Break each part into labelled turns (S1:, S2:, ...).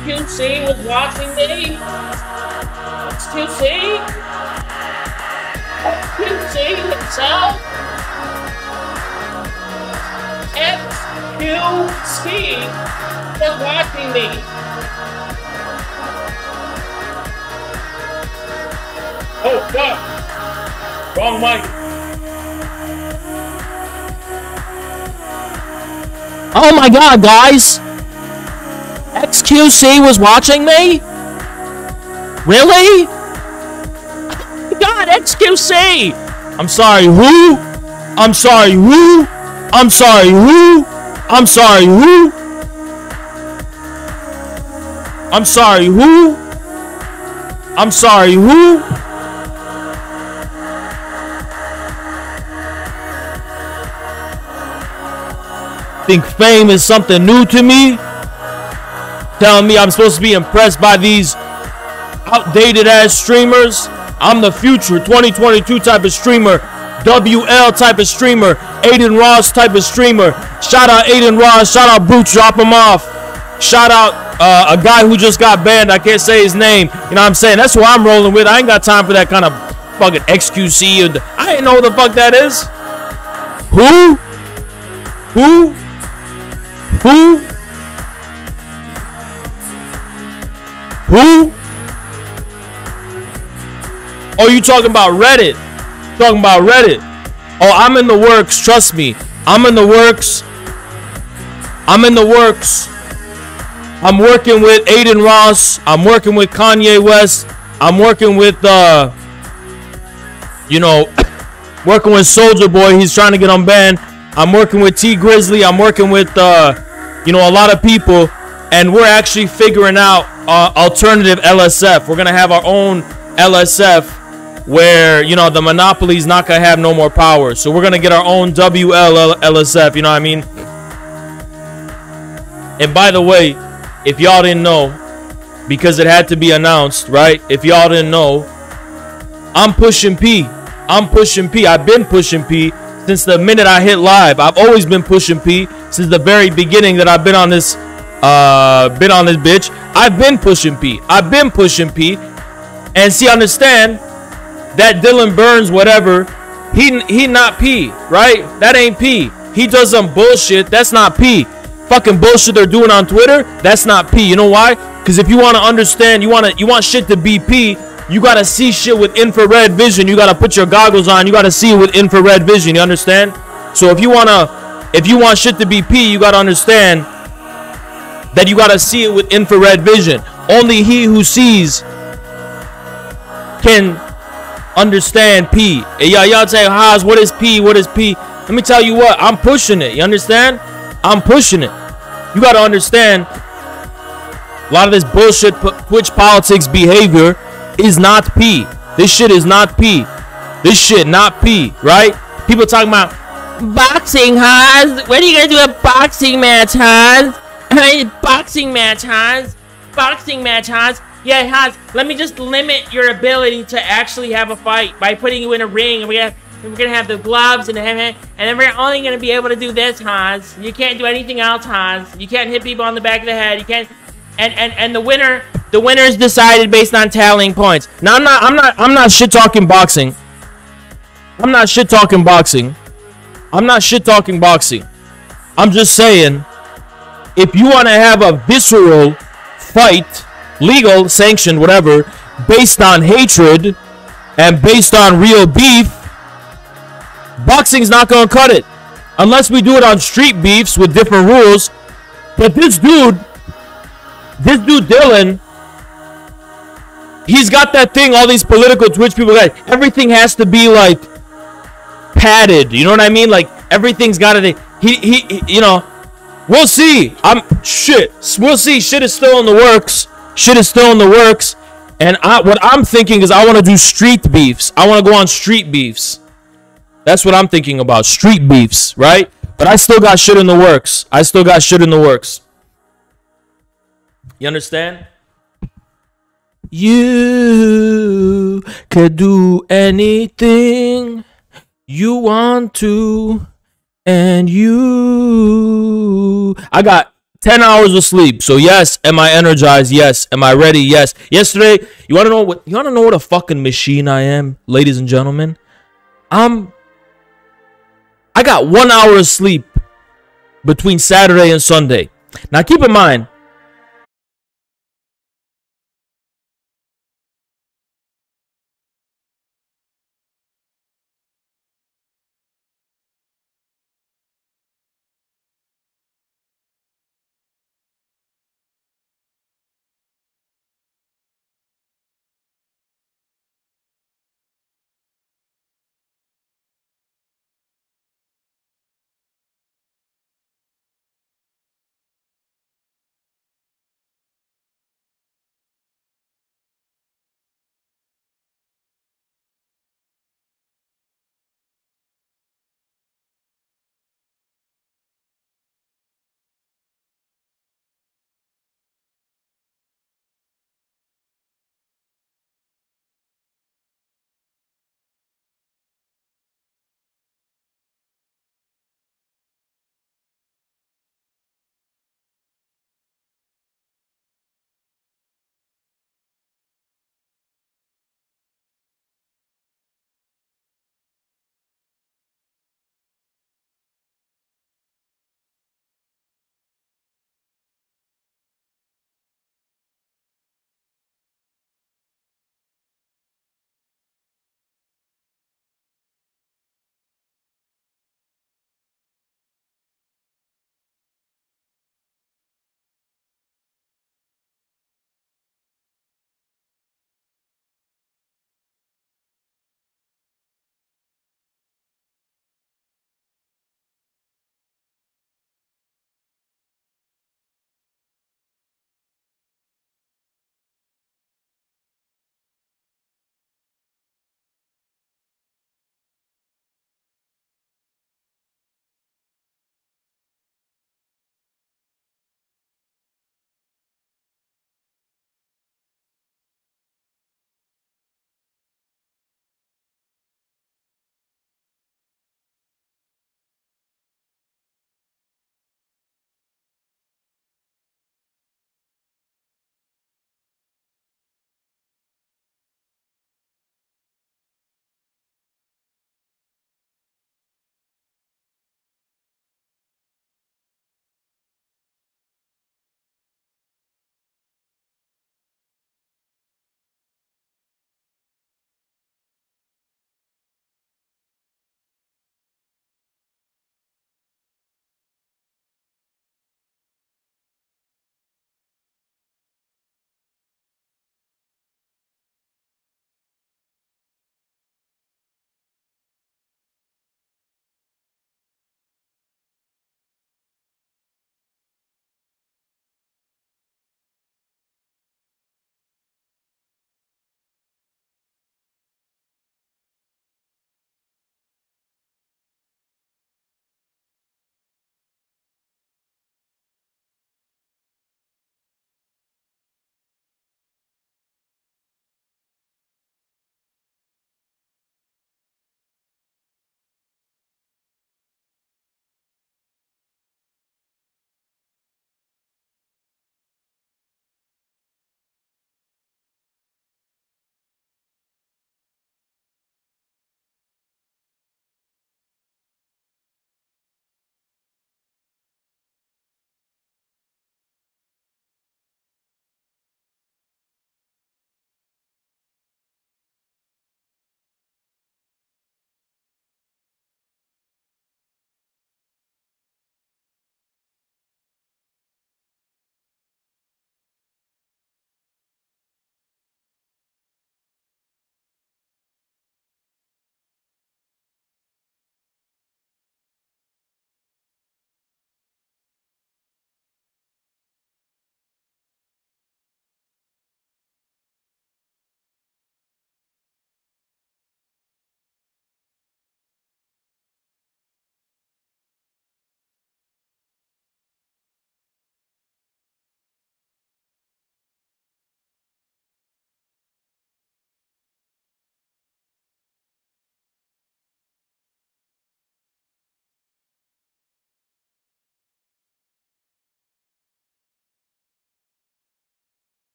S1: XQC was watching me. XQC? XQC himself? XQC was watching me. Oh, fuck. Wrong mic. Oh my god, guys. XQC was watching me? Really? God, XQC! I'm sorry, who? I'm sorry, who? I'm sorry, who? I'm sorry, who? I'm sorry, who? I'm sorry, who? Think fame is something new to me? Telling me I'm supposed to be impressed by these outdated ass streamers? I'm the future 2022 type of streamer, WL type of streamer, Aiden Ross type of streamer. Shout out Aiden Ross, shout out Boots, drop him off. Shout out a guy who just got banned, I can't say his name. You know what I'm saying? That's who I'm rolling with. I ain't got time for that kind of fucking XQC. I ain't know what the fuck that is. Who? Who? Who? Who? Oh, you talking about Reddit? Talking about Reddit? Oh, I'm in the works. Trust me, I'm in the works. I'm in the works. I'm working with Aiden Ross. I'm working with Kanye West. I'm working with working with Soldier Boy. He's trying to get unbanned. I'm working with T Grizzly. I'm working with a lot of people, and we're actually figuring out alternative LSF. We're gonna have our own LSF where the monopoly's not gonna have no more power. So we're gonna get our own WL LSF. You know what I mean? And by the way, if y'all didn't know, because it had to be announced, right? If y'all didn't know, I'm pushing P. I'm pushing P. I've been pushing P since the minute I hit live. I've always been pushing P since the very beginning that I've been on this bitch. I've been pushing P. I've been pushing P. And see, understand that Dylan Burns, whatever, he not P, right? That ain't P. He does some bullshit. That's not P. Fucking bullshit they're doing on Twitter, that's not P. You know why? Because if you want to understand, you want shit to be P, you gotta see shit with infrared vision. You gotta put your goggles on. You gotta see it with infrared vision. You understand? So if you want shit to be P, you gotta understand that you gotta see it with infrared vision. Only he who sees can understand P. Hey, y'all say, Haas, what is P? What is P? Let me tell you what, I'm pushing it. You understand? I'm pushing it. You gotta understand, a lot of this bullshit Twitch politics behavior is not P. This shit is not P. This shit not P, right? People talking about boxing, Haas. When are you gonna do a boxing match, Haas? Boxing match, Haas. Boxing match, Haas. Yeah, Haas, let me just limit your ability to actually have a fight by putting you in a ring, and we're gonna have the gloves and then we're only gonna be able to do this, Haas. You can't do anything else, Haas. You can't hit people on the back of the head. You can't. And the winner is decided based on tallying points. Now I'm not shit talking boxing. I'm not shit talking boxing. I'm not shit talking boxing. I'm just saying, if you want to have a visceral fight, legal, sanctioned, whatever, based on hatred and based on real beef, boxing's not gonna cut it unless we do it on street beefs with different rules. But this dude Dylan, he's got that thing. All these political Twitch people, like, everything has to be like padded. You know what I mean? Like, everything's got to. We'll see. We'll see. Shit is still in the works. Shit is still in the works. And what I'm thinking is I want to do street beefs. I want to go on street beefs. That's what I'm thinking about. Street beefs, right? But I still got shit in the works. You understand? You could do anything you want to. And I got 10 hours of sleep. So yes, am I energized? Yes. Am I ready? Yes. Yesterday, you want to know what a fucking machine I am, ladies and gentlemen? I got 1 hour of sleep between Saturday and Sunday. Now keep in mind,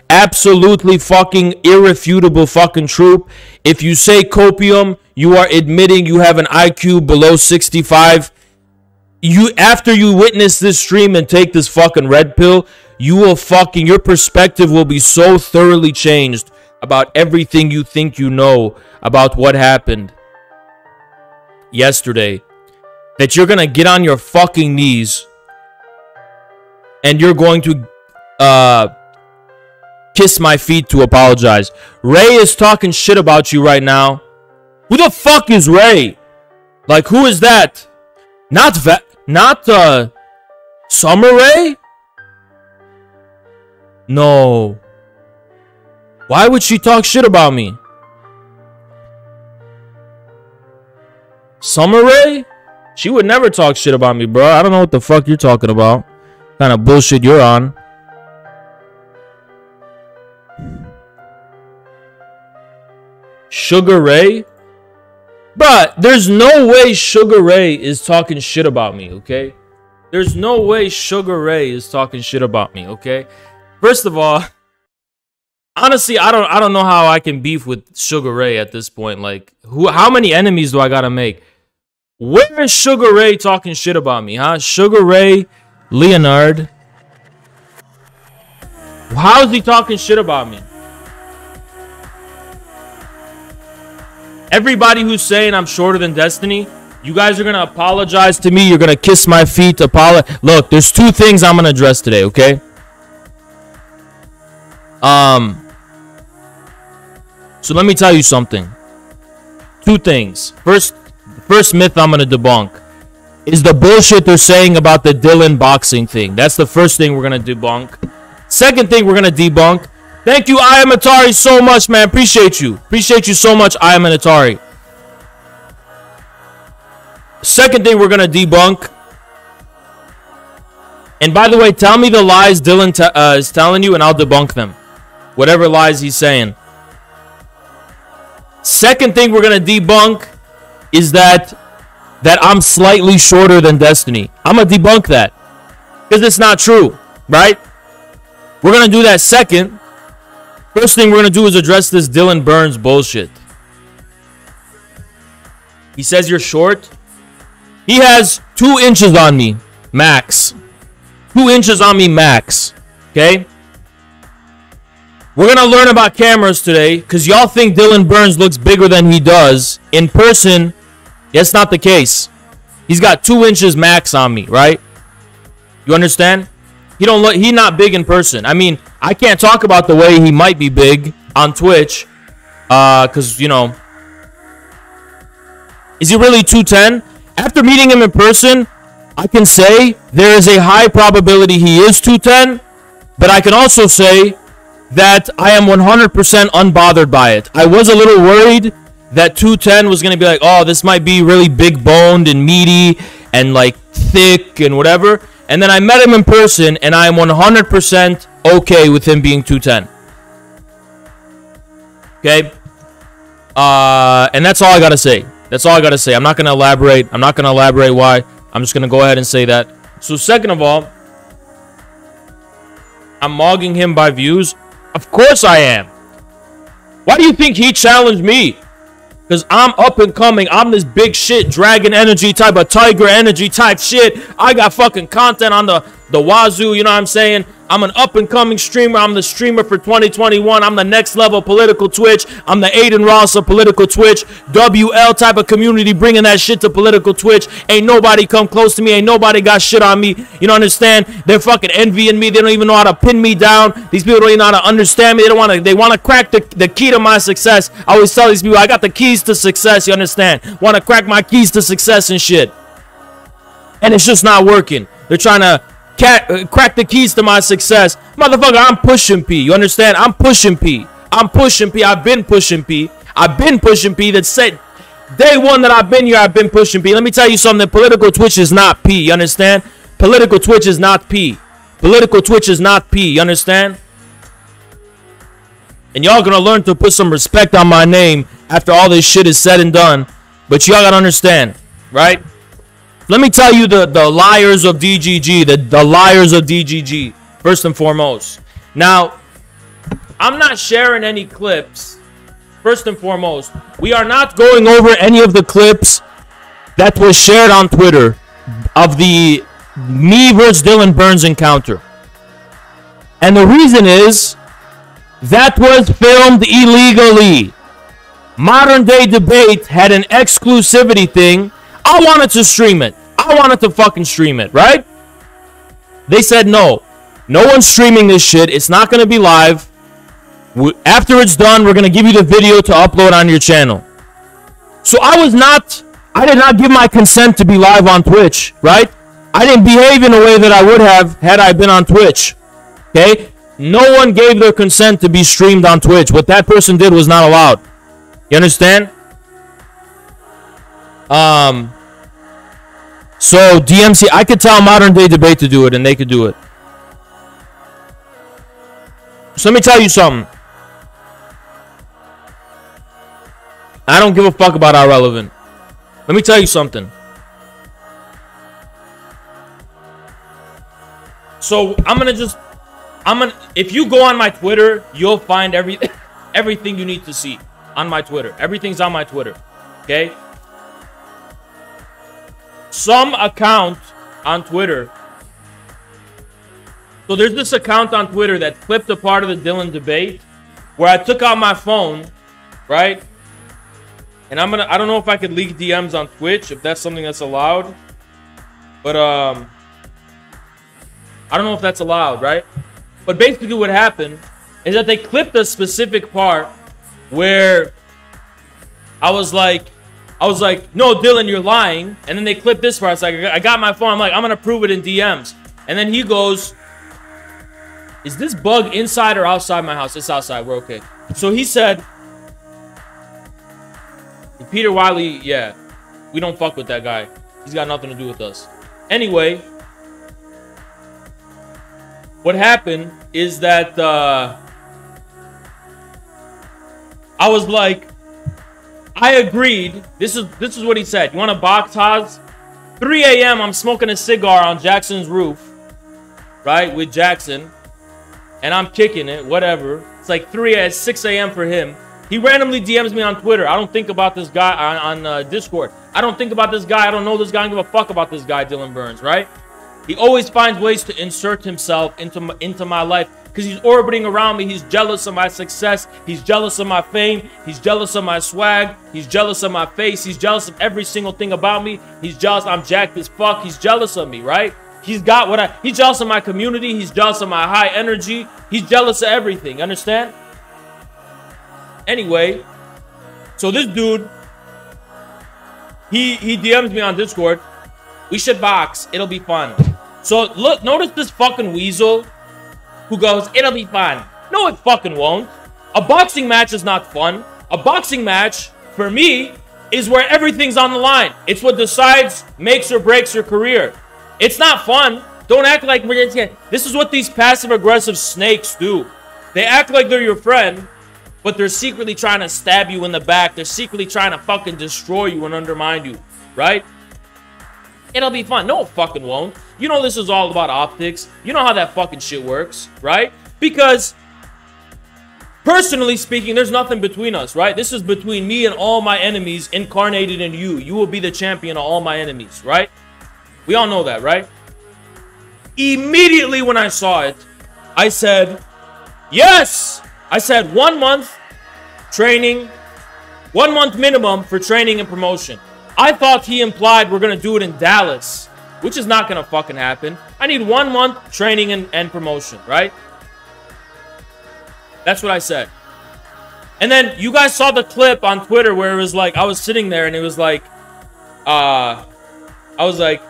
S1: absolutely fucking irrefutable fucking truth. If you say copium, you are admitting you have an IQ below 65. After you witness this stream and take this fucking red pill, your perspective will be so thoroughly changed about everything you think you know about what happened yesterday, that you're gonna get on your fucking knees and you're going to kiss my feet to apologize. Ray is talking shit about you right now. Who the fuck is Ray? Like, who is that? Not Summer Ray? No. Why would she talk shit about me? Summer Ray? She would never talk shit about me, bro. I don't know what the fuck you're talking about. What kind of bullshit you're on. Sugar Ray? Bruh, there's no way Sugar Ray is talking shit about me, okay? There's no way Sugar Ray is talking shit about me, okay? First of all, honestly, I don't know how I can beef with Sugar Ray at this point. Like, how many enemies do I gotta make? Where is Sugar Ray talking shit about me, huh? Sugar Ray Leonard. How is he talking shit about me? Everybody who's saying I'm shorter than Destiny, you guys are gonna apologize to me. You're gonna kiss my feet. Look, there's two things I'm gonna address today, okay? So let me tell you something. Two things. First myth I'm gonna debunk is the bullshit they're saying about the Dylan boxing thing. That's the first thing we're gonna debunk. Second thing we're gonna debunk. Thank you, I Am Atari, so much, man. Appreciate you. Appreciate you so much, I Am an Atari. Second thing we're gonna debunk. And by the way, tell me the lies Dylan is telling you, and I'll debunk them. Whatever lies he's saying. Second thing we're gonna debunk is that I'm slightly shorter than Destiny. I'm gonna debunk that because it's not true, right? We're gonna do that second. First thing we're gonna do is address this Dylan Burns bullshit. He says you're short. He has 2 inches on me, max. 2 inches on me, max. Okay? We're gonna learn about cameras today, because y'all think Dylan Burns looks bigger than he does. In person, that's not the case. He's got 2 inches max on me, right? You understand? He's not big in person. I mean, I can't talk about the way he might be big on Twitch. Because, you know. Is he really 210? After meeting him in person, I can say there is a high probability he is 210. But I can also say that I am 100% unbothered by it. I was a little worried that 210 was going to be like, oh, this might be really big boned and meaty and like thick and whatever. And then I met him in person, and I am 100% okay with him being 210. Okay? And that's all I gotta say. That's all I gotta say. I'm not gonna elaborate. I'm not gonna elaborate why. I'm just gonna go ahead and say that. So second of all, I'm mogging him by views. Of course I am. Why do you think he challenged me? Because I'm up and coming. I'm this big shit, dragon energy type of tiger energy type shit. I got fucking content on the wazoo, you know what I'm saying? I'm an up and coming streamer. I'm the streamer for 2021. I'm the next level political Twitch. I'm the Aiden Ross of political Twitch. WL type of community bringing that shit to political Twitch. Ain't nobody come close to me. Ain't nobody got shit on me. You don't understand? They're fucking envying me. They don't even know how to pin me down. These people don't even know how to understand me. They want to crack the key to my success. I always tell these people, I got the keys to success, you understand? Want to crack my keys to success and shit. And it's just not working. They're trying to crack the keys to my success. Motherfucker, I'm pushing P. You understand? I'm pushing P. I'm pushing P. I've been pushing P. I've been pushing P. That said, day one that I've been here, I've been pushing P. Let me tell you something. Political Twitch is not P. You understand? Political Twitch is not P. Political Twitch is not P. You understand? And y'all gonna learn to put some respect on my name after all this shit is said and done. But y'all gotta understand, right? Let me tell you the liars of DGG, the liars of DGG, first and foremost. Now, I'm not sharing any clips. First and foremost, we are not going over any of the clips that was shared on Twitter of the me versus Dylan Burns encounter. And the reason is that was filmed illegally. Modern Day Debate had an exclusivity thing. I wanted to stream it. I wanted to fucking stream it, right? They said no. No one's streaming this shit. It's not going to be live. After it's done, we're going to give you the video to upload on your channel. So I did not give my consent to be live on Twitch, right? I didn't behave in a way that I would have had I been on Twitch. Okay? No one gave their consent to be streamed on Twitch. What that person did was not allowed. You understand? So DMC, I could tell Modern Day Debate to do it and they could do it. So let me tell you something. I don't give a fuck about Irrelevant. Let me tell you something. So if you go on my Twitter, you'll find everything you need to see on my Twitter. Everything's on my Twitter. Okay? Some account on Twitter. So there's this account on Twitter that clipped a part of the Dylan debate where I took out my phone, right? And I don't know if I could leak DMs on Twitch, if that's something that's allowed. But I don't know if that's allowed, right? But basically what happened is that they clipped a specific part where I was like, no, Dylan, you're lying. And then they clipped this part. It's like, I got my phone. I'm like, I'm going to prove it in DMs. And then he goes, is this bug inside or outside my house? It's outside. We're okay. So he said, Peter Wiley, yeah, we don't fuck with that guy. He's got nothing to do with us. Anyway, what happened is that I was like, I agreed. This is what he said. You want to box, Haas? 3 a.m. I'm smoking a cigar on Jackson's roof, right, with Jackson, and I'm kicking it, whatever. It's like 6 a.m. for him. He randomly DMs me on Twitter. I don't think about this guy on Discord. I don't think about this guy. I don't know this guy. I don't give a fuck about this guy, Dylan Burns, right? He always finds ways to insert himself into my life because he's orbiting around me. He's jealous of my success. He's jealous of my fame. He's jealous of my swag. He's jealous of my face. He's jealous of every single thing about me. He's jealous. I'm jacked as fuck. He's jealous of me, right? He's jealous of my community. He's jealous of my high energy. He's jealous of everything. Understand? Anyway, so this dude, he DMs me on Discord. We should box. It'll be fun. So look, notice this fucking weasel who goes, it'll be fun. No, it fucking won't. A boxing match is not fun. A boxing match, for me, is where everything's on the line. It's what decides, makes or breaks your career. It's not fun. Don't act like this is what these passive-aggressive snakes do. They act like they're your friend, but they're secretly trying to stab you in the back. They're secretly trying to fucking destroy you and undermine you, right? It'll be fun. No, it fucking won't. You know this is all about optics. You know how that fucking shit works, right? Because, personally speaking, there's nothing between us, right? This is between me and all my enemies incarnated in you. You will be the champion of all my enemies, right? We all know that, right? Immediately when I saw it, I said, yes! I said 1 month training, 1 month minimum for training and promotion. I thought he implied we're going to do it in Dallas, which is not going to fucking happen. I need 1 month training and promotion, right? That's what I said. And then you guys saw the clip on Twitter where it was like, I was sitting there and it was like, I was like,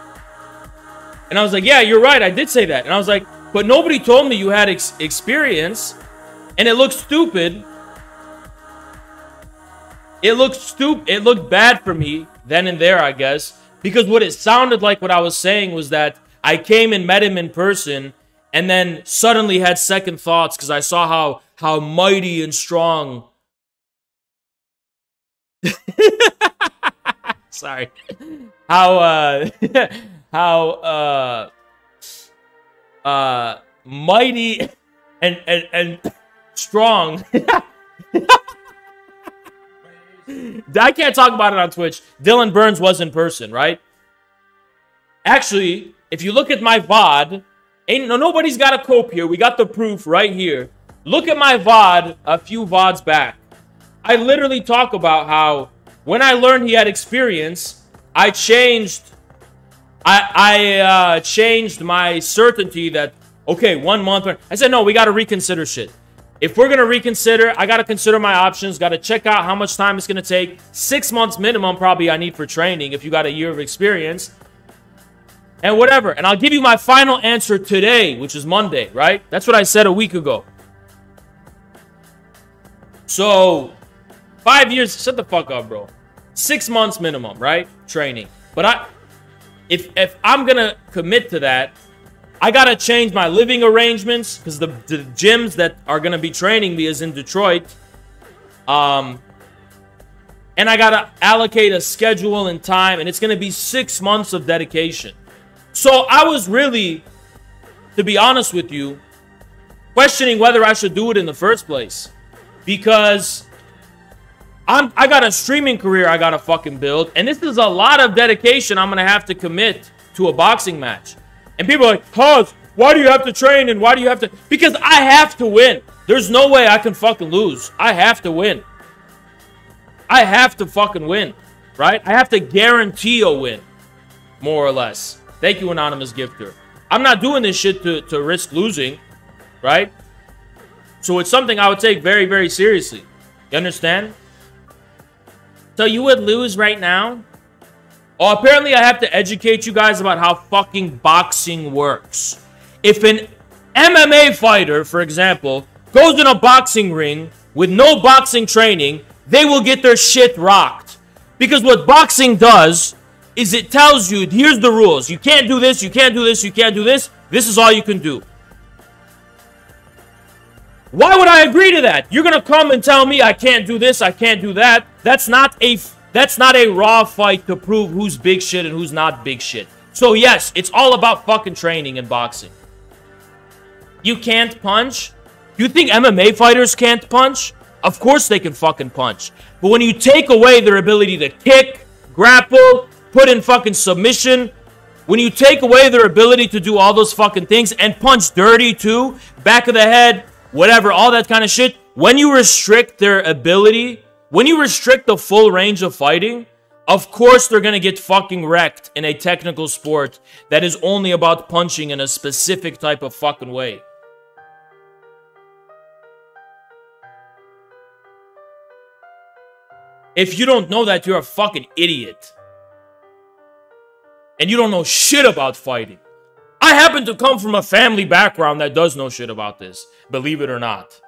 S1: yeah, you're right. I did say that. And I was like, but nobody told me you had experience. And it looked stupid. It looked bad for me then and there, I guess. Because what it sounded like what I was saying was that I came and met him in person and then suddenly had second thoughts because I saw how mighty and strong. Sorry. How mighty and strong. I can't talk about it on Twitch. Dylan Burns was in person, right? Actually, if you look at my VOD, nobody's got to cope here. We got the proof right here. Look at my VOD a few VODs back. I literally talk about how when I learned he had experience, I changed my certainty that, okay, 1 month. I said, no, we got to reconsider shit. If we're going to reconsider, I got to consider my options. Got to check out how much time it's going to take. 6 months minimum probably I need for training if you got a year of experience. And whatever. And I'll give you my final answer today, which is Monday, right? That's what I said a week ago. So, 5 years. Shut the fuck up, bro. 6 months minimum, right? Training. But if I'm going to commit to that, I got to change my living arrangements because the gyms that are going to be training me is in Detroit. And I got to allocate a schedule and time, and it's going to be 6 months of dedication. So I was really, to be honest with you, questioning whether I should do it in the first place. Because I got a streaming career I got to fucking build, and this is a lot of dedication I'm going to have to commit to a boxing match. And people are like, Haas, why do you have to train and why do you have to... Because I have to win. There's no way I can fucking lose. I have to win. I have to fucking win, right? I have to guarantee a win, more or less. Thank you, Anonymous Gifter. I'm not doing this shit to risk losing, right? So it's something I would take very, very seriously. You understand? So you would lose right now? Oh, apparently I have to educate you guys about how fucking boxing works. If an MMA fighter, for example, goes in a boxing ring with no boxing training, they will get their shit rocked. Because what boxing does is it tells you, here's the rules. You can't do this, you can't do this, you can't do this. This is all you can do. Why would I agree to that? You're going to come and tell me I can't do this, I can't do that. That's not a raw fight to prove who's big shit and who's not big shit. So yes, it's all about fucking training in boxing. You can't punch? You think MMA fighters can't punch? Of course they can fucking punch. But when you take away their ability to kick, grapple, put in fucking submission, when you take away their ability to do all those fucking things and punch dirty too, back of the head, whatever, all that kind of shit, when you restrict their ability, when you restrict the full range of fighting, of course they're going to get fucking wrecked in a technical sport that is only about punching in a specific type of fucking way. If you don't know that, you're a fucking idiot. And you don't know shit about fighting. I happen to come from a family background that does know shit about this, believe it or not.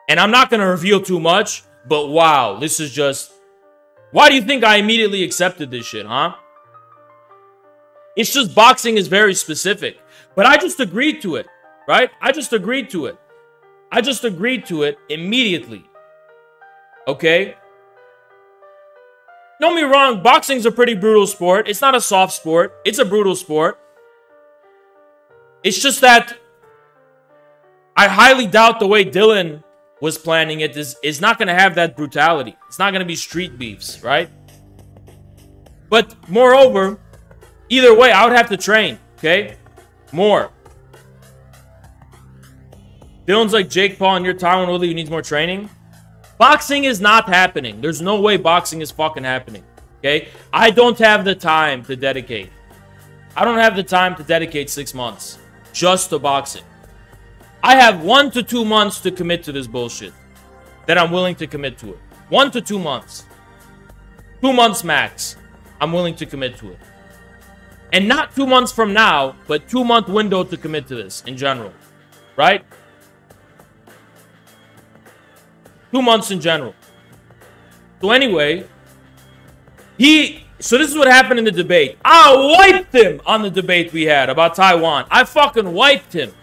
S1: And I'm not going to reveal too much, but wow, this is just... Why do you think I immediately accepted this shit, huh? It's just boxing is very specific. But I just agreed to it, right? I just agreed to it. I just agreed to it immediately. Okay? Don't get me wrong, boxing's a pretty brutal sport. It's not a soft sport. It's a brutal sport. It's just that I highly doubt the way Dylan was planning it is not going to have that brutality. It's not going to be street beefs, right? But moreover, either way, I would have to train, okay? More. Dylan's like Jake Paul and you're Tyron Woodley who needs more training. Boxing is not happening. There's no way boxing is fucking happening, okay? I don't have the time to dedicate. I don't have the time to dedicate 6 months just to boxing. I have 1 to 2 months to commit to this bullshit. That I'm willing to commit to it. 1 to 2 months. 2 months max. I'm willing to commit to it. And not 2 months from now, but 2-month window to commit to this in general. Right? 2 months in general. So anyway, so this is what happened in the debate. I wiped him on the debate we had about Taiwan. I fucking wiped him.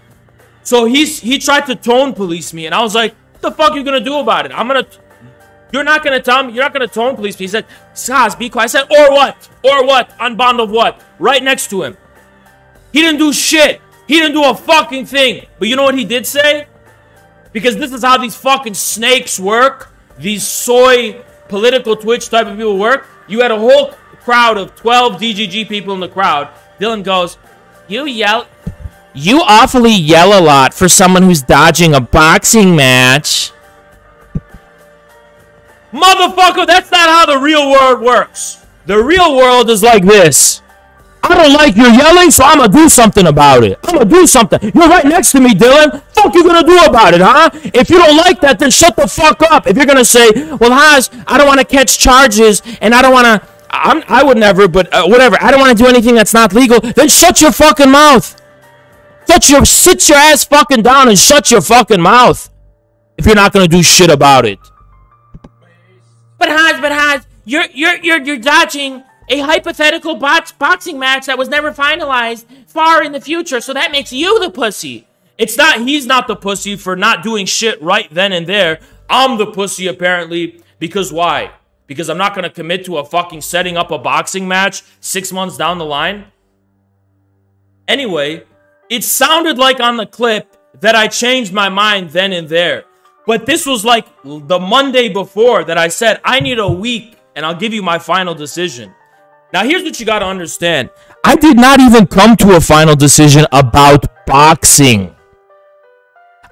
S1: So he tried to tone police me, and I was like, what the fuck are you gonna do about it? You're not gonna tell me, you're not gonna tone police me. He said, Saz, be quiet. I said, or what? Or what? On bond of what? Right next to him. He didn't do shit. He didn't do a fucking thing. But you know what he did say? Because this is how these fucking snakes work. These soy political Twitch type of people work. You had a whole crowd of 12 DGG people in the crowd. Dylan goes, you awfully yell a lot for someone who's dodging a boxing match. Motherfucker, that's not how the real world works. The real world is like this. I don't like your yelling, so I'm gonna do something about it. I'm gonna do something. You're right next to me, Dylan. Fuck you gonna do about it, huh? If you don't like that, then shut the fuck up. If you're gonna say, well, Haas, I don't want to catch charges, and I don't want to, I would never, but whatever. I don't want to do anything that's not legal. Then shut your fucking mouth. Sit your ass fucking down and shut your fucking mouth. If you're not gonna do shit about it. But Haas, you're dodging a hypothetical boxing match that was never finalized far in the future, so that makes you the pussy. It's not, he's not the pussy for not doing shit right then and there. I'm the pussy, apparently, because why? Because I'm not going to commit to a fucking setting up a boxing match 6 months down the line? Anyway, it sounded like on the clip that I changed my mind then and there. But this was like the Monday before that I said, I need a week and I'll give you my final decision. Now, here's what you got to understand. I did not even come to a final decision about boxing.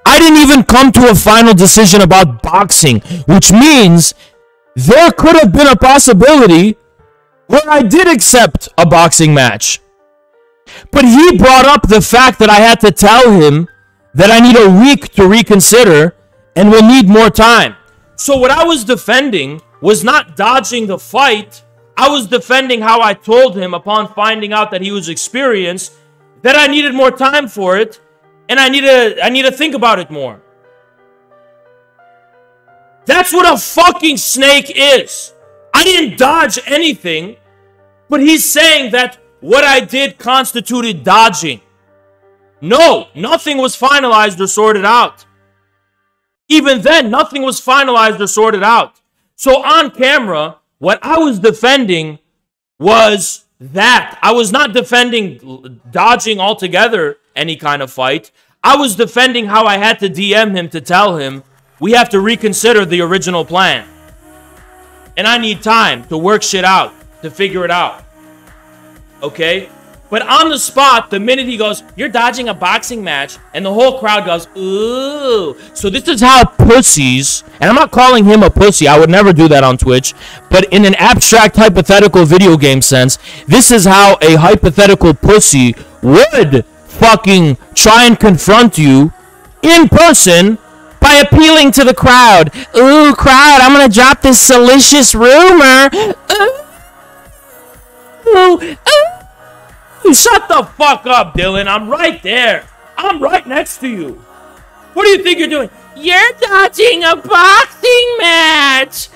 S1: I didn't even come to a final decision about boxing, which means there could have been a possibility where I did accept a boxing match. But he brought up the fact that I had to tell him that I need a week to reconsider and will need more time. So what I was defending was not dodging the fight. I was defending how I told him upon finding out that he was experienced that I needed more time for it and I need to think about it more. That's what a fucking snake is. I didn't dodge anything, but he's saying that what I did constituted dodging. No, nothing was finalized or sorted out. Even then, nothing was finalized or sorted out. So on camera, what I was defending was that. I was not defending dodging altogether any kind of fight. I was defending how I had to DM him to tell him we have to reconsider the original plan. And I need time to work shit out, to figure it out. Okay? But on the spot, the minute he goes, you're dodging a boxing match, and the whole crowd goes, ooh. So this is how pussies, and I'm not calling him a pussy, I would never do that on Twitch, but in an abstract, hypothetical video game sense, this is how a hypothetical pussy would fucking try and confront you in person by appealing to the crowd. Ooh, crowd, I'm gonna drop this salacious rumor. Ooh. Shut the fuck up, Dylan. I'm right there. I'm right next to you. What do you think you're doing? You're dodging a boxing match.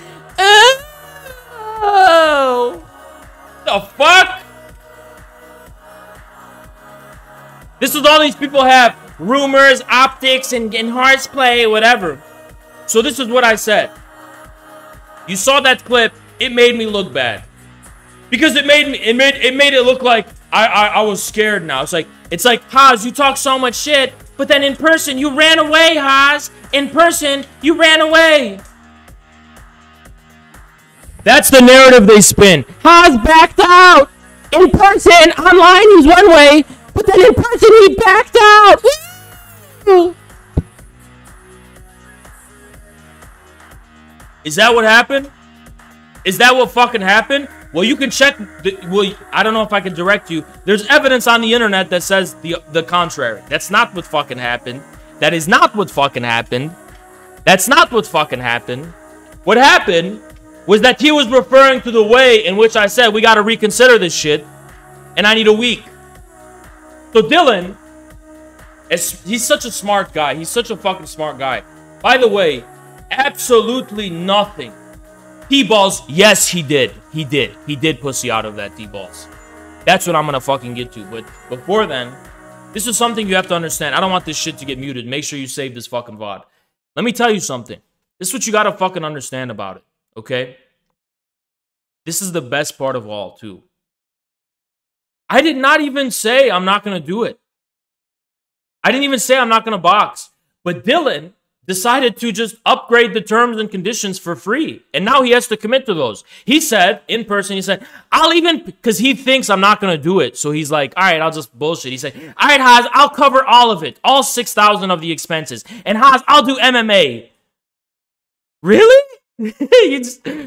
S1: Oh. The fuck? This is all these people have. Rumors, optics, and horseplay, whatever. So this is what I said. You saw that clip. It made me look bad. Because it made it look like I was scared now. It's like, Haas, you talk so much shit, but then in person, you ran away, Haas. In person, you ran away. That's the narrative they spin. Haas backed out. In person, online, he's one way, but then in person, he backed out. Woo! Is that what happened? Is that what fucking happened? Well, you can check. I don't know if I can direct you. There's evidence on the internet that says the contrary. That's not what fucking happened. That is not what fucking happened. That's not what fucking happened. What happened was that he was referring to the way in which I said we got to reconsider this shit, and I need a week. So Dylan, he's such a smart guy. He's such a fucking smart guy. By the way, absolutely nothing. T-balls, yes, he did. He did. He did pussy out of that T-balls. That's what I'm gonna fucking get to. But before then, this is something you have to understand. I don't want this shit to get muted. Make sure you save this fucking VOD. Let me tell you something. This is what you gotta fucking understand about it, okay? This is the best part of all, too. I did not even say I'm not gonna do it. I didn't even say I'm not gonna box. But Dylan decided to just upgrade the terms and conditions for free. And now he has to commit to those. He said, in person, he said, I'll even, because he thinks I'm not going to do it. So he's like, all right, I'll just bullshit. He said, all right, Haas, I'll cover all of it. All 6,000 of the expenses. And Haas, I'll do MMA. Really?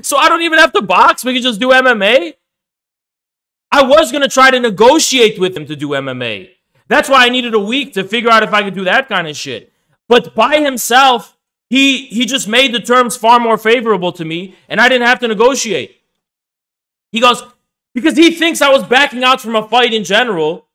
S1: So I don't even have to box? We can just do MMA? I was going to try to negotiate with him to do MMA. That's why I needed a week to figure out if I could do that kind of shit. But by himself, he just made the terms far more favorable to me, and I didn't have to negotiate. He goes, because he thinks I was backing out from a fight in general,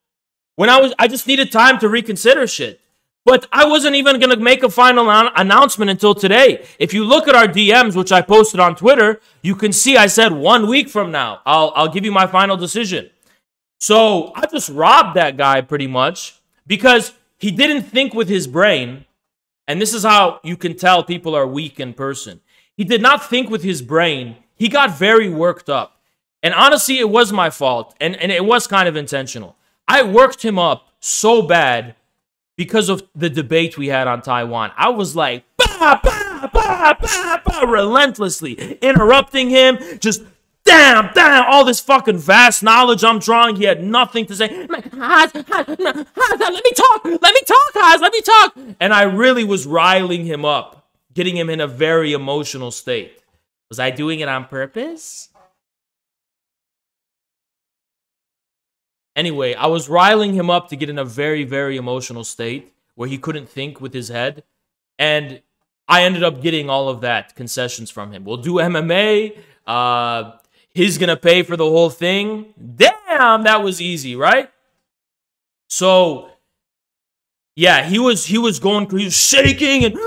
S1: when I just needed time to reconsider shit. But I wasn't even going to make a final announcement until today. If you look at our DMs, which I posted on Twitter, you can see I said 1 week from now, I'll give you my final decision. So I just robbed that guy pretty much because he didn't think with his brain. And this is how you can tell people are weak in person. He did not think with his brain. He got very worked up. And honestly, it was my fault. And it was kind of intentional. I worked him up so bad because of the debate we had on Taiwan. I was like, bah, bah, bah, bah, bah, relentlessly interrupting him. Just, damn, all this fucking vast knowledge I'm drawing. He had nothing to say. Haas, let me talk, Haas, let me talk. And I really was riling him up, getting him in a very emotional state. Was I doing it on purpose? Anyway, I was riling him up to get in a very, very emotional state where he couldn't think with his head. And I ended up getting all of that concessions from him. We'll do MMA. He's going to pay for the whole thing. Damn, that was easy, right? So, yeah, he was shaking and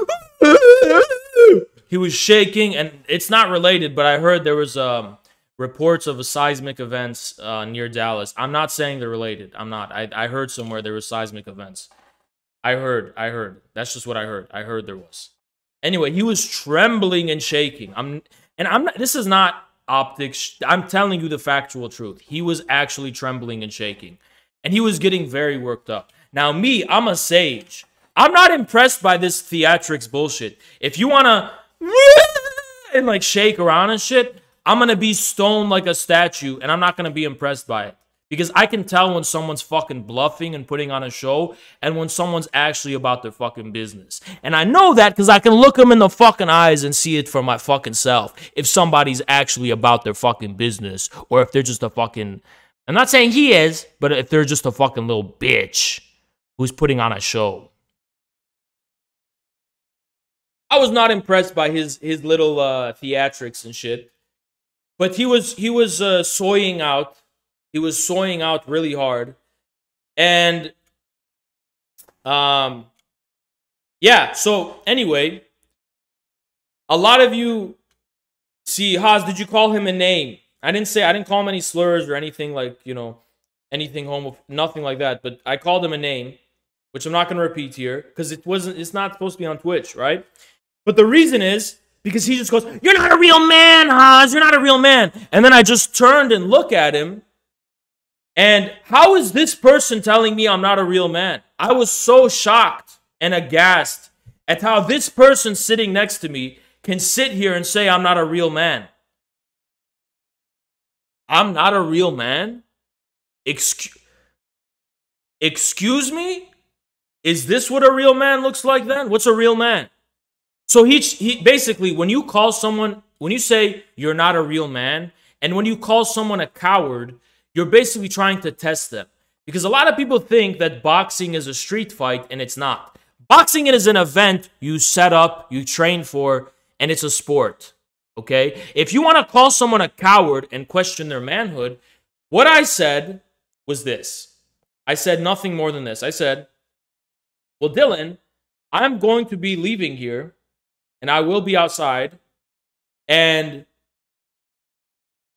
S1: he was shaking. And it's not related, but I heard there was reports of a seismic events near Dallas. I'm not saying they're related. I'm not. I heard somewhere there were seismic events. I heard. That's just what I heard. I heard there was. Anyway, he was trembling and shaking. I'm not. This is not optics. I'm telling you the factual truth. He was actually trembling and shaking, and he was getting very worked up. Now, me, I'm a sage. I'm not impressed by this theatrics bullshit. If you wanna and like shake around and shit, I'm going to be stoned like a statue, and I'm not going to be impressed by it. Because I can tell when someone's fucking bluffing and putting on a show, and when someone's actually about their fucking business. And I know that because I can look them in the fucking eyes and see it for my fucking self. If somebody's actually about their fucking business, or if they're just a fucking... I'm not saying he is, but if they're just a fucking little bitch who's putting on a show. I was not impressed by his little theatrics and shit. But he was soying out. He was soying out really hard. And yeah, so anyway, a lot of you see, Haas, did you call him a name? I didn't call him any slurs or anything like, anything nothing like that, but I called him a name, which I'm not going to repeat here because it's not supposed to be on Twitch, right? But the reason is because he just goes, "You're not a real man, Haas. You're not a real man." And then I just turned and looked at him. And how is this person telling me I'm not a real man? I was so shocked and aghast at how this person sitting next to me can sit here and say I'm not a real man. I'm not a real man? Excuse me? Is this what a real man looks like then? What's a real man? So he basically, when you say you're not a real man, and when you call someone a coward, you're basically trying to test them. Because a lot of people think that boxing is a street fight, and it's not. Boxing is an event you set up, you train for, and it's a sport. Okay? If you want to call someone a coward and question their manhood, what I said was this. I said nothing more than this. I said, well, Dylan, I'm going to be leaving here, and I will be outside, and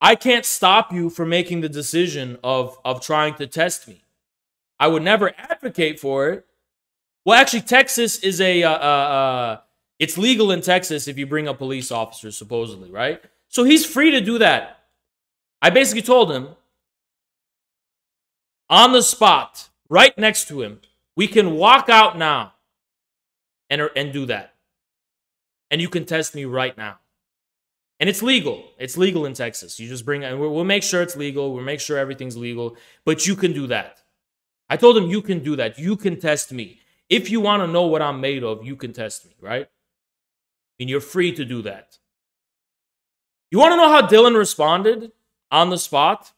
S1: I can't stop you from making the decision of trying to test me. I would never advocate for it. Well, actually, Texas is it's legal in Texas if you bring up police officers, supposedly, right? So he's free to do that. I basically told him, on the spot, right next to him, we can walk out now and do that. and you can test me right now. And it's legal. It's legal in Texas. You just bring it, and we'll make sure it's legal. We'll make sure everything's legal. But you can do that. I told him you can do that. You can test me. If you want to know what I'm made of, you can test me, right? I mean, you're free to do that. You want to know how Dylan responded on the spot?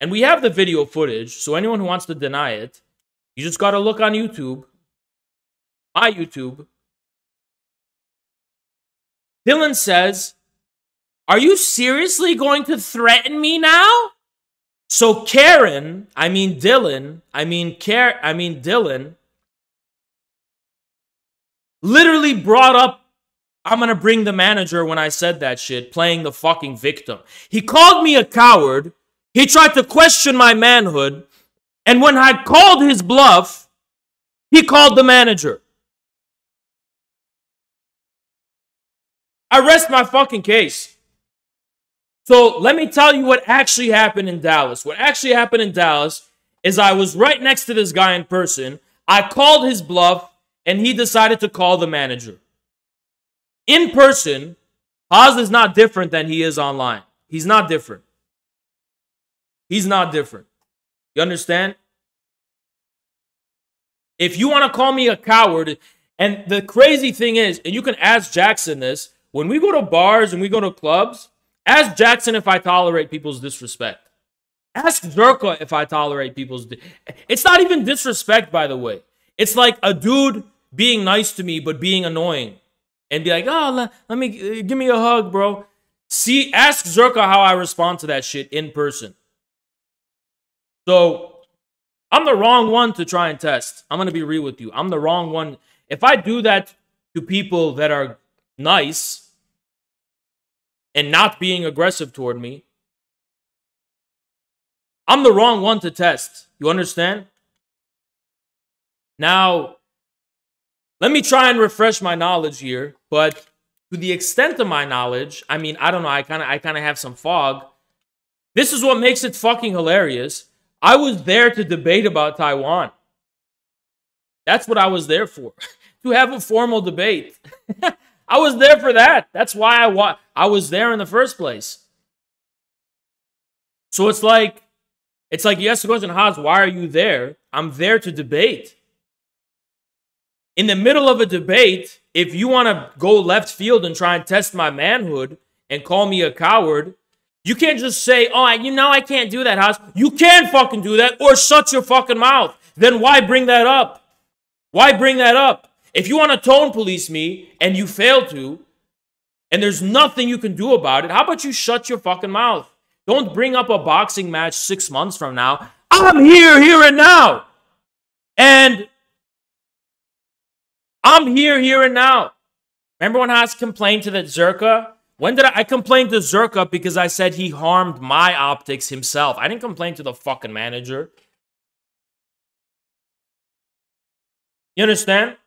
S1: And we have the video footage, so anyone who wants to deny it, you just got to look on YouTube. My YouTube. Dylan says, "Are you seriously going to threaten me now?" So Dylan, literally brought up, "I'm going to bring the manager," when I said that shit, playing the fucking victim. He called me a coward. He tried to question my manhood. And when I called his bluff, he called the manager. I rest my fucking case. So let me tell you what actually happened in Dallas. What actually happened in Dallas is I was right next to this guy in person. I called his bluff, and he decided to call the manager. In person, Haas is not different than he is online. He's not different. He's not different. You understand? If you want to call me a coward, and the crazy thing is, and you can ask Jackson this, when we go to bars and we go to clubs, ask Jackson if I tolerate people's disrespect. Ask Zerka if I tolerate people's... It's not even disrespect, by the way. It's like a dude being nice to me, but being annoying. And be like, "Oh, let me... give me a hug, bro." See, ask Zerka how I respond to that shit in person. So, I'm the wrong one to try and test. I'm going to be real with you. I'm the wrong one. If I do that to people that are nice and not being aggressive toward me, I'm the wrong one to test. You understand? Now, let me try and refresh my knowledge here. But to the extent of my knowledge, I mean, I don't know. I kind of have some fog. This is what makes it fucking hilarious. I was there to debate about Taiwan. That's what I was there for. To have a formal debate. I was there for that. That's why I was there in the first place. So it's like you ask the question, "Haas, why are you there?" I'm there to debate. In the middle of a debate, if you want to go left field and try and test my manhood and call me a coward, you can't just say, "Oh, I can't do that, Haas." You can fucking do that, or shut your fucking mouth. Then why bring that up? Why bring that up? If you want to tone police me, and you fail to, and there's nothing you can do about it, how about you shut your fucking mouth? Don't bring up a boxing match 6 months from now. I'm here and now. And I'm here and now. Remember when Haas complained to that Zerka? When did I complained to Zerka because I said he harmed my optics himself. I didn't complain to the fucking manager. You understand?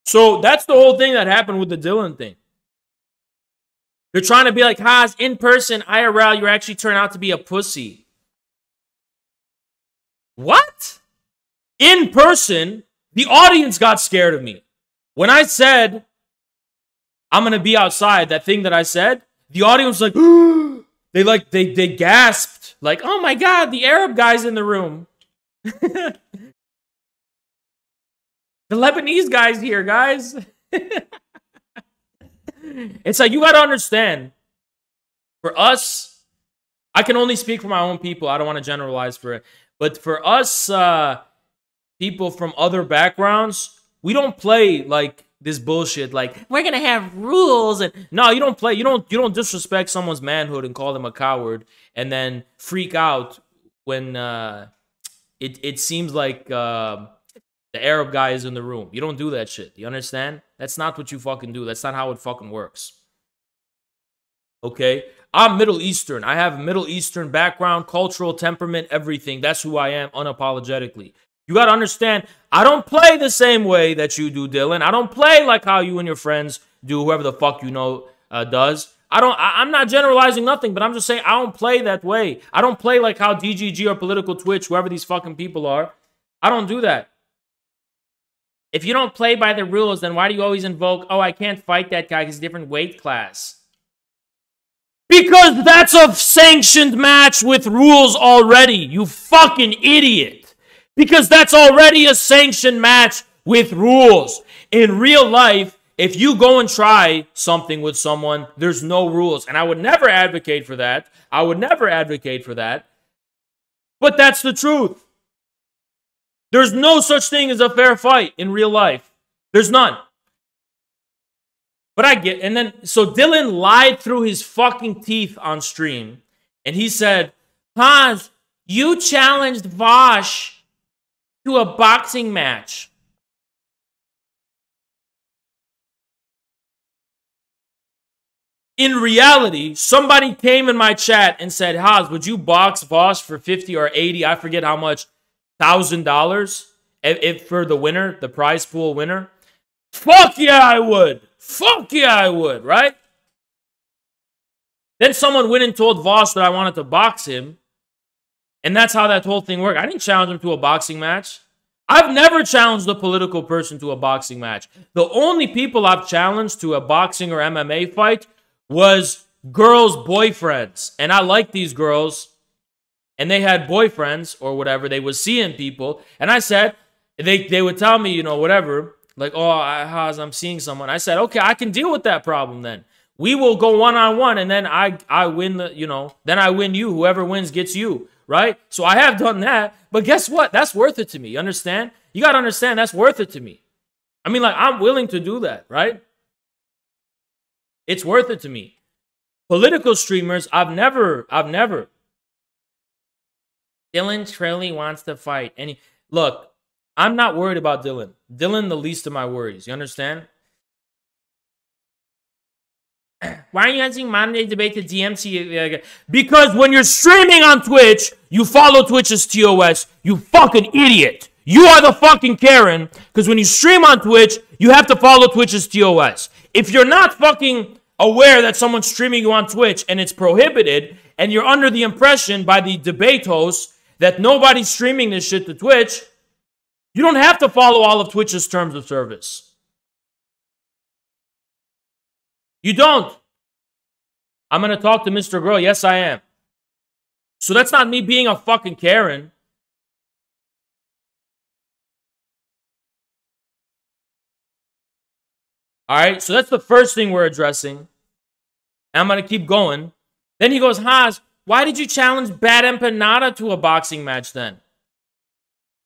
S1: So that's the whole thing that happened with the Dylan thing. They're trying to be like, "Haas, in person, IRL, you actually turn out to be a pussy." What? In person, the audience got scared of me. When I said, "I'm going to be outside," that thing that I said, the audience was like, they gasped. Like, "Oh my God, the Arab guy's in the room." The Lebanese guy's here, guys. It's like, you got to understand, for us, I can only speak for my own people. I don't want to generalize for it. But for us, people from other backgrounds, we don't play like this bullshit. Like, we're going to have rules. And no, you don't play. You don't disrespect someone's manhood and call them a coward and then freak out when it seems like... the Arab guy is in the room. You don't do that shit. You understand? That's not what you fucking do. That's not how it fucking works. Okay? I'm Middle Eastern. I have a Middle Eastern background, cultural temperament, everything. That's who I am unapologetically. You got to understand, I don't play the same way that you do, Dylan. I don't play like how you and your friends do, whoever the fuck you know does. I'm not generalizing nothing, but I'm just saying I don't play that way. I don't play like how DGG or Political Twitch, whoever these fucking people are. I don't do that. If you don't play by the rules, then why do you always invoke, oh, I can't fight that guy because he's a different weight class? Because that's a sanctioned match with rules already, you fucking idiot. Because that's already a sanctioned match with rules. In real life, if you go and try something with someone, there's no rules. And I would never advocate for that. I would never advocate for that. But that's the truth. There's no such thing as a fair fight in real life. There's none. But I get, and then, so Dylan lied through his fucking teeth on stream. And he said, Hans, you challenged Vosh to a boxing match. In reality, somebody came in my chat and said, Haas, would you box Vosh for 50 or 80, I forget how much, $1,000 if for the winner, the prize pool winner? Fuck yeah, I would. Fuck yeah, I would, right? Then someone went and told Vosh that I wanted to box him. And that's how that whole thing worked. I didn't challenge him to a boxing match. I've never challenged a political person to a boxing match. The only people I've challenged to a boxing or MMA fight was girls' boyfriends. And I like these girls. And they had boyfriends or whatever. They was seeing people. And I said, they would tell me, you know, whatever. Like, oh, I'm seeing someone. I said, okay, I can deal with that problem then. We will go one-on-one, and then I win the, you know, then I win you. Whoever wins gets you, right? So I have done that. But guess what? That's worth it to me. You understand? You got to understand that's worth it to me. I mean, like, I'm willing to do that, right? It's worth it to me. Political streamers, I've never. Dylan truly wants to fight. And look, I'm not worried about Dylan. Dylan, the least of my worries. You understand? Why are you answering Monday debate to DMC? Because when you're streaming on Twitch, you follow Twitch's TOS. You fucking idiot. You are the fucking Karen. Because when you stream on Twitch, you have to follow Twitch's TOS. If you're not fucking aware that someone's streaming you on Twitch and it's prohibited, and you're under the impression by the debate hosts that nobody's streaming this shit to Twitch, you don't have to follow all of Twitch's terms of service. You don't. I'm going to talk to Mr. Girl. Yes, I am. So that's not me being a fucking Karen. All right, so that's the first thing we're addressing. And I'm going to keep going. Then he goes, Haas, why did you challenge Bad Empanada to a boxing match then?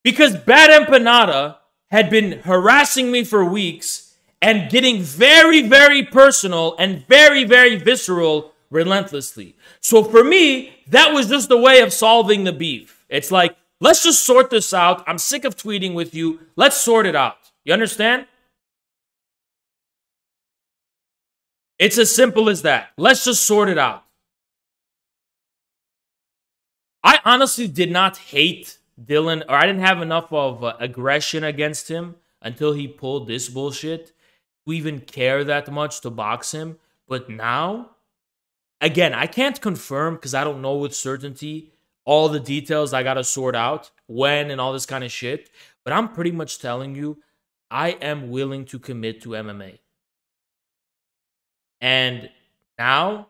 S1: Because Bad Empanada had been harassing me for weeks and getting very, very personal and very, very visceral relentlessly. So for me, that was just a way of solving the beef. It's like, let's just sort this out. I'm sick of tweeting with you. Let's sort it out. You understand? It's as simple as that. Let's just sort it out. I honestly did not hate Dylan, or I didn't have enough of aggression against him until he pulled this bullshit to even care that much to box him. But now, again, I can't confirm because I don't know with certainty all the details I got to sort out, when and all this kind of shit. But I'm pretty much telling you, I am willing to commit to MMA. And now,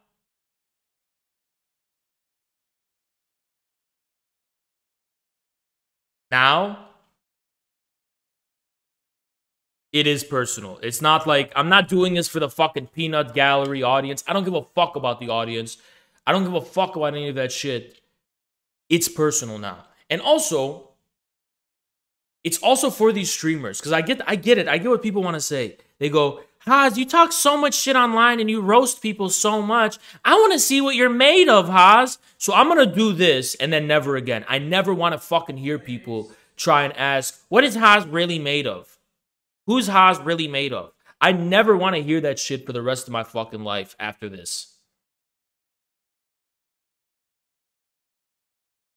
S1: it is personal. It's not like, I'm not doing this for the fucking peanut gallery audience. I don't give a fuck about the audience. I don't give a fuck about any of that shit. It's personal now. And also, it's also for these streamers. Because I get it. I get what people want to say. They go, Haas, you talk so much shit online and you roast people so much. I want to see what you're made of, Haas. So I'm going to do this and then never again. I never want to fucking hear people try and ask, what is Haas really made of? Who's Haas really made of? I never want to hear that shit for the rest of my fucking life after this.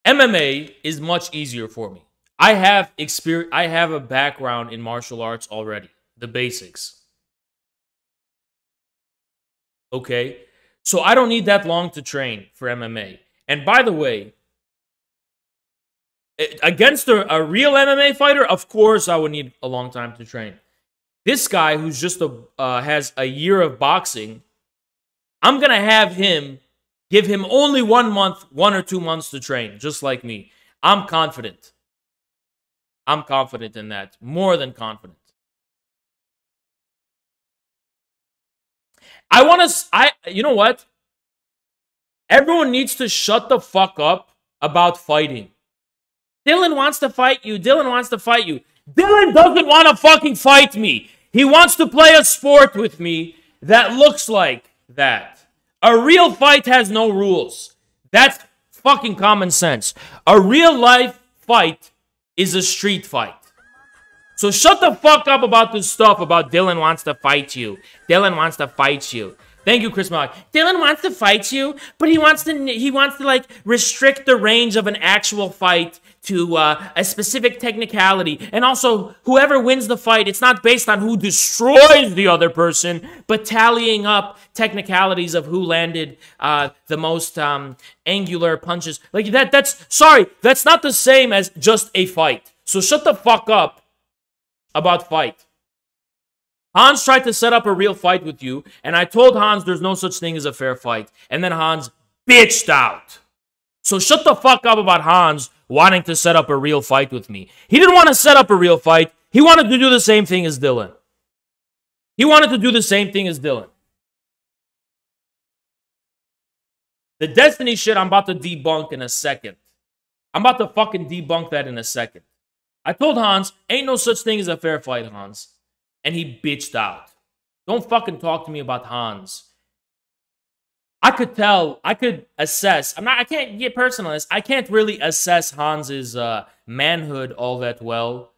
S1: MMA is much easier for me. I have experience. I have a background in martial arts already. The basics. Okay, So I don't need that long to train for MMA. And by the way, against a real MMA fighter, of course I would need a long time to train. This guy who's just has a year of boxing, I'm going to have him, give him only 1 month, 1 or 2 months to train, just like me. I'm confident. I'm confident in that. More than confident. You know what? Everyone needs to shut the fuck up about fighting. Dylan wants to fight you. Dylan wants to fight you. Dylan doesn't want to fucking fight me. He wants to play a sport with me that looks like that. A real fight has no rules. That's fucking common sense. A real life fight is a street fight. So shut the fuck up about this stuff about Dylan wants to fight you. Dylan wants to fight you. Thank you, Chris Malik. Dylan wants to fight you, but he wants to like restrict the range of an actual fight to a specific technicality. And also, whoever wins the fight, it's not based on who destroys the other person, but tallying up technicalities of who landed the most angular punches. Like that's not the same as just a fight. So shut the fuck up about fight. Hans tried to set up a real fight with you, and I told Hans there's no such thing as a fair fight. And then Hans bitched out. So shut the fuck up about Hans wanting to set up a real fight with me. He didn't want to set up a real fight. He wanted to do the same thing as Dylan. He wanted to do the same thing as Dylan. The Destiny shit I'm about to debunk in a second. I'm about to fucking debunk that in a second. I told Hans, ain't no such thing as a fair fight, Hans. And he bitched out. Don't fucking talk to me about Hans. I could tell, I could assess. I can't get personalist. I can't really assess Hans's manhood all that well.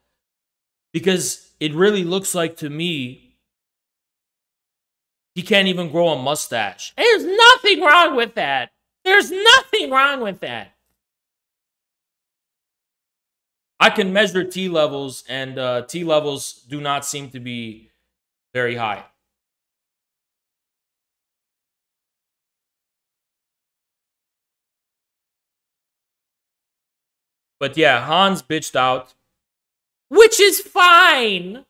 S1: Because it really looks like to me, he can't even grow a mustache. There's nothing wrong with that. There's nothing wrong with that. I can measure T levels, and T levels do not seem to be very high. But yeah, Hans bitched out, which is fine.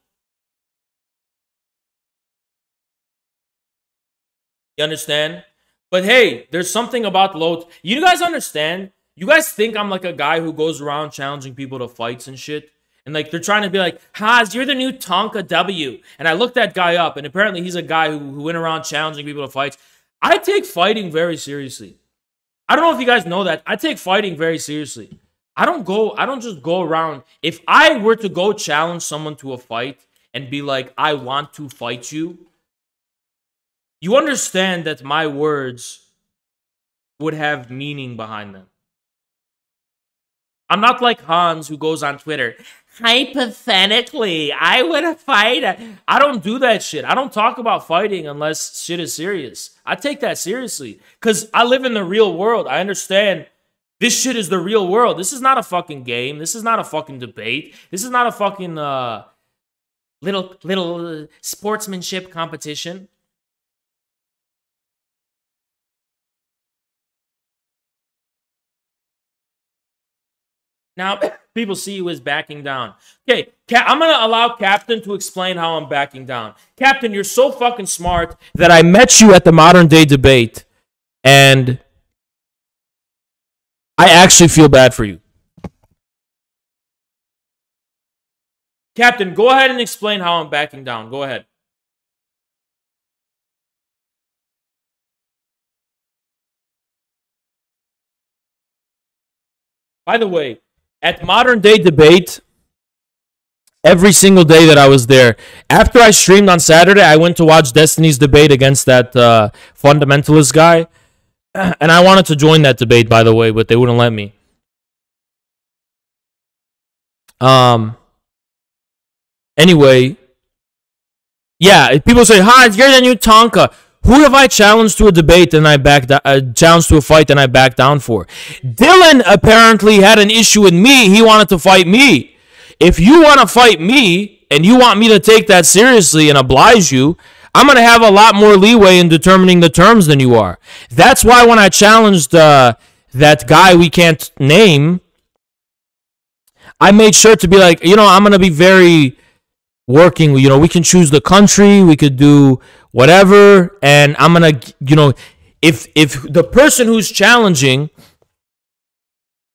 S1: You understand? But hey, there's something about low. You guys understand? You guys think I'm like a guy who goes around challenging people to fights and shit? And like they're trying to be like, Haas, you're the new Tonka W. And I looked that guy up, and apparently he's a guy who went around challenging people to fights. I take fighting very seriously. I don't know if you guys know that. I take fighting very seriously. I don't just go around. If I were to go challenge someone to a fight and be like, I want to fight you, you understand that my words would have meaning behind them. I'm not like Hans who goes on Twitter, hypothetically, I would fight. I don't do that shit. I don't talk about fighting unless shit is serious. I take that seriously because I live in the real world. I understand this shit is the real world. This is not a fucking game. This is not a fucking debate. This is not a fucking little sportsmanship competition. Now, people see you as backing down. Okay, I'm going to allow Captain to explain how I'm backing down. Captain, you're so fucking smart that I met you at the modern day debate, and I actually feel bad for you. Captain, go ahead and explain how I'm backing down. Go ahead. By the way, at modern day debate, every single day that I was there, after I streamed on Saturday, I went to watch Destiny's debate against that fundamentalist guy. And I wanted to join that debate, by the way, but they wouldn't let me. Anyway, yeah, people say, "Hi, you're the new Tonka." Who have I challenged to a debate and I challenged to a fight and I backed down for? Dylan apparently had an issue with me. He wanted to fight me. If you want to fight me and you want me to take that seriously and oblige you, I'm going to have a lot more leeway in determining the terms than you are. That's why when I challenged that guy we can't name, I made sure to be like, I'm going to be very working. We can choose the country, we could do whatever, and I'm going to, if the person who's challenging,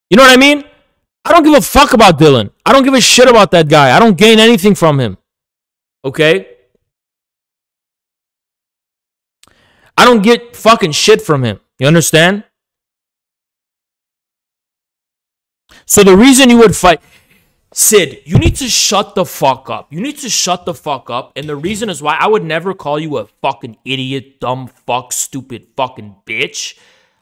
S1: you know what I mean? I don't give a fuck about Dylan. I don't give a shit about that guy. I don't gain anything from him. Okay? I don't get fucking shit from him. You understand? So the reason you would fight... Sid, you need to shut the fuck up. You need to shut the fuck up. And the reason is why I would never call you a fucking idiot, dumb fuck, stupid fucking bitch.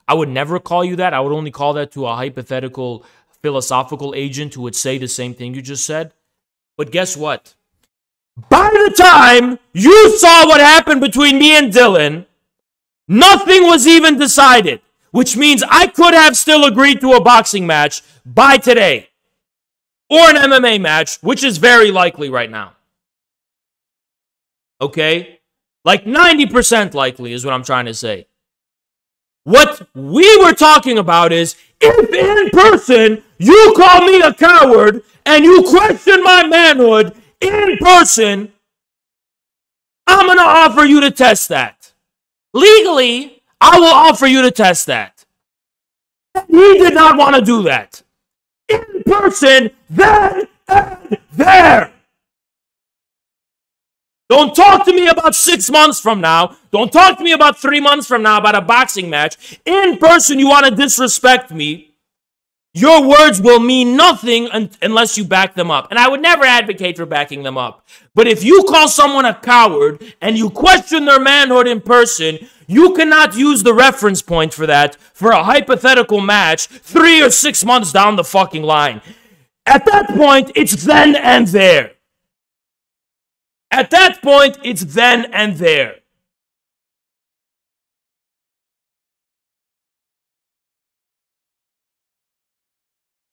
S1: I would never call you that. I would only call that to a hypothetical philosophical agent who would say the same thing you just said. But guess what? By the time you saw what happened between me and Dylan, nothing was even decided. Which means I could have still agreed to a boxing match by today. Or an MMA match, which is very likely right now. Okay? Like 90% likely is what I'm trying to say. What we were talking about is, if in person you call me a coward and you question my manhood in person, I'm going to offer you to test that. Legally, I will offer you to test that. He did not want to do that. In person, then and there. Don't talk to me about 6 months from now. Don't talk to me about 3 months from now about a boxing match. In person, you want to disrespect me. Your words will mean nothing unless you back them up. And I would never advocate for backing them up. But if you call someone a coward and you question their manhood in person, you cannot use the reference point for that for a hypothetical match 3 or 6 months down the fucking line. At that point, it's then and there. At that point, it's then and there.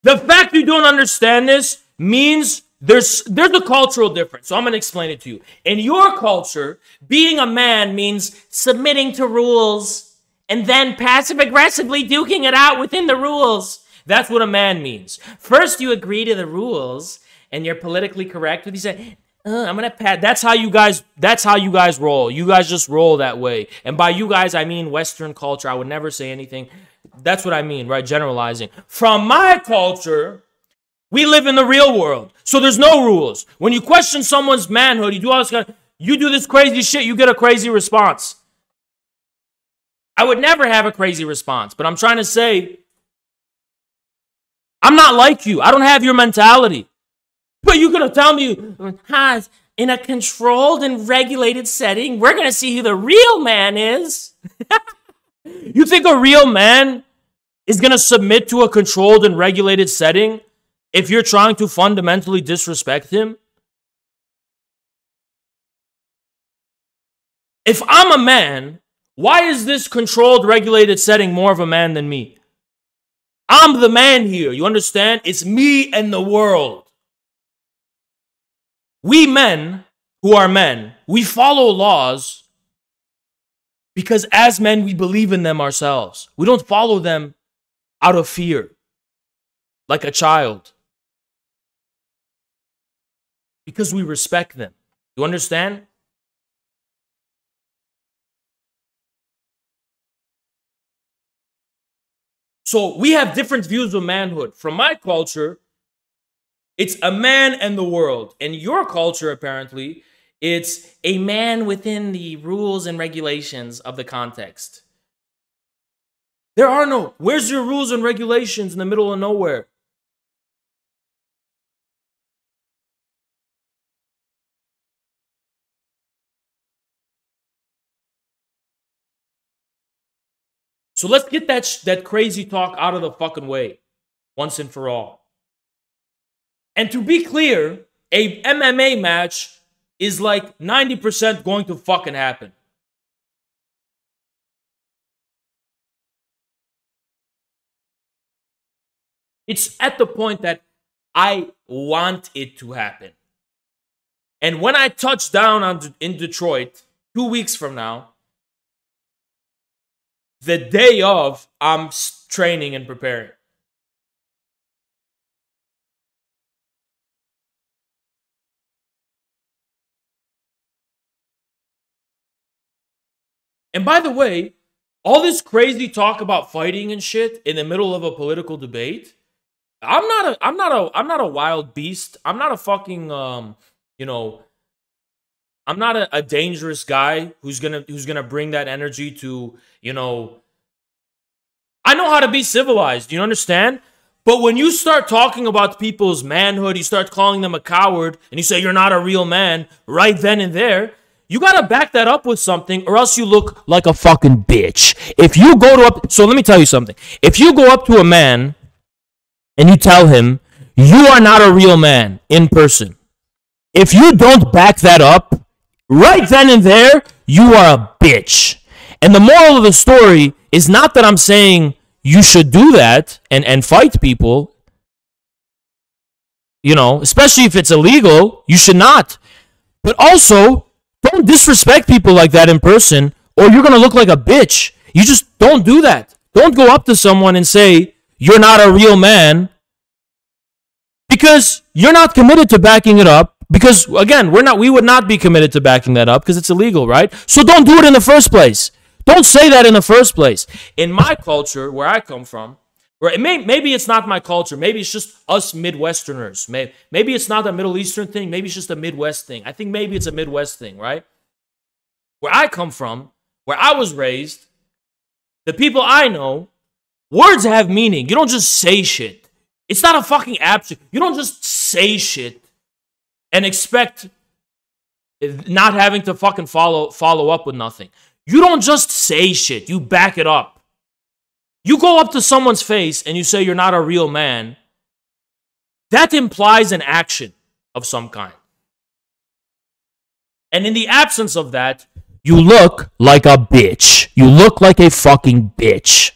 S1: The fact you don't understand this means there's a cultural difference. So I'm going to explain it to you. In your culture, being a man means submitting to rules and then passive-aggressively duking it out within the rules. That's what a man means. First, you agree to the rules, and you're politically correct. You say, I'm going to pat. That's how you guys roll. You guys just roll that way. And by you guys, I mean Western culture. I would never say anything. That's what I mean, right? Generalizing. From my culture, we live in the real world. So there's no rules. When you question someone's manhood, you do this crazy shit, you get a crazy response. I would never have a crazy response, but I'm trying to say, I'm not like you. I don't have your mentality. But you're going to tell me, Haas, in a controlled and regulated setting, we're going to see who the real man is. You think a real man is going to submit to a controlled and regulated setting if you're trying to fundamentally disrespect him? If I'm a man, why is this controlled, regulated setting more of a man than me? I'm the man here, you understand? It's me and the world. We men, who are men, we follow laws because as men, we believe in them ourselves. We don't follow them out of fear, like a child. Because we respect them. You understand? So we have different views of manhood. From my culture, it's a man and the world. In your culture, apparently, it's a man within the rules and regulations of the context. There are no. Where's your rules and regulations in the middle of nowhere? So let's get that crazy talk out of the fucking way once and for all. And to be clear, a MMA match is like 90% going to fucking happen. It's at the point that I want it to happen. And when I touch down in Detroit, 2 weeks from now, the day of, I'm training and preparing. And by the way, all this crazy talk about fighting and shit in the middle of a political debate, I'm not a wild beast. I'm not a fucking you know, I'm not a dangerous guy who's gonna bring that energy to, you know. I know how to be civilized, you understand? But when you start talking about people's manhood, you start calling them a coward, and you say you're not a real man, right then and there, you gotta back that up with something, or else you look like a fucking bitch. If you go to so let me tell you something. If you go up to a man and you tell him you are not a real man in person, if you don't back that up, right then and there, you are a bitch. And the moral of the story is not that I'm saying you should do that and fight people, you know, especially if it's illegal, you should not. But also, don't disrespect people like that in person, or you're going to look like a bitch. You just don't do that. Don't go up to someone and say, you're not a real man, because you're not committed to backing it up. Because, again, we would not be committed to backing that up because it's illegal, right? So don't do it in the first place. Don't say that in the first place. In my culture, where I come from, where maybe it's not my culture. Maybe it's just us Midwesterners. Maybe it's not a Middle Eastern thing. Maybe it's just a Midwest thing. I think maybe it's a Midwest thing, right? Where I come from, where I was raised, the people I know, words have meaning. You don't just say shit. It's not a fucking abstract. You don't just say shit and expect not having to fucking follow up with nothing. You don't just say shit. You back it up. You go up to someone's face and you say you're not a real man. That implies an action of some kind. And in the absence of that, you look like a bitch. You look like a fucking bitch.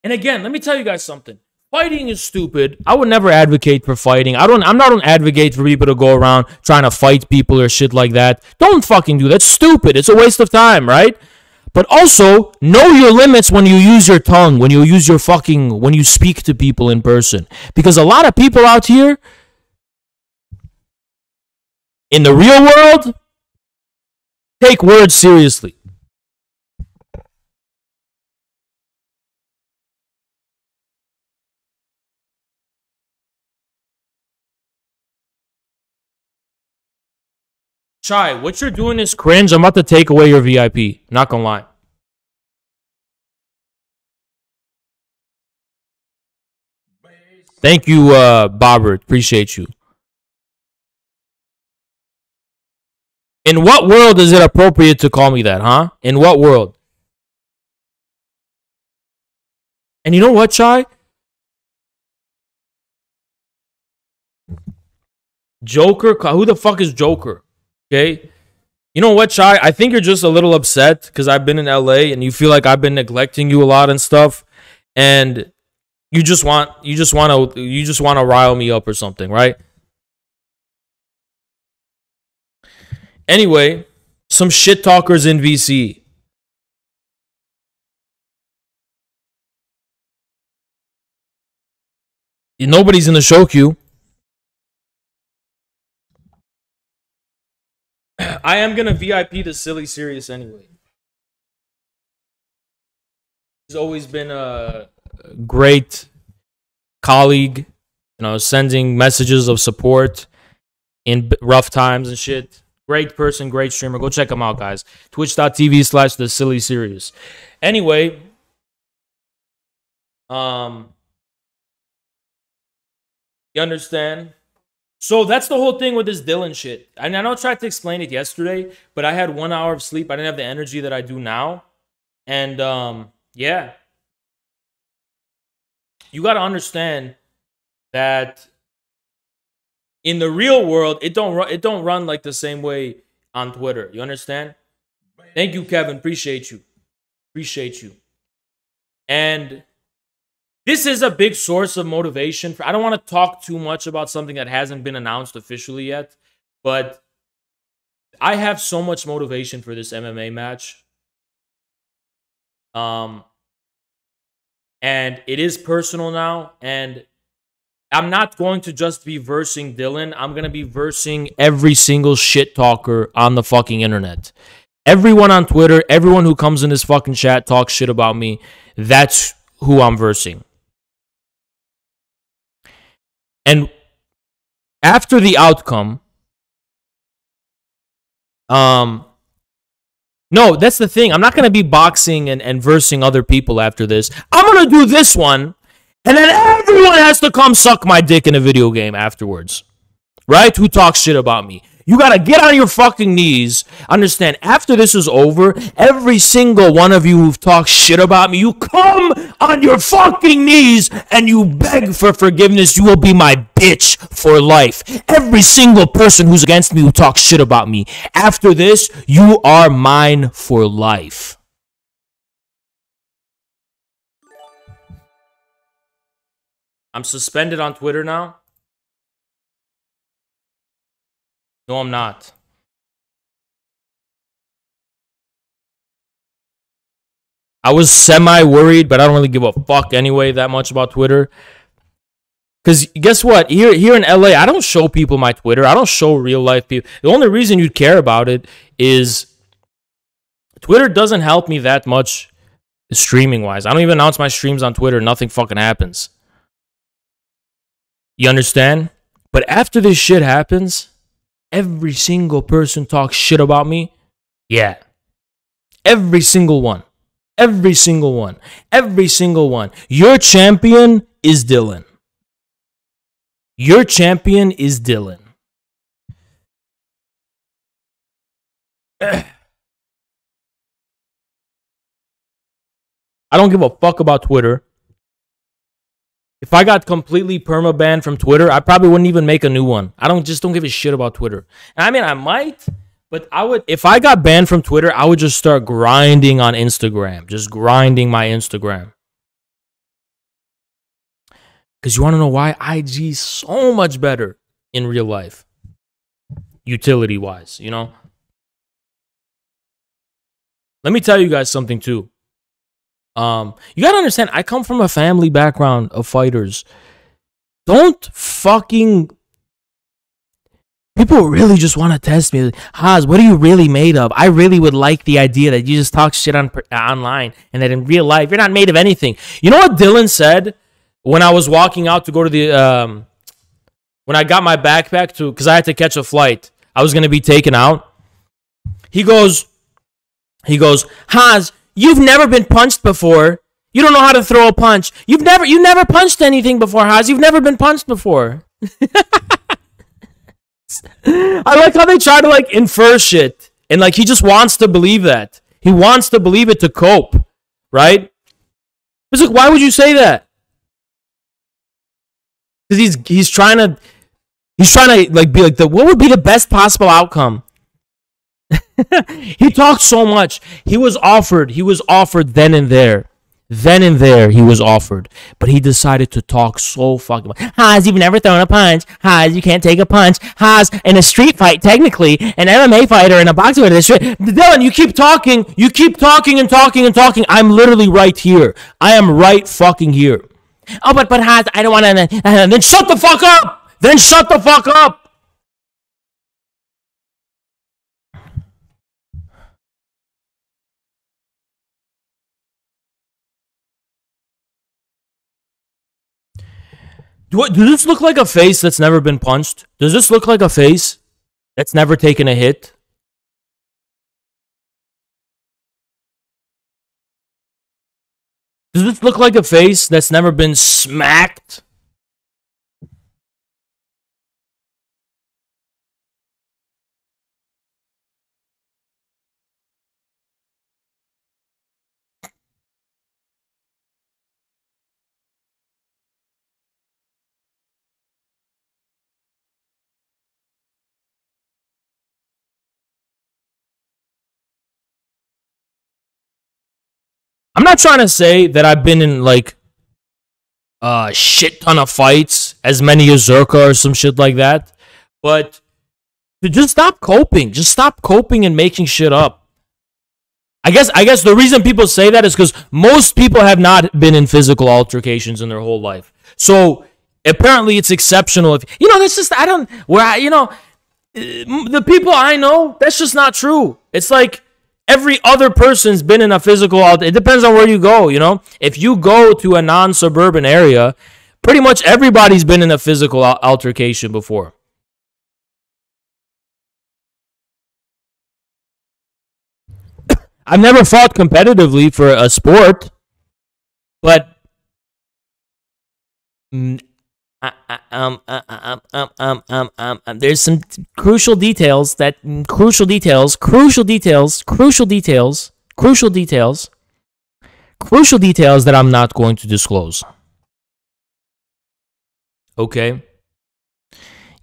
S1: And again, let me tell you guys something. Fighting is stupid. I would never advocate for fighting. I'm not an advocate for people to go around trying to fight people or shit like that. Don't fucking do that. It's stupid. It's a waste of time, right? But also, know your limits when you use your tongue, when you speak to people in person. Because a lot of people out here, in the real world, take words seriously. Chai, what you're doing is cringe. I'm about to take away your VIP. Not gonna lie. Thank you, Bobbert. Appreciate you. In what world is it appropriate to call me that, huh? In what world? And you know what, Chai? Joker? Who the fuck is Joker? Okay? You know what, Chai? I think you're just a little upset because I've been in LA and you feel like I've been neglecting you a lot and stuff. And you just want to rile me up or something, right? Anyway, some shit talkers in VC. Nobody's in the show queue. I am gonna VIP the Silly Serious anyway. He's always been a great colleague, sending messages of support in rough times and shit. Great person, great streamer. Go check him out, guys. Twitch.tv/the Silly Serious. Anyway, you understand? So that's the whole thing with this Dylan shit. And I know I tried to explain it yesterday, but I had 1 hour of sleep. I didn't have the energy that I do now. And yeah. You got to understand that in the real world, it don't run like the same way on Twitter. You understand? Thank you, Kevin. Appreciate you. And This is a big source of motivation. I don't want to talk too much about something that hasn't been announced officially yet, but I have so much motivation for this MMA match. And it is personal now, and I'm not going to just be versing Dylan. I'm going to be versing every single shit talker on the fucking internet. Everyone on Twitter, everyone who comes in this fucking chat talks shit about me. That's who I'm versing. And after the outcome, no, that's the thing. I'm not going to be boxing and versing other people after this. I'm going to do this one, and then everyone has to come suck my dick in a video game afterwards. Right? Who talks shit about me? You got to get on your fucking knees. Understand, after this is over, every single one of you who've talked shit about me, you come on your fucking knees and you beg for forgiveness. You will be my bitch for life. Every single person who's against me who talks shit about me. After this, you are mine for life. I'm suspended on Twitter now. No, I'm not. I was semi-worried, but I don't really give a fuck anyway that much about Twitter. Because guess what? Here in LA, I don't show people my Twitter. I don't show real-life people. The only reason you'd care about it is Twitter doesn't help me that much streaming-wise. I don't even announce my streams on Twitter. Nothing fucking happens. You understand? But after this shit happens, every single person talks shit about me. Yeah. Every single one. Every single one. Every single one. Your champion is Dylan. Your champion is Dylan. I don't give a fuck about Twitter. If I got completely perma-banned from Twitter, I probably wouldn't even make a new one. I don't give a shit about Twitter. And I mean, I might, but I would, if I got banned from Twitter, I would just start grinding on Instagram. Just grinding my Instagram. Because you want to know why? IG is so much better in real life. Utility-wise, you know? Let me tell you guys something, too. You gotta understand, I come from a family background of fighters. Don't fucking... People really just want to test me. Haas, what are you really made of? I really would like the idea that you just talk shit online and that in real life, you're not made of anything. You know what Dylan said when I was walking out to go to the... when I got my backpack to... Because I had to catch a flight. I was going to be taken out. He goes, Haas... You've never been punched before. You don't know how to throw a punch. You've never punched anything before, Haas. You've never been punched before. I like how they try to like infer shit. And like he just wants to believe that. He wants to believe it to cope. Right? It's like, why would you say that? Because he's trying to like be like what would be the best possible outcome? He talked so much. He was offered then and there. Then and there he was offered. But he decided to talk so fucking much. Haas, you've never thrown a punch. Haas, you can't take a punch. Haas, in a street fight, technically, an MMA fighter and a boxer in a street. Dylan, you keep talking. You keep talking and talking and talking. I'm literally right here. I am right fucking here. Oh, but Haas, I don't want to. Then shut the fuck up. Then shut the fuck up. Does this look like a face that's never been punched? Does this look like a face that's never taken a hit? Does this look like a face that's never been smacked? I'm not trying to say that I've been in like shit ton of fights, as many as Zerka or some shit like that. But to just stop coping. Just stop coping and making shit up. I guess the reason people say that is because most people have not been in physical altercations in their whole life. So apparently it's exceptional. If that's just the people I know, that's just not true. It's like every other person's been in a physical it depends on where you go, If you go to a non-suburban area, pretty much everybody's been in a physical altercation before. I've never fought competitively for a sport, but there's some crucial details that I'm not going to disclose. Okay?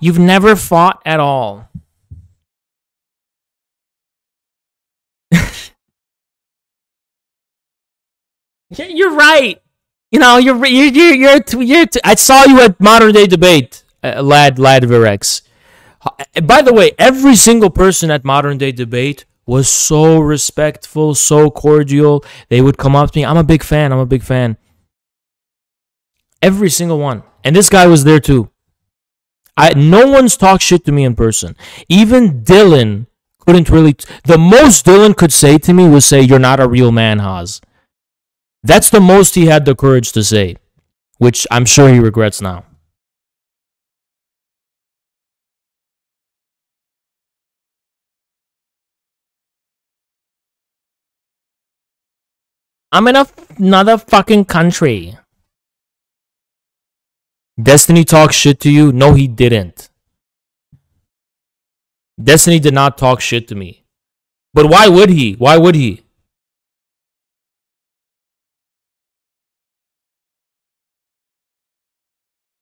S1: You've never fought at all. You're right. I saw you at Modern Day Debate, Lad Virex. By the way, every single person at Modern Day Debate was so respectful, so cordial. They would come up to me. I'm a big fan. Every single one. And this guy was there too. No one's talked shit to me in person. Even Dylan couldn't really. The most Dylan could say to me was say, "You're not a real man, Haas." That's the most he had the courage to say, which I'm sure he regrets now. I'm in another fucking country. Destiny talks shit to you? No, he didn't. Destiny did not talk shit to me. But why would he?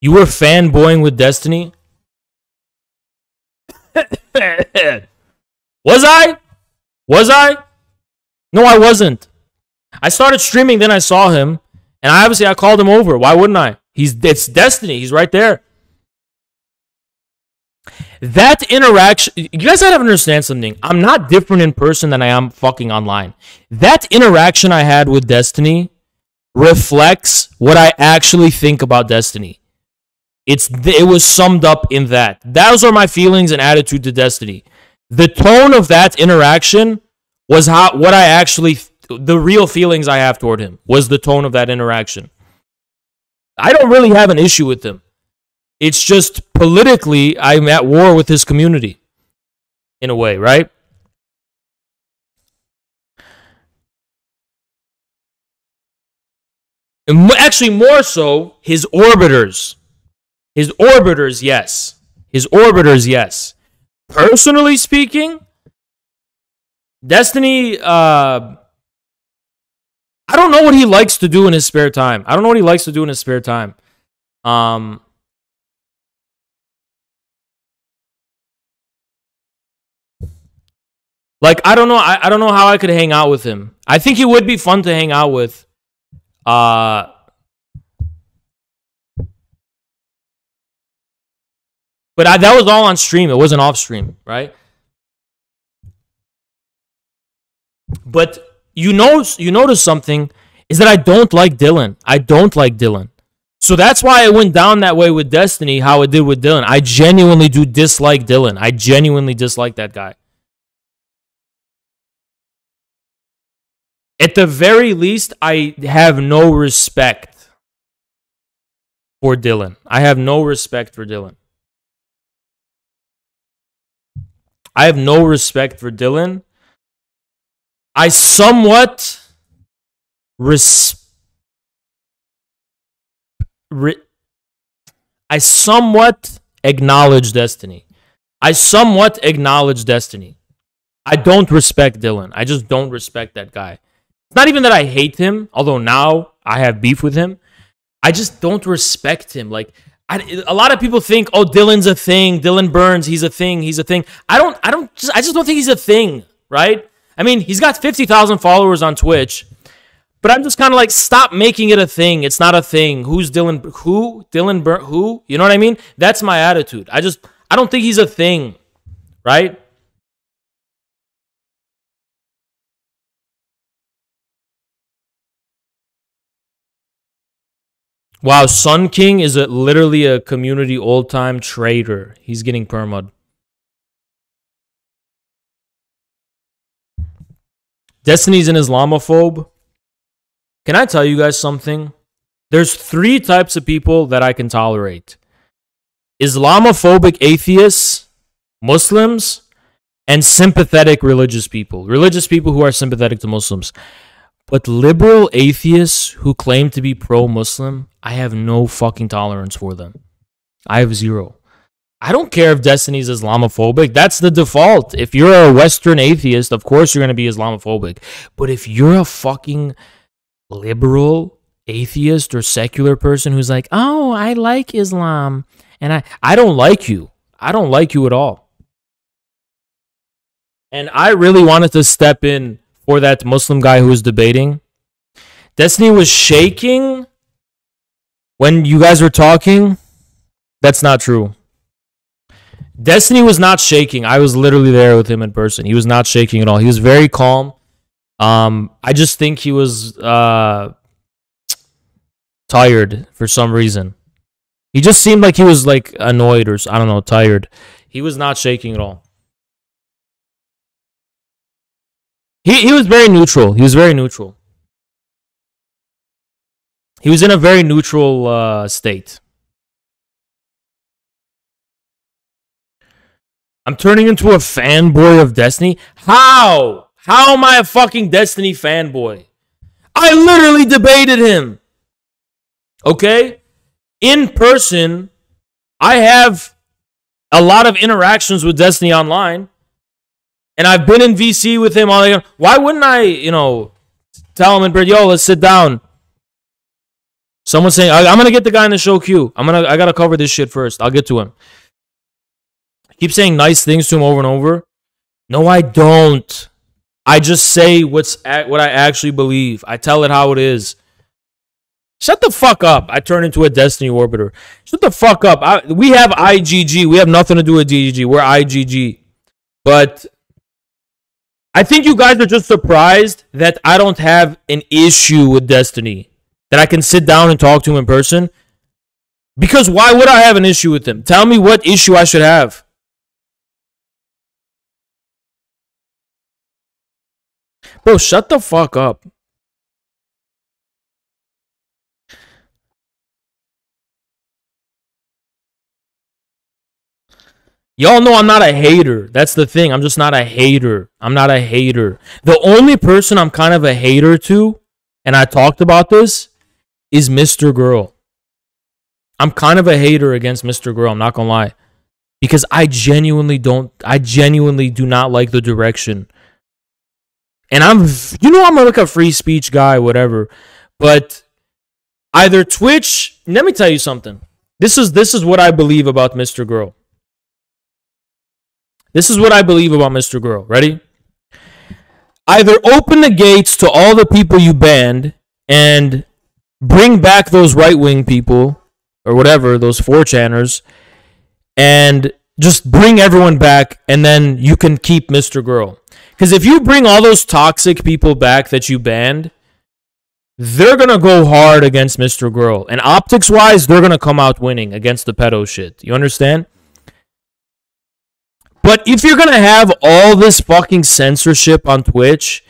S1: You were fanboying with Destiny? Was I? No, I wasn't. I started streaming, then I saw him, and I called him over. Why wouldn't I? It's Destiny. He's right there. That interaction, you guys gotta understand something. I'm not different in person than I am fucking online. That interaction I had with Destiny reflects what I actually think about Destiny. It was summed up in that. Those are my feelings and attitude to Destiny. The tone of that interaction was the real feelings I have toward him was the tone of that interaction. I don't really have an issue with him. It's just politically, I'm at war with his community. In a way, right? Actually, more so, his orbiters. His orbiters, yes. Personally speaking, Destiny, I don't know what he likes to do in his spare time. Like, I don't know how I could hang out with him. I think he would be fun to hang out with. But that was all on stream. It wasn't off stream, right? But you notice something is that I don't like Dylan. So that's why it went down that way with Destiny, how it did with Dylan. I genuinely do dislike Dylan. I genuinely dislike that guy. At the very least, I have no respect for Dylan. I have no respect for Dylan. I somewhat acknowledge Destiny. I don't respect Dylan. I just don't respect that guy. It's not even that I hate him, although now I have beef with him. I just don't respect him. Like, a lot of people think, oh, Dylan's a thing. Dylan Burns, he's a thing. I just don't think he's a thing, right? I mean, he's got 50,000 followers on Twitch, But I'm just kind of like, stop making it a thing. It's not a thing. Who's Dylan? Who? Who? You know what I mean? That's my attitude. I don't think he's a thing, right? Wow, Sun King is literally a community old-time traitor. He's getting permud. Destiny's an Islamophobe. Can I tell you guys something? There's 3 types of people that I can tolerate. Islamophobic atheists, Muslims, and sympathetic religious people. Religious people who are sympathetic to Muslims. But liberal atheists who claim to be pro-Muslim, I have no fucking tolerance for them. I have 0. I don't care if Destiny's Islamophobic. That's the default. If you're a Western atheist, of course you're going to be Islamophobic. But if you're a fucking liberal atheist or secular person who's like, oh, I like Islam, and I don't like you. I don't like you at all. And I really wanted to step in for that Muslim guy who was debating. Destiny was shaking when you guys were talking. That's not true. Destiny was not shaking. I was literally there with him in person. He was not shaking at all. He was very calm. I just think he was tired for some reason. He just seemed like he was like annoyed or I don't know, tired. He was not shaking at all. He was very neutral. He was very neutral. He was in a very neutral state. I'm turning into a fanboy of Destiny? How? How am I a fucking Destiny fanboy? I literally debated him. Okay? In person, I have a lot of interactions with Destiny online. And I've been in VC with him. Why wouldn't I, tell him, yo, let's sit down. Someone's saying, I'm going to get the guy in the show queue. I got to cover this shit first. I'll get to him. I keep saying nice things to him over and over. No, I don't. I just say what I actually believe. I tell it how it is. Shut the fuck up. I turn into a Destiny orbiter. Shut the fuck up. We have IGG. We have nothing to do with DGG. We're IGG. But I think you guys are just surprised that I don't have an issue with Destiny. That I can sit down and talk to him in person. Because why would I have an issue with him? Tell me what issue I should have. Bro, shut the fuck up. Y'all know I'm not a hater. That's the thing. I'm just not a hater. I'm not a hater. The only person I'm kind of a hater to, and I talked about this, is Mr. Girl. I'm kind of a hater against Mr. Girl. I'm not going to lie. Because I genuinely do not like the direction. And I'm like a free speech guy, whatever. But either Twitch, let me tell you something. This is what I believe about Mr. Girl. This is what I believe about Mr. Girl. Ready? Either open the gates to all the people you banned and bring back those right-wing people or whatever, those 4chaners, and just bring everyone back, and then you can keep Mr. Girl. Because if you bring all those toxic people back that you banned, they're going to go hard against Mr. Girl. And optics-wise, they're going to come out winning against the pedo shit. You understand? But if you're going to have all this fucking censorship on Twitch,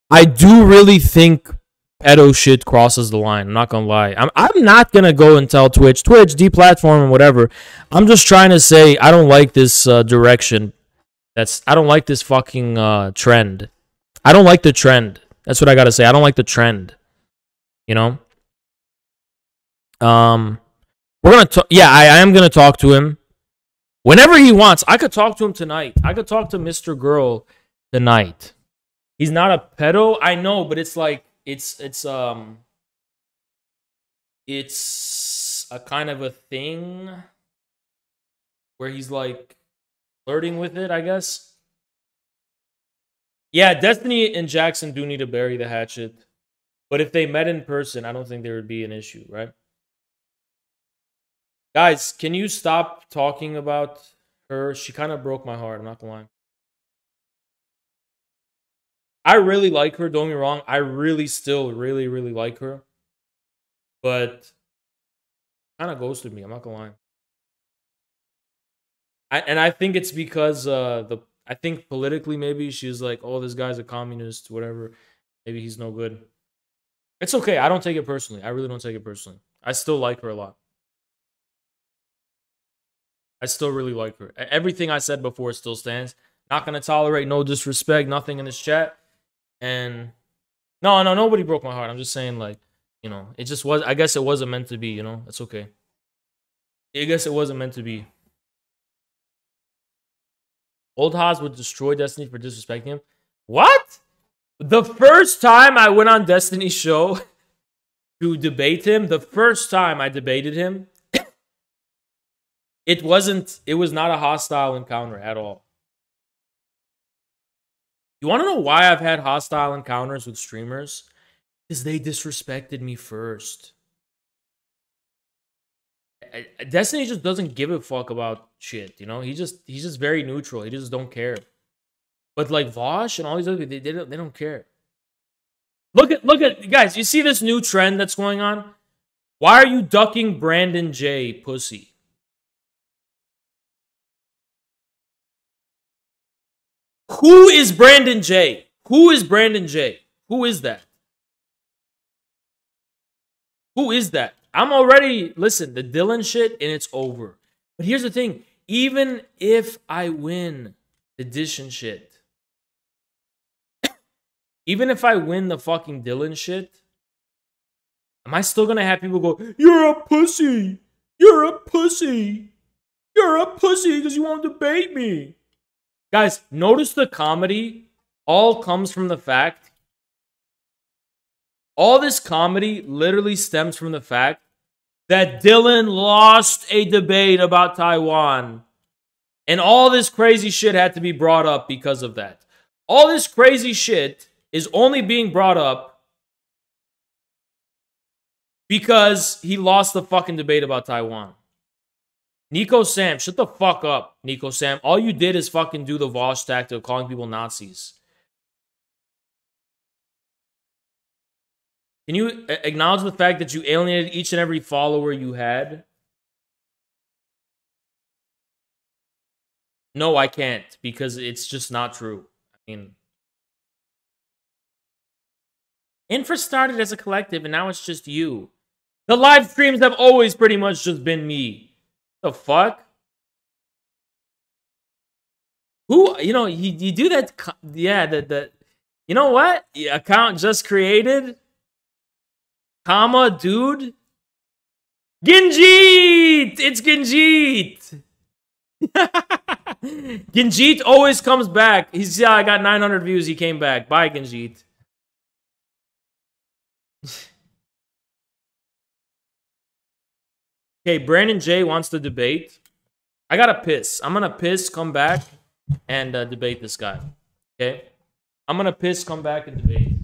S1: I do really think pedo shit crosses the line. I'm not going to lie. I'm not going to go and tell Twitch, deplatform and whatever. I'm just trying to say I don't like this direction. I don't like this fucking trend. I don't like the trend. That's what I got to say. I don't like the trend. You know? We're going to yeah, I am going to talk to him. Whenever he wants, I could talk to him tonight. I could talk to Mr. Girl tonight. He's not a pedo, I know, but it's like it's a kind of a thing where he's like flirting with it, I guess. Yeah, Destiny and Jackson do need to bury the hatchet. But if they met in person, I don't think there would be an issue, right? Guys, can you stop talking about her? She kind of broke my heart. I'm not gonna lie. I really like her. Don't get me wrong. I really still really like her, but kind of ghosted me. I'm not gonna lie. I think it's because I think politically maybe she's like, oh, this guy's a communist, whatever. Maybe he's no good. It's okay. I don't take it personally. I really don't take it personally. I still like her a lot. I still really like her. Everything I said before still stands. Not gonna tolerate no disrespect, nothing in this chat. And no, nobody broke my heart. I'm just saying, like, you know, it just was. I guess it wasn't meant to be. You know, that's okay. I guess it wasn't meant to be. Old Haas would destroy Destiny for disrespecting him. What? The first time I went on Destiny's show to debate him, the first time I debated him, it was not a hostile encounter at all. You want to know why I've had hostile encounters with streamers? Because they disrespected me first. Destiny just doesn't give a fuck about shit, you know? He's just very neutral. He just don't care. But like Vosh and all these other people, they don't care. Look at guys, you see this new trend that's going on? Why are you ducking Brandon J, pussy? Who is Brandon J? Who is Brandon J? Who is that? Who is that? I'm already, listen, the Dylan shit, and it's over. But here's the thing. Even if I win the Edition shit, even if I win the fucking Dylan shit, am I still gonna have people go, you're a pussy. You're a pussy. You're a pussy because you won't debate me. Guys, notice the comedy all comes from the fact, all this comedy literally stems from the fact that Dylan lost a debate about Taiwan. And all this crazy shit had to be brought up because of that. All this crazy shit is only being brought up because he lost the fucking debate about Taiwan. Nico Sam, shut the fuck up, Nico Sam. All you did is fucking do the Vosh tactic of calling people Nazis. Can you acknowledge the fact that you alienated each and every follower you had? No, I can't, because it's just not true. I mean, Infra started as a collective, and now it's just you. The live streams have always pretty much just been me. The fuck? Who, you know, you do that, yeah, you know what? Account just created, comma, dude. Ginjeet! It's Ginjeet! Ginjeet always comes back. He's, yeah, I got 900 views. He came back. Bye, Ginjeet. Okay, Brandon J wants to debate. I gotta piss. I'm gonna piss, come back, and debate this guy. Okay? I'm gonna piss, come back, and debate.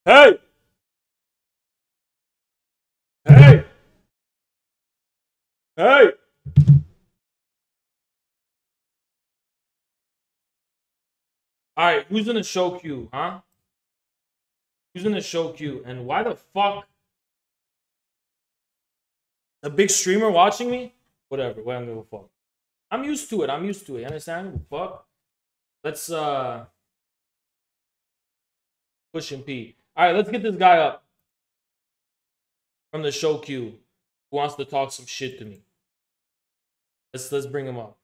S1: Hey! Hey! Hey! All right, who's in the show queue, huh? Who's in the show queue? And why the fuck? A big streamer watching me? Whatever. I don't give a fuck. I'm used to it. You understand? Fuck. Let's push and pee. All right, let's get this guy up from the show queue who wants to talk some shit to me. Let's bring him up.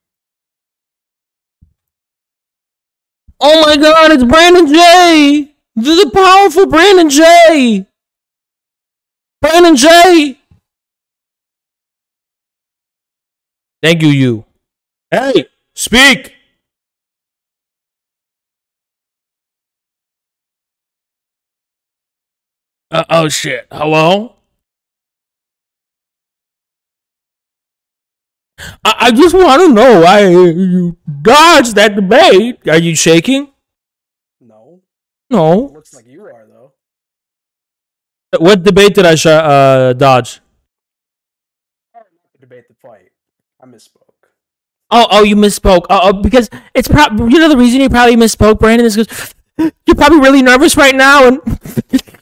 S1: Oh my God, it's Brandon J. The powerful Brandon J. Brandon J. Thank you. Hey, speak. Oh shit. Hello? I just want to know why you dodged that debate. Are you shaking?
S2: No.
S1: No.
S2: It looks like you are, though.
S1: What debate did I dodge?
S2: Debate the fight. I misspoke.
S1: Oh, you misspoke. Because it's probably, the reason you probably misspoke, Brandon, is because you're probably really nervous right now, and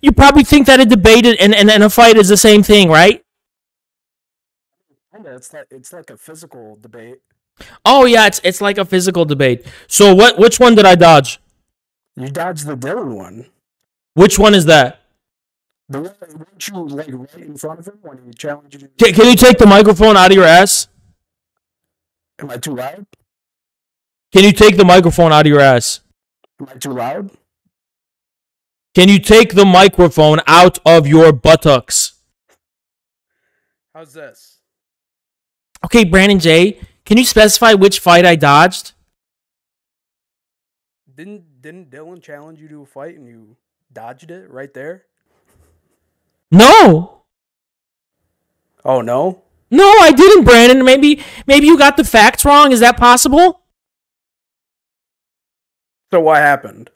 S1: you probably think that a debate and a fight is the same thing, right?
S2: It's like a physical debate.
S1: Oh yeah, it's like a physical debate. So which one did I dodge?
S2: You dodged the Dylan one.
S1: Which one is that?
S2: The one that you like right in front of him when he challenged you.
S1: Can you take the microphone out of your ass?
S2: Am I too loud?
S1: Can you take the microphone out of your ass?
S2: Am I too loud?
S1: Can you take the microphone out of your buttocks?
S2: How's this?
S1: Okay, Brandon J, can you specify which fight I dodged?
S2: Didn't Dylan challenge you to a fight and you dodged it right there?
S1: No.
S2: Oh no?
S1: No, I didn't, Brandon. Maybe you got the facts wrong. Is that possible?
S2: So what happened?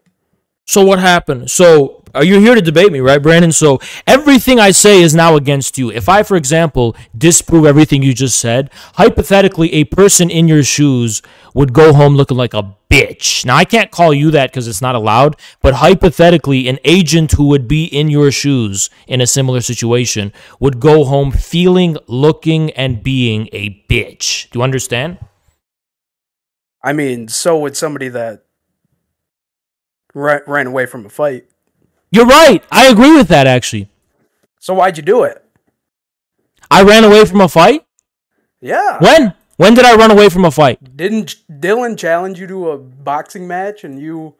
S1: So what happened? So you're here to debate me, right, Brandon? So everything I say is now against you. If I, for example, disprove everything you just said, hypothetically, a person in your shoes would go home looking like a bitch. Now, I can't call you that because it's not allowed, but hypothetically, an agent who would be in your shoes in a similar situation would go home feeling, looking, and being a bitch. Do you understand?
S2: I mean, so would somebody that ran away from a fight.
S1: You're right. I agree with that, actually.
S2: So why'd you do it?
S1: I ran away from a fight?
S2: Yeah.
S1: When? When did I run away from a fight?
S2: Didn't Dylan challenge you to a boxing match and you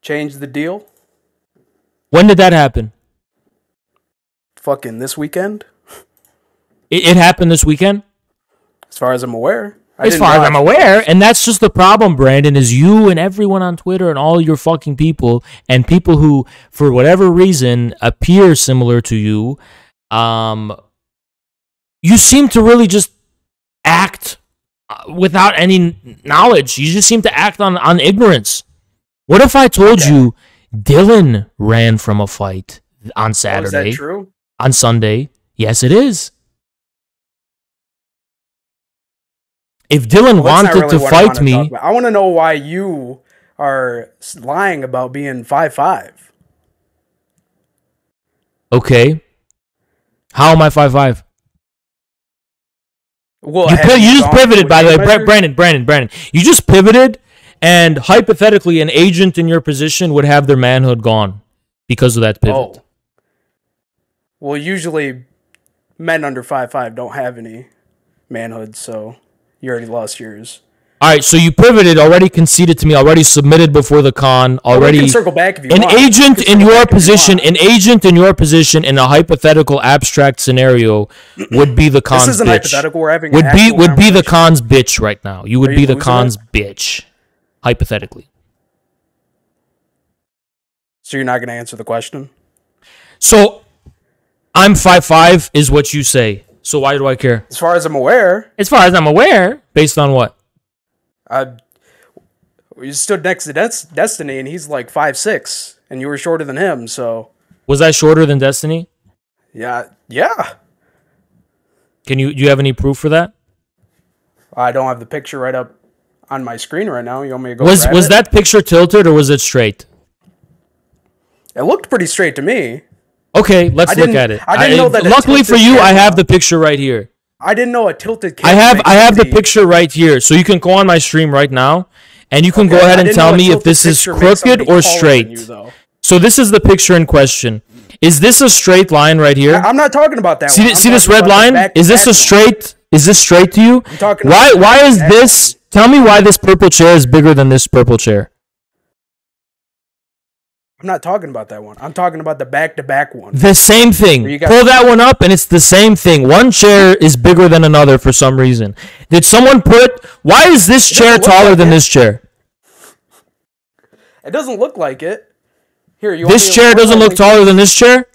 S2: changed the deal?
S1: When did that happen?
S2: Fucking this weekend?
S1: It happened this weekend?
S2: As far as I'm aware.
S1: As far as I'm aware, and that's just the problem, Brandon, is you and everyone on Twitter and all your fucking people and people who, for whatever reason, appear similar to you, you seem to really just act without any knowledge. You just seem to act on ignorance. What if I told you Dylan ran from a fight on Saturday?
S2: Oh, is that true?
S1: On Sunday? Yes, it is. If Dylan wanted to fight me...
S2: I want to know why you are lying about being 5'5".
S1: Okay. How am I 5'5"?
S2: Well,
S1: you just pivoted, by the way. Brandon. You just pivoted, and hypothetically, an agent in your position would have their manhood gone because of that pivot.
S2: Oh. Well, usually men under 5'5" don't have any manhood, so... You already lost yours.
S1: All right, so you pivoted, already conceded to me, already submitted before the con, already.
S2: You can circle back if you
S1: want.
S2: An agent in
S1: your position in a hypothetical abstract scenario would be the con's bitch. This isn't hypothetical. We're having would be the con's bitch right now. You would be the con's bitch, hypothetically.
S2: So you're not going to answer the question?
S1: So I'm 5'5" is what you say. So why do I care?
S2: As far as I'm aware.
S1: As far as I'm aware, based on what?
S2: You stood next to Destiny, and he's like 5'6", and you were shorter than him, so...
S1: Was that shorter than Destiny?
S2: Yeah.
S1: Do you have any proof for that?
S2: I don't have the picture right up on my screen right now. You want me to go
S1: Was
S2: grab it?
S1: that picture tilted or was it straight?
S2: It looked pretty straight to me.
S1: Okay, let's look at it.
S2: I didn't know that.
S1: Luckily for you, I have the picture right here.
S2: I didn't know a tilted camera.
S1: I have the picture right here, so you can go on my stream right now, and you can go ahead and tell me if this is crooked or straight. So this is the picture in question. Is this a straight line right here?
S2: I'm not talking about that.
S1: See this red line? Is this a straight? Is this straight to you? Why is this? Tell me why this purple chair is bigger than this purple chair.
S2: I'm not talking about that one. I'm talking about the back-to-back one.
S1: The same thing. Pull that one up, and it's the same thing. One chair is bigger than another for some reason. Did someone put... Why is this chair taller than this chair?
S2: It doesn't look like it. Here,
S1: this chair doesn't look taller than this chair?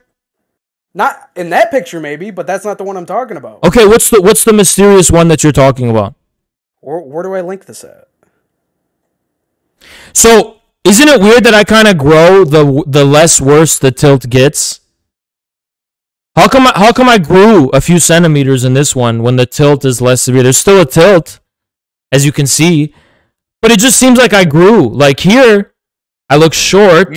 S2: Not in that picture, maybe, but that's not the one I'm talking about.
S1: Okay, what's the mysterious one that you're talking about?
S2: Where do I link this at?
S1: So... Isn't it weird that I kind of grow the less worse the tilt gets? How come I grew a few centimeters in this one when the tilt is less severe? There's still a tilt, as you can see, but it just seems like I grew. Like here, I look short.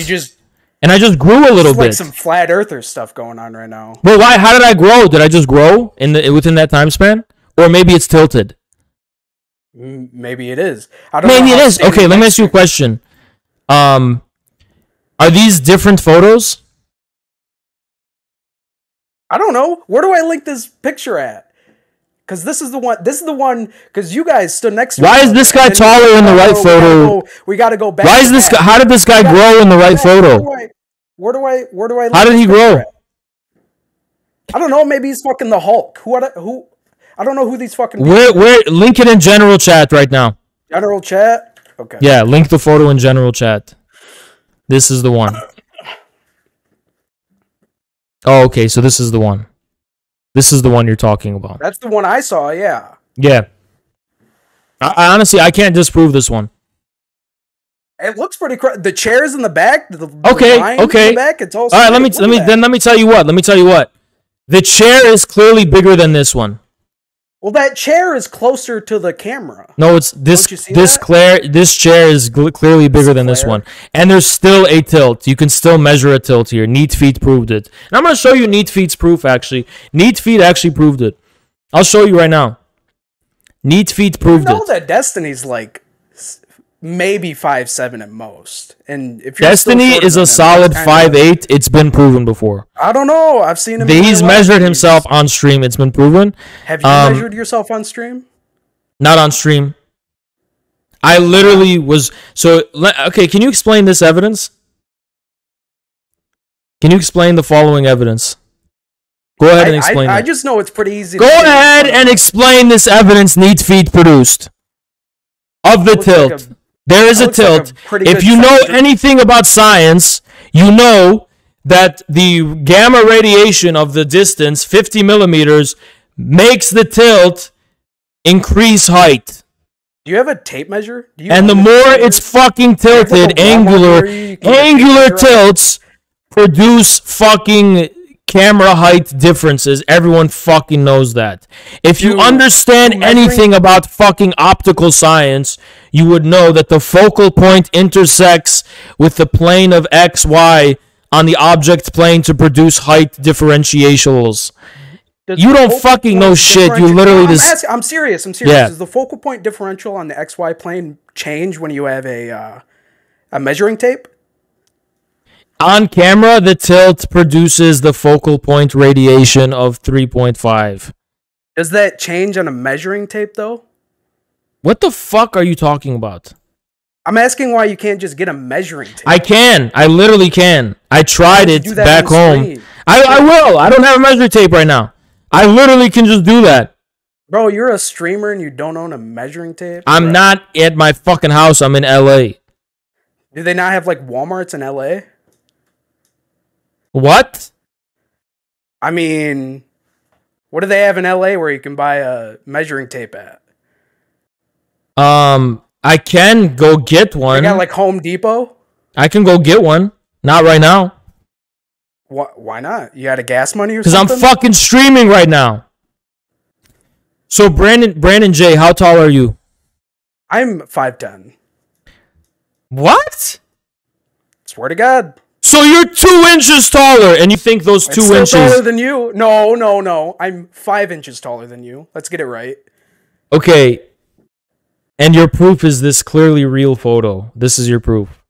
S1: And I just grew a little bit.
S2: Like some flat earther stuff going on right now.
S1: Well, why? How did I grow? Did I just grow within that time span, or maybe it's tilted?
S2: Maybe it is.
S1: Maybe it is. Okay, let me ask you a question. Are these different photos?
S2: I don't know. Where do I link this picture at? Because this is the one. This is the one. Because you guys stood next to.
S1: Why is this guy taller in the right photo?
S2: We got to go back.
S1: Why is this guy? How did this guy grow in the right photo?
S2: Where do I?
S1: How did he grow?
S2: I don't know. Maybe he's fucking the Hulk. Who? I don't know who these fucking.
S1: Where? Link it in general chat right now.
S2: General chat. Okay.
S1: Yeah, link the photo in general chat. This is the one. Oh, okay, so this is the one. This is the one you're talking about.
S2: That's the one I saw, yeah.
S1: Yeah. I honestly, I can't disprove this one.
S2: It looks pretty the chairs in the back, the
S1: okay.
S2: In the back, it's all
S1: right, let me tell you what. The chair is clearly bigger than this one.
S2: Well, that chair is closer to the camera.
S1: No, it's this chair is clearly bigger than this one. And there's still a tilt. You can still measure a tilt here. Neat Feet proved it. And I'm going to show you Neat Feet's proof, actually. Neat Feet actually proved it. I'll show you right now. Neat Feet proved it.
S2: I know that Destiny's like maybe 5'7" at most. And if
S1: Destiny is a solid 5'8". It's been proven before.
S2: I don't know. I've seen him.
S1: He's measured himself on stream. It's been proven.
S2: Have you measured yourself on stream?
S1: Not on stream. I literally was... So, okay, can you explain this evidence? Can you explain the following evidence? Go ahead and explain it.
S2: I just know it's pretty easy.
S1: Go ahead and explain this evidence Neat Feet produced. Of the tilt. There is a tilt. If you know anything about science, you know that the gamma radiation of the distance, 50 millimeters, makes the tilt increase height.
S2: Do you have a tape measure?
S1: And the more it's fucking tilted, angular tilts produce fucking camera height differences. Everyone fucking knows that. If you understand anything about fucking optical science, you would know that the focal point intersects with the plane of XY on the object plane to produce height differentials. You don't fucking know shit. You literally just...
S2: I'm serious.
S1: Yeah.
S2: Does the focal point differential on the XY plane change when you have a measuring tape?
S1: On camera, the tilt produces the focal point radiation of 3.5.
S2: Does that change on a measuring tape, though?
S1: What the fuck are you talking about?
S2: I'm asking why you can't just get a measuring tape.
S1: I can. I literally can. I tried it back home. I will. I don't have a measuring tape right now. I literally can just do that.
S2: Bro, you're a streamer and you don't own a measuring tape?
S1: I'm not at my fucking house. I'm in LA.
S2: Do they not have, like, Walmarts in LA?
S1: What?
S2: I mean, what do they have in LA where you can buy a measuring tape at?
S1: I can go get one.
S2: They got like Home Depot?
S1: I can go get one. Not right now.
S2: Why not? You had a gas money or
S1: Because
S2: something?
S1: I'm fucking streaming right now. So Brandon J, how tall are you?
S2: I'm 5'10".
S1: What?
S2: Swear to God.
S1: So you're 2 inches taller, and you think those 2 inches
S2: taller than you? No. I'm 5 inches taller than you. Let's get it right.
S1: Okay. And your proof is this clearly real photo. This is your proof.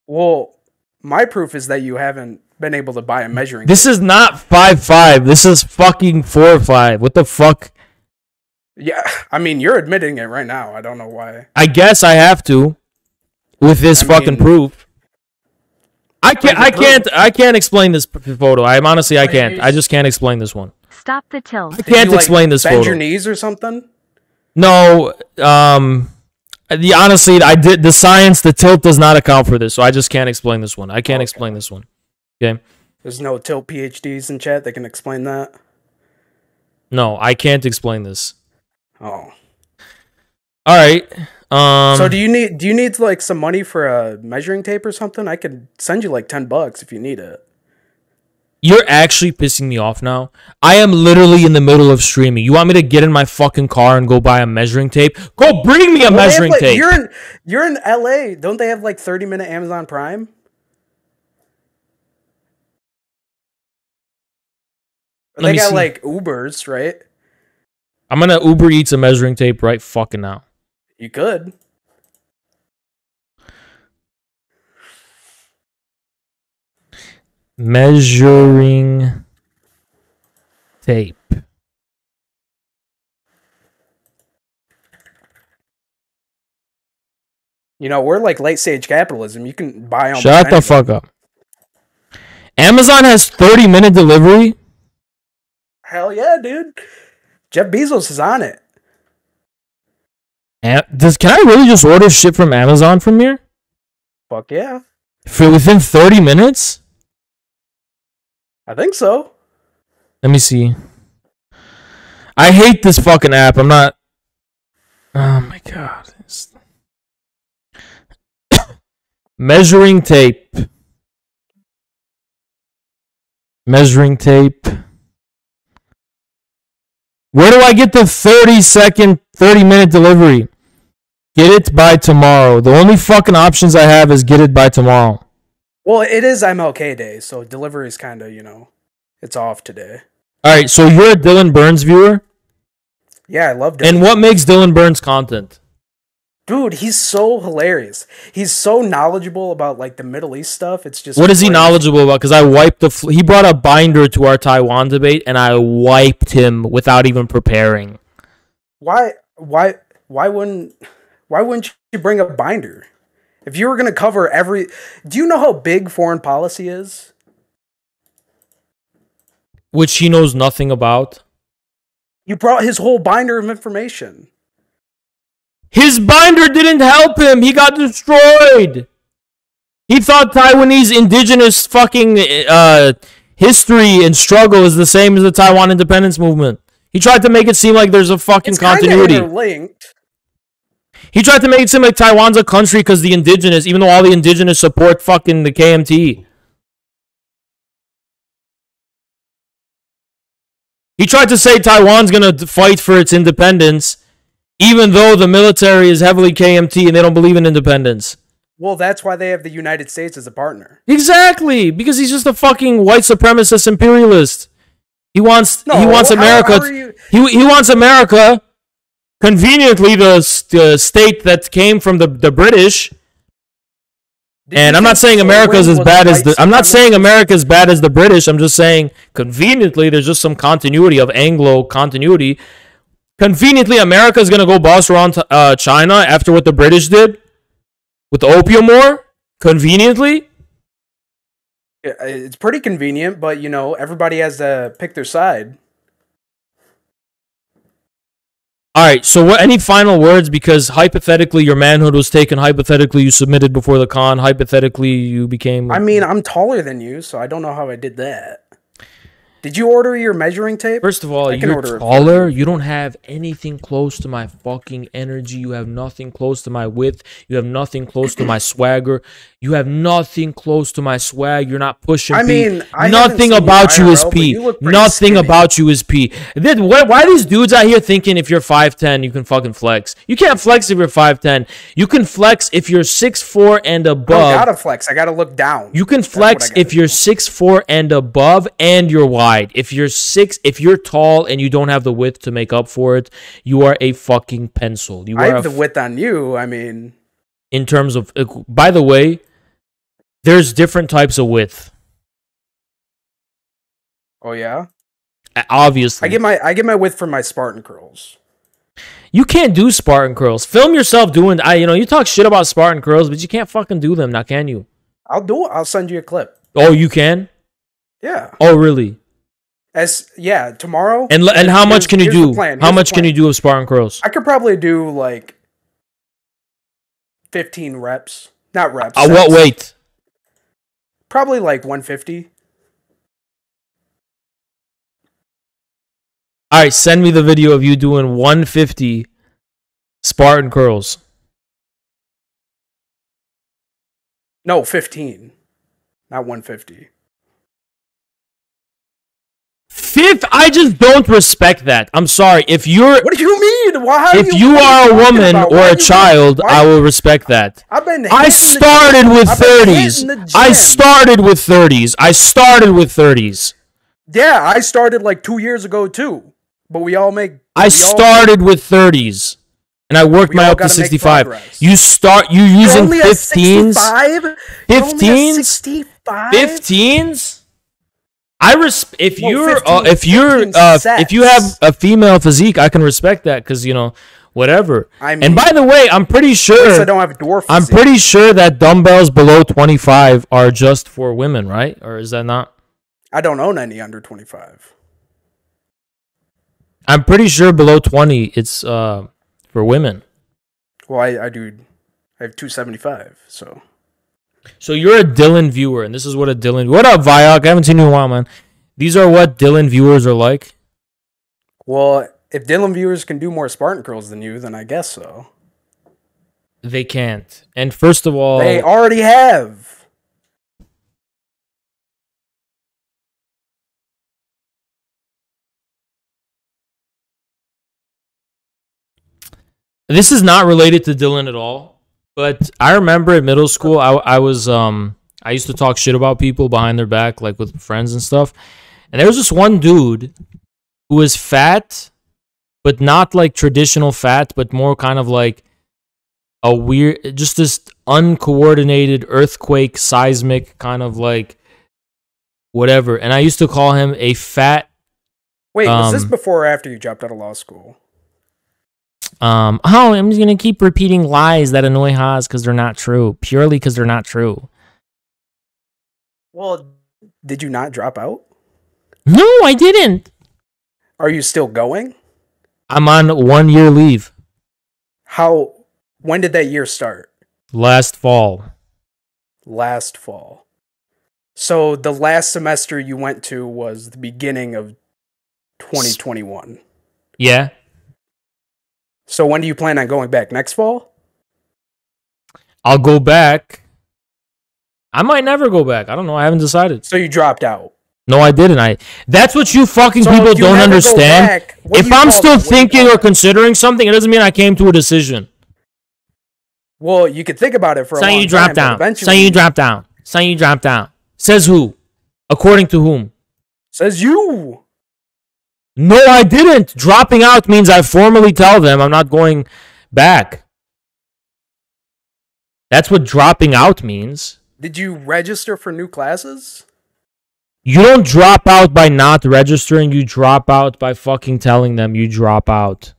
S2: Well, my proof is that you haven't been able to buy a measuring.
S1: This is not 5'5". This is fucking 4'5". What the fuck?
S2: Yeah, I mean, you're admitting it right now. I don't know why.
S1: I guess I have to with this fucking proof. I can't explain this photo. I can't. I just can't explain this one.
S3: Stop the tilt.
S1: I can't explain this photo.
S2: Bend your knees or something?
S1: No, honestly, I did the science. The tilt does not account for this, so I just can't explain this one. I can't explain this one. Okay.
S2: There's no tilt PhDs in chat that can explain that.
S1: No, I can't explain this.
S2: Oh.
S1: All right.
S2: So do you need like some money for a measuring tape or something? I could send you like $10 if you need it.
S1: You're actually pissing me off now. I am literally in the middle of streaming. You want me to get in my fucking car and go buy a measuring tape? Go bring me a measuring tape.
S2: You're in LA. Don't they have like 30-minute Amazon Prime? They got like Ubers, right?
S1: I'm gonna Uber Eats a measuring tape right fucking now.
S2: You could.
S1: Measuring tape.
S2: You know, we're like late stage capitalism. You can buy almost
S1: Shut the fuck up. Amazon has 30-minute delivery?
S2: Hell yeah, dude. Jeff Bezos is on it.
S1: Can I really just order shit from Amazon from here?
S2: Fuck yeah.
S1: For within 30 minutes?
S2: I think so.
S1: Let me see. I hate this fucking app. I'm not... Oh my god. Measuring tape. Measuring tape. Where do I get the 30-minute delivery? Get it by tomorrow. The only fucking options I have is get it by tomorrow.
S2: Well, it is MLK Day, so delivery is kind of, it's off today.
S1: Alright, so you're a Dylan Burns viewer?
S2: Yeah, I love Dylan.
S1: And what makes Dylan Burns content?
S2: Dude, he's so hilarious. He's so knowledgeable about like the Middle East stuff. It's just
S1: what is he knowledgeable about? Because I wiped he brought a binder to our Taiwan debate, and I wiped him without even preparing.
S2: Why wouldn't you bring a binder? If you were gonna cover do you know how big foreign policy is?
S1: Which he knows nothing about.
S2: You brought his whole binder of information.
S1: His binder didn't help him. He got destroyed. He thought Taiwanese indigenous fucking history and struggle is the same as the Taiwan independence movement. He tried to make it seem like there's a fucking continuity.
S2: Interlinked.
S1: He tried to make it seem like Taiwan's a country because the indigenous, even though all the indigenous support fucking the KMT. He tried to say Taiwan's gonna fight for its independence, even though the military is heavily KMT and they don't believe in independence.
S2: Well, that's why they have the United States as a partner.
S1: Exactly, because he's just a fucking white supremacist imperialist. He wants America. He wants America, conveniently the state that came from the British. And I'm not saying America's as bad as the. I'm not saying America's bad as the British. I'm just saying conveniently there's just some continuity of Anglo continuity. Conveniently, America is gonna go boss around China after what the British did with the Opium War. Conveniently,
S2: it's pretty convenient, but everybody has to pick their side.
S1: All right. So, what? Any final words? Because hypothetically, your manhood was taken. Hypothetically, you submitted before the con. Hypothetically, you became.
S2: I mean, I'm taller than you, so I don't know how I did that. Did you order your measuring tape?
S1: First of all, you're taller. You don't have anything close to my fucking energy. You have nothing close to my width. You have nothing close to my swagger. You have nothing close to my swag. You're not pushing P.
S2: Nothing
S1: about you is P. Nothing
S2: skinny.
S1: about you is P. Why are these dudes out here thinking if you're 5'10", you can fucking flex? You can't flex if you're 5'10". You can flex if you're 6'4" and above.
S2: I gotta flex. I gotta look down.
S1: You can flex if you're 6'4" and above and you're wide. If you're tall and you don't have the width to make up for it, you are a fucking pencil.
S2: I have the width on you. I mean,
S1: in terms of, by the way, there's different types of width.
S2: Oh yeah?
S1: Obviously.
S2: I get my width from my Spartan curls.
S1: You can't do Spartan curls. Film yourself doing you talk shit about Spartan curls, but you can't fucking do them now, can you?
S2: I'll do it. I'll send you a clip.
S1: Oh, you can?
S2: Yeah.
S1: Oh, really?
S2: Tomorrow.
S1: And how much can you do? How much can you do of Spartan curls?
S2: I could probably do like 15 reps. Not reps.
S1: What weight?
S2: Probably like 150.
S1: All right, send me the video of you doing 150 Spartan curls.
S2: No, 15. Not 150.
S1: I just don't respect that. I'm sorry. If you're
S2: What do you mean?
S1: If you are a woman or a child, I will respect that. I started with 30s. I started with 30s.
S2: Yeah, I started like 2 years ago too. But we all make
S1: I started with 30s. And I worked my up to 65. You using 15s? 15s? 15s? If you have a female physique, I can respect that because whatever. And by the way, I'm pretty sure
S2: I don't have dwarf physique.
S1: I'm pretty sure that dumbbells below 25 are just for women, right? Or is that not?
S2: I don't own any under 25.
S1: I'm pretty sure below 20 it's for women.
S2: Well, I do. I have 275, so.
S1: So you're a Dylan viewer, and this is what a Dylan. What up, Viok? I haven't seen you in a while, man. These are what Dylan viewers are like.
S2: Well, if Dylan viewers can do more Spartan curls than you, then I guess so.
S1: They can't. And first of all,
S2: they already have.
S1: This is not related to Dylan at all, but I remember in middle school, I used to talk shit about people behind their back, like with friends and stuff. And there was this one dude who was fat, but not like traditional fat, but more kind of like a weird, just this uncoordinated earthquake, seismic kind of like whatever. And I used to call him a fat.
S2: Wait, was this before or after you dropped out of law school?
S1: I'm just gonna keep repeating lies that annoy Haas because they're not true, purely because they're not true.
S2: Well, did you not drop out?
S1: No, I didn't.
S2: Are you still going?
S1: I'm on 1 year leave.
S2: When did that year start?
S1: Last fall.
S2: Last fall. So the last semester you went to was the beginning of 2021.
S1: Yeah.
S2: So when do you plan on going back? Next fall?
S1: I'll go back. I might never go back. I don't know. I haven't decided.
S2: So you dropped out.
S1: No, I didn't. That's what you fucking people don't understand. If I'm still thinking or considering something, it doesn't mean I came to a decision.
S2: Well, you could think about it for a long time.
S1: Saying you dropped down. Saying you dropped down. Saying you dropped down. Says who? According to whom?
S2: Says you.
S1: No, I didn't. Dropping out means I formally tell them I'm not going back. That's what dropping out means.
S2: Did you register for new classes?
S1: You don't drop out by not registering. You drop out by fucking telling them you drop out.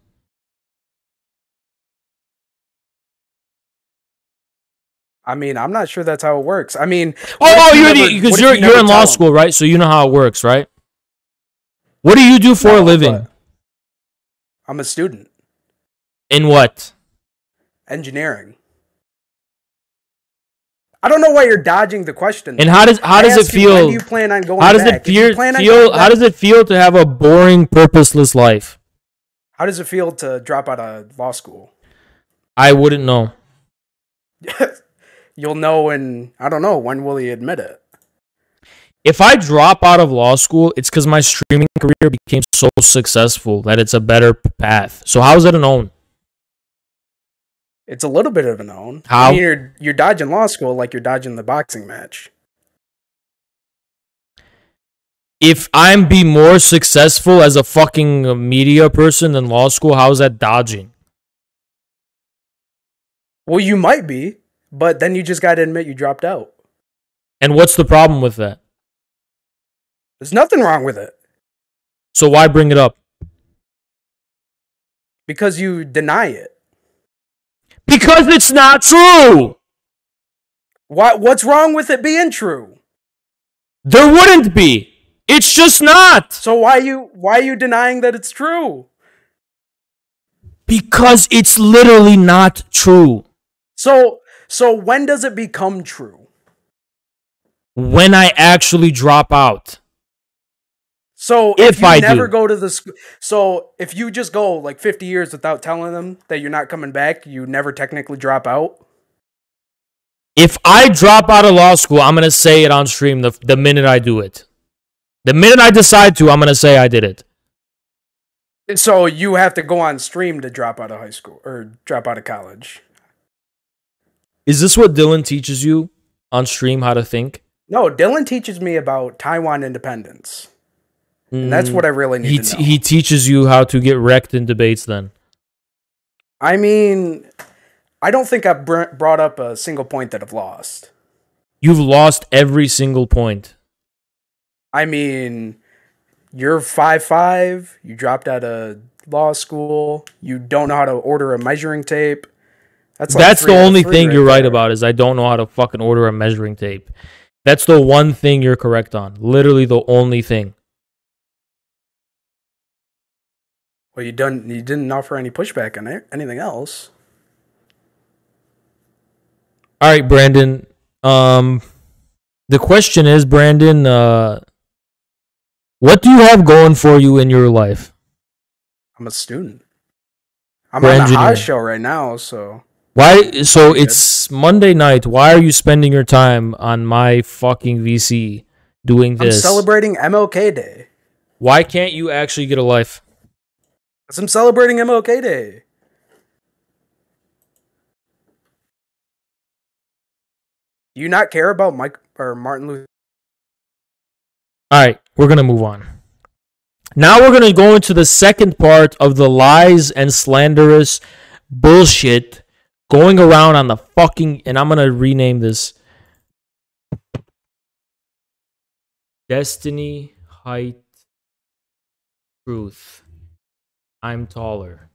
S2: I mean, I'm not sure that's how it works. I mean,
S1: you're in law school, right? So you know how it works, right? What do you do for a living?
S2: I'm a student.
S1: In what?
S2: Engineering. I don't know why you're dodging the question.
S1: And how does it feel? When
S2: do you plan on going
S1: back? How does it feel to have a boring, purposeless life?
S2: How does it feel to drop out of law school?
S1: I wouldn't know.
S2: you'll know in, I don't know, when will he admit it?
S1: If I drop out of law school, it's because my streaming career became so successful that it's a better path. So how is that a known?
S2: It's a little bit of a known.
S1: How?
S2: I mean, you're dodging law school like you're dodging the boxing match.
S1: If I'm be more successful as a fucking media person than law school, how is that dodging?
S2: Well, you might be, but then you just got to admit you dropped out.
S1: And what's the problem with that?
S2: There's nothing wrong with it.
S1: So why bring it up?
S2: Because you deny it.
S1: Because it's not true.
S2: What's wrong with it being true?
S1: There wouldn't be. It's just not.
S2: So why are you denying that it's true?
S1: Because it's literally not true.
S2: So when does it become true?
S1: When I actually drop out.
S2: So if you never go to the school, so if you just go like 50 years without telling them that you're not coming back, you never technically drop out?
S1: If I drop out of law school, I'm going to say it on stream the minute I do it. The minute I decide to, I'm going to say I did it.
S2: So you have to go on stream to drop out of high school or drop out of college.
S1: Is this what Dylan teaches you on stream, how to think?
S2: No, Dylan teaches me about Taiwan independence. And that's what I really need to know.
S1: He teaches you how to get wrecked in debates then.
S2: I mean, I don't think I've brought up a single point that I've lost.
S1: You've lost every single point.
S2: I mean, you're 5'5", you dropped out of law school, you don't know how to order a measuring tape.
S1: That's the only thing you're right about, is I don't know how to fucking order a measuring tape. That's the one thing you're correct on. Literally the only thing.
S2: Well, you didn't offer any pushback on anything else.
S1: All right, Brandon. The question is, Brandon, what do you have going for you in your life?
S2: I'm a student. I'm on the Haas show right now, so.
S1: Why? So it's Monday night. Why are you spending your time on my fucking VC doing this?
S2: I'm celebrating MLK Day.
S1: Why can't you actually get a life?
S2: Because I'm celebrating MLK Day. Do you not care about Martin Luther?
S1: All right, we're going to move on. Now we're going to go into the second part of the lies and slanderous bullshit going around on the fucking, and I'm going to rename this Destiny, Height, Truth. I'm taller.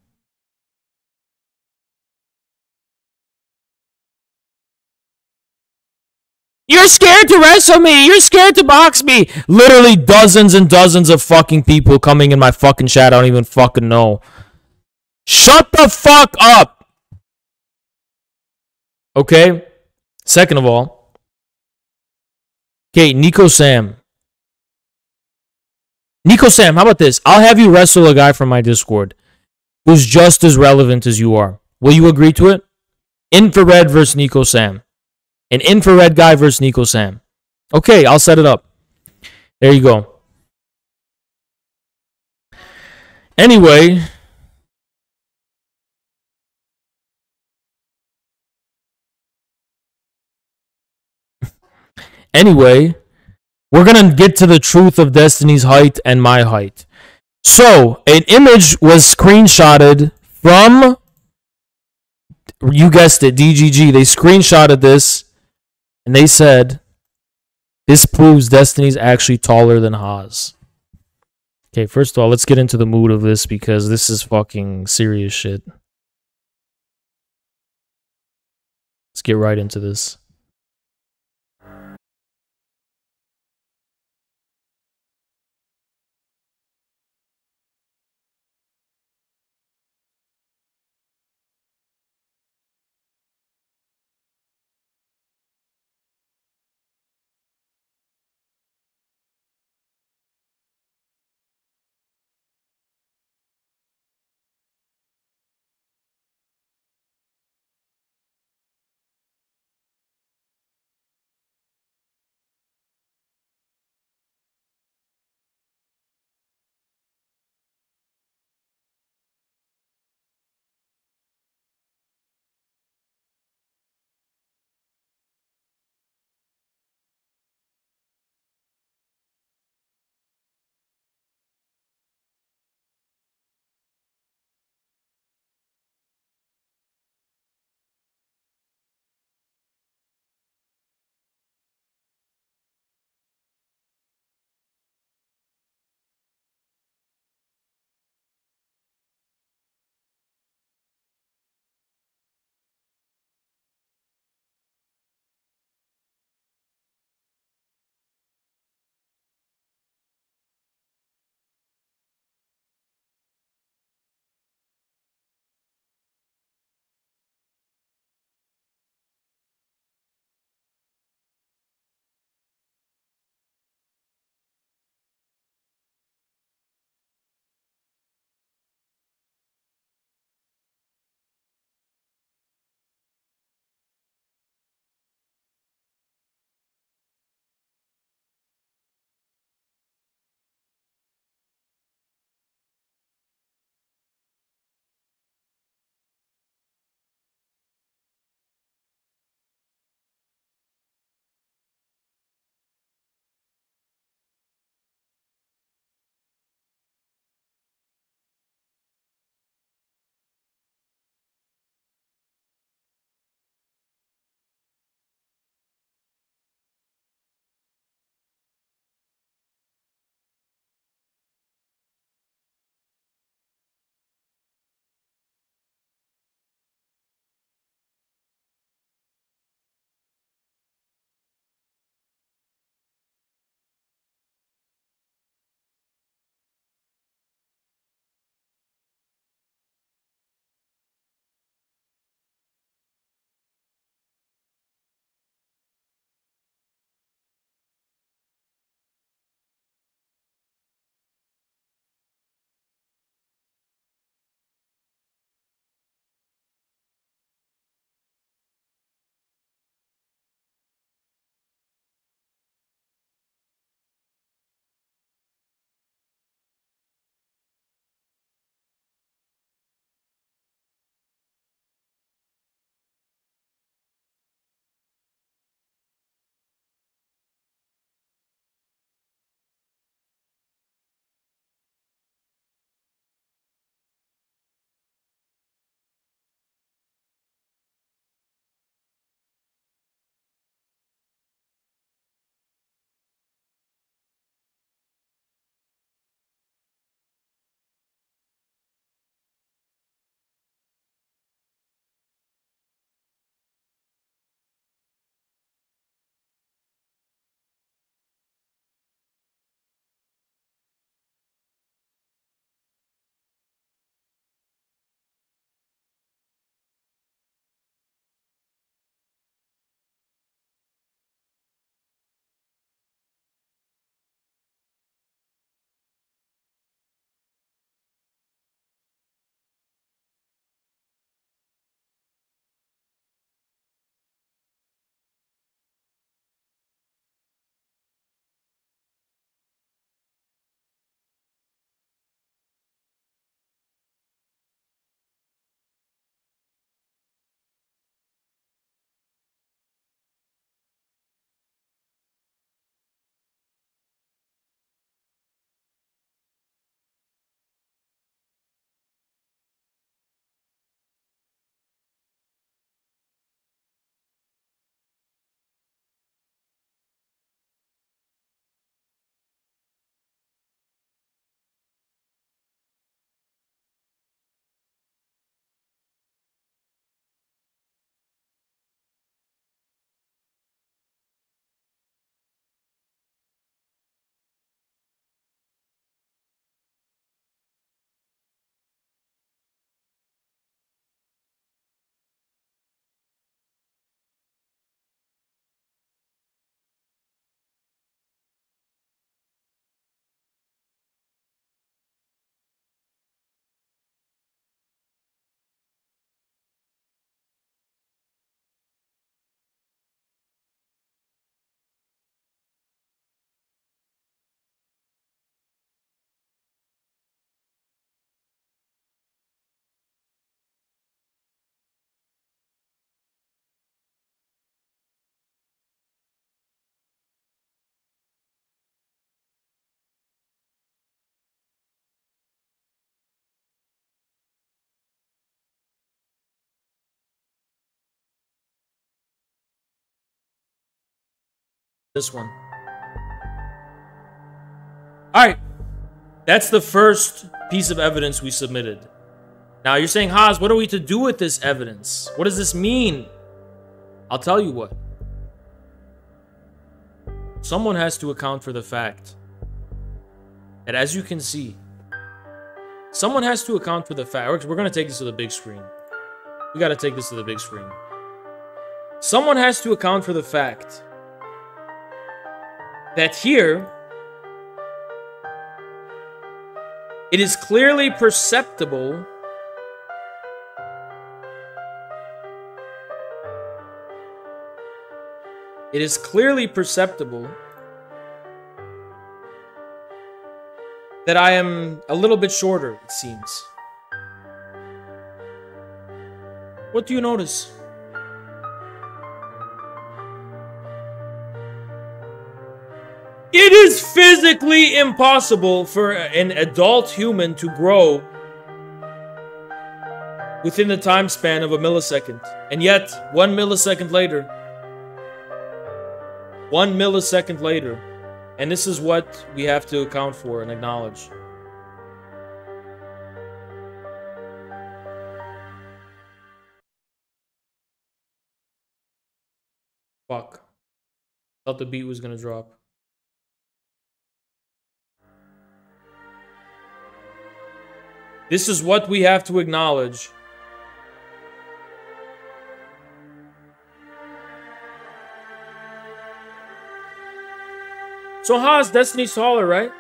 S1: You're scared to wrestle me. You're scared to box me. Literally dozens and dozens of fucking people coming in my fucking chat. I don't even fucking know. Shut the fuck up. Okay? Second of all. Okay, Nico Sam. Nico Sam, how about this? I'll have you wrestle a guy from my Discord who's just as relevant as you are. Will you agree to it? Infrared versus Nico Sam. An infrared guy versus Nico Sam. Okay, I'll set it up. There you go. Anyway. We're going to get to the truth of Destiny's height and my height. So, an image was screenshotted from, you guessed it, DGG. They screenshotted this. And they said, this proves Destiny's actually taller than Haas. Okay, first of all, let's get into the mood of this because this is fucking serious shit. Let's get right into this. This one. Alright. That's the first piece of evidence we submitted. Now you're saying, Haas, what are we to do with this evidence? What does this mean? I'll tell you what. Someone has to account for the fact that, as you can see, someone has to account for the fact. We're going to take this to the big screen. We got to take this to the big screen. Someone has to account for the fact that here, it is clearly perceptible that I am a little bit shorter, it seems. What do you notice? It is physically impossible for an adult human to grow within the time span of a millisecond. And yet, 1 millisecond later, and this is what we have to account for and acknowledge. Fuck. Thought the beat was gonna drop. This is what we have to acknowledge. So Haas, Destiny's taller, right?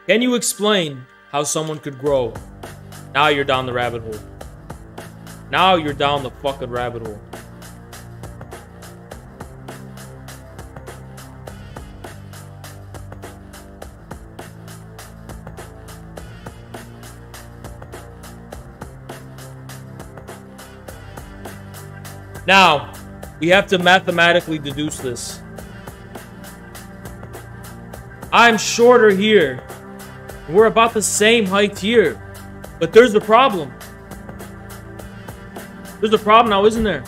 S1: Can you explain how someone could grow? Now you're down the rabbit hole. Now you're down the fucking rabbit hole. Now, we have to mathematically deduce this. I'm shorter here. We're about the same height here. But there's a problem. There's a problem now, isn't there?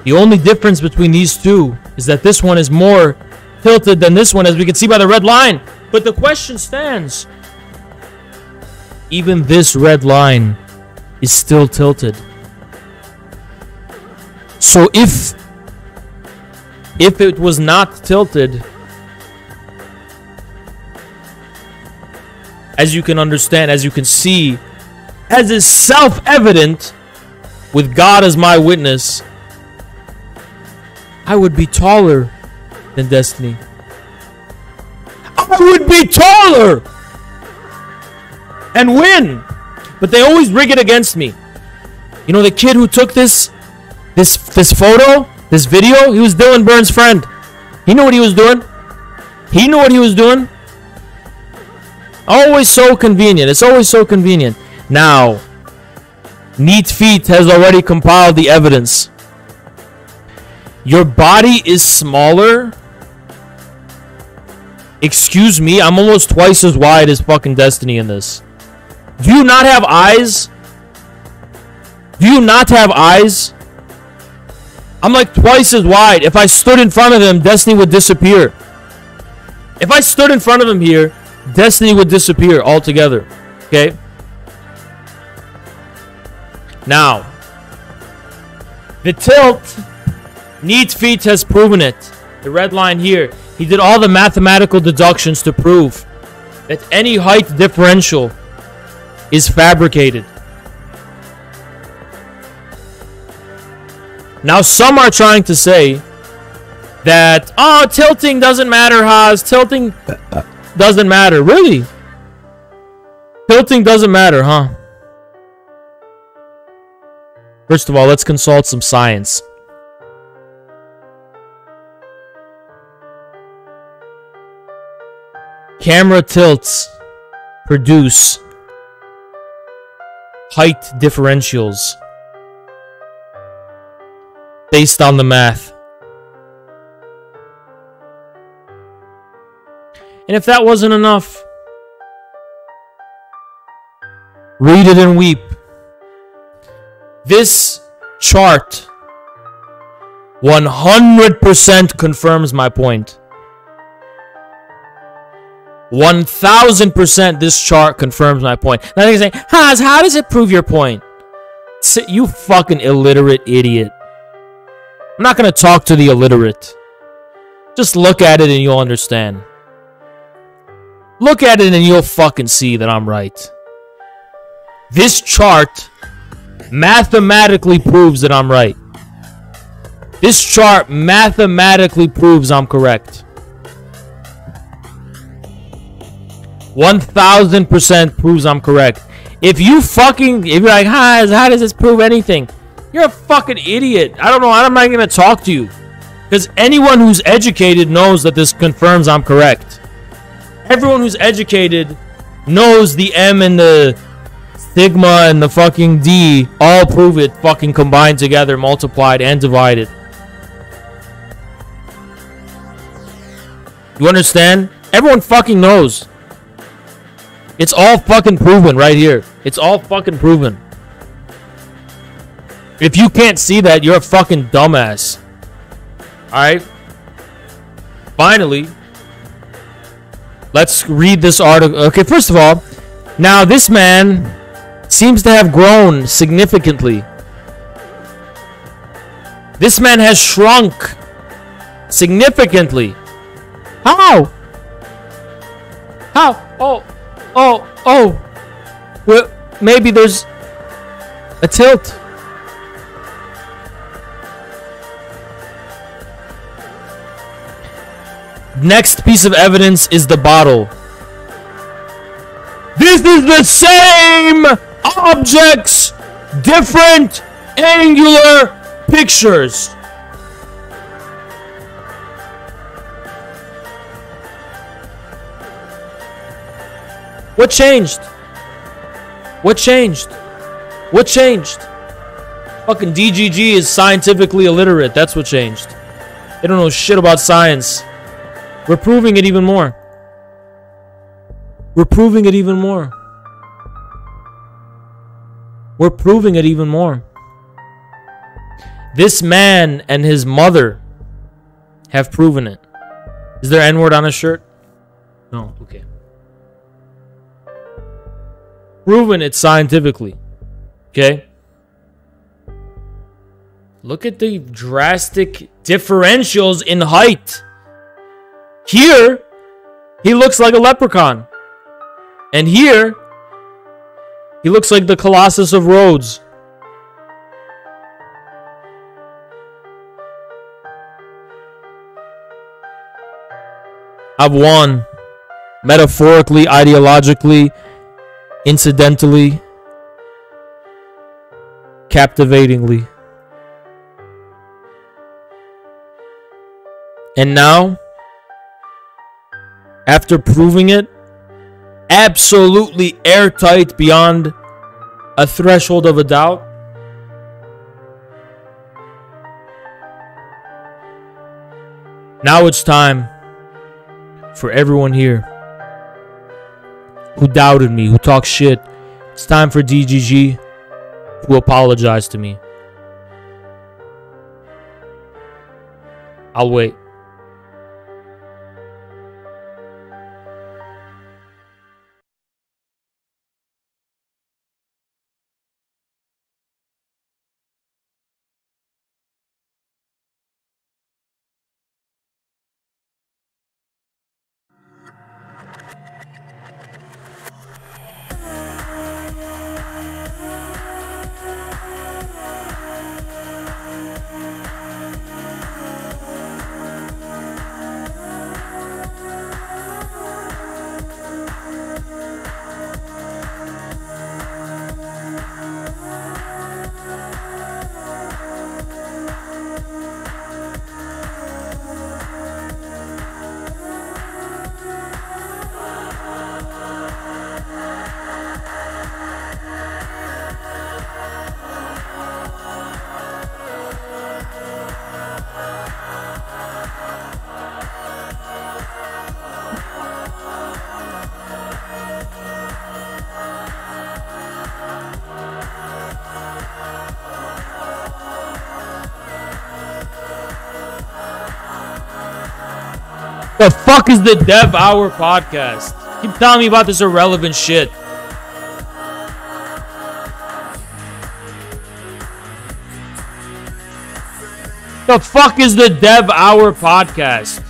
S1: The only difference between these two is that this one is more tilted than this one, as we can see by the red line. But the question stands. Even this red line is still tilted. So if it was not tilted, as you can understand, as you can see, as is self-evident, with God as my witness, I would be taller than Destiny. I would be taller and win. But they always rig it against me. You know, the kid who took this photo, this video, he was Dylan Burns' friend. He knew what he was doing. He knew what he was doing. Always so convenient. It's always so convenient. Now, Neat Feet has already compiled the evidence. Your body is smaller. Excuse me, I'm almost twice as wide as fucking Destiny in this. Do you not have eyes? Do you not have eyes? I'm like twice as wide. If I stood in front of him, Destiny would disappear. If I stood in front of him here, Destiny would disappear altogether. Okay? Now, the tilt, Neat Feet has proven it. The red line here. He did all the mathematical deductions to prove that any height differential is fabricated. Now, some are trying to say that, oh, tilting doesn't matter, Haas. Tilting doesn't matter. Really? Tilting doesn't matter, huh? First of all, let's consult some science. Camera tilts produce height differentials based on the math. And if that wasn't enough, Read it and weep. This chart 100% confirms my point. 1000% this chart confirms my point. Now they're saying, Haas, how does it prove your point? You fucking illiterate idiot. I'm not going to talk to the illiterate. Just look at it and you'll understand. Look at it and you'll fucking see that I'm right. This chart mathematically proves that I'm right. This chart mathematically proves I'm correct. 1000% proves I'm correct. If you're like, how does this prove anything? You're a fucking idiot. I don't know. I'm not going to talk to you. Because anyone who's educated knows that this confirms I'm correct. Everyone who's educated knows the M and the sigma and the fucking D all prove it fucking combined together, multiplied, and divided. You understand? Everyone fucking knows. It's all fucking proven right here. It's all fucking proven. If you can't see that, you're a fucking dumbass. Alright? Finally, let's read this article. Okay, first of all, now this man seems to have grown significantly. This man has shrunk significantly. How? How? Oh. Well, maybe there's a tilt. Next piece of evidence is the bottle. This is the same objects, different angular pictures. What changed? What changed? What changed? Fucking DGG is scientifically illiterate. That's what changed. They don't know shit about science. We're proving it even more. We're proving it even more. We're proving it even more. This man and his mother have proven it. Is there N-word on his shirt? No, okay. Proven it scientifically. Okay? Look at the drastic differentials in height. Here, he looks like a leprechaun. And here, he looks like the Colossus of Rhodes. I've won. Metaphorically, ideologically, incidentally, captivatingly. And now, after proving it, absolutely airtight beyond a threshold of a doubt, now it's time for everyone here who doubted me, who talked shit. It's time for DGG to apologize to me. I'll wait. The fuck is the Dev Hour podcast? Keep telling me about this irrelevant shit. The fuck is the Dev Hour podcast?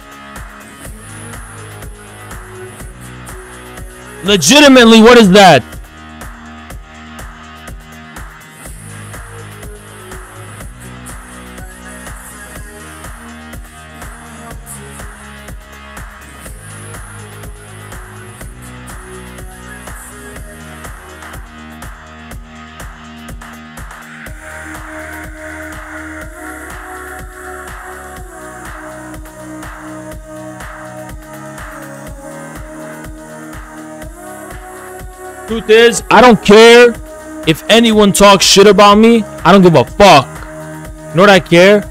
S1: Legitimately, what is that? Truth is, I don't care if anyone talks shit about me. I don't give a fuck. You know what I care?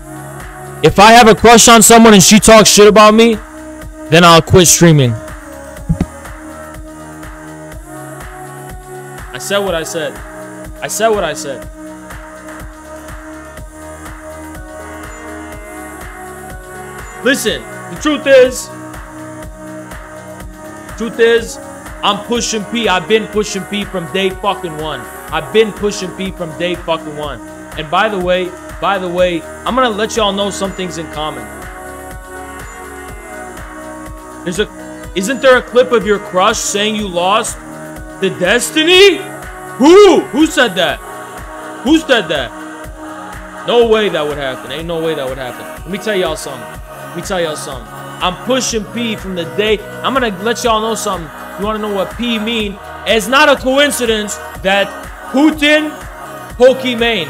S1: If I have a crush on someone and she talks shit about me, then I'll quit streaming. I said what I said. I said what I said. Listen, the truth is, I'm pushing P. I've been pushing P from day fucking one. I've been pushing P from day fucking one. And by the way, I'm gonna let y'all know some things in common. Isn't there a clip of your crush saying you lost the Destiny? Who said that? Who said that? No way that would happen. Ain't no way that would happen. Let me tell y'all something. I'm pushing P from the day. I'm gonna let y'all know something. You want to know what P mean? It's not a coincidence that Putin, Pokimane.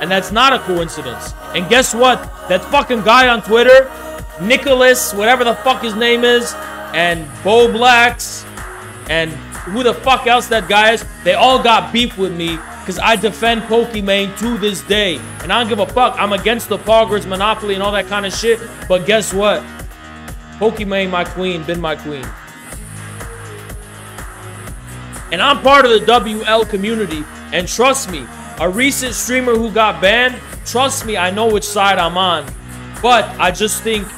S1: And that's not a coincidence. And guess what? That fucking guy on Twitter, Nicholas, whatever the fuck his name is, and Bo Blacks, and who the fuck else that guy is, they all got beef with me because I defend Pokimane to this day. And I don't give a fuck. I'm against the Poggers monopoly and all that kind of shit. But guess what? Pokimane, my queen, been my queen. And I'm part of the WL community. And trust me, a recent streamer who got banned, trust me, I know which side I'm on. But I just think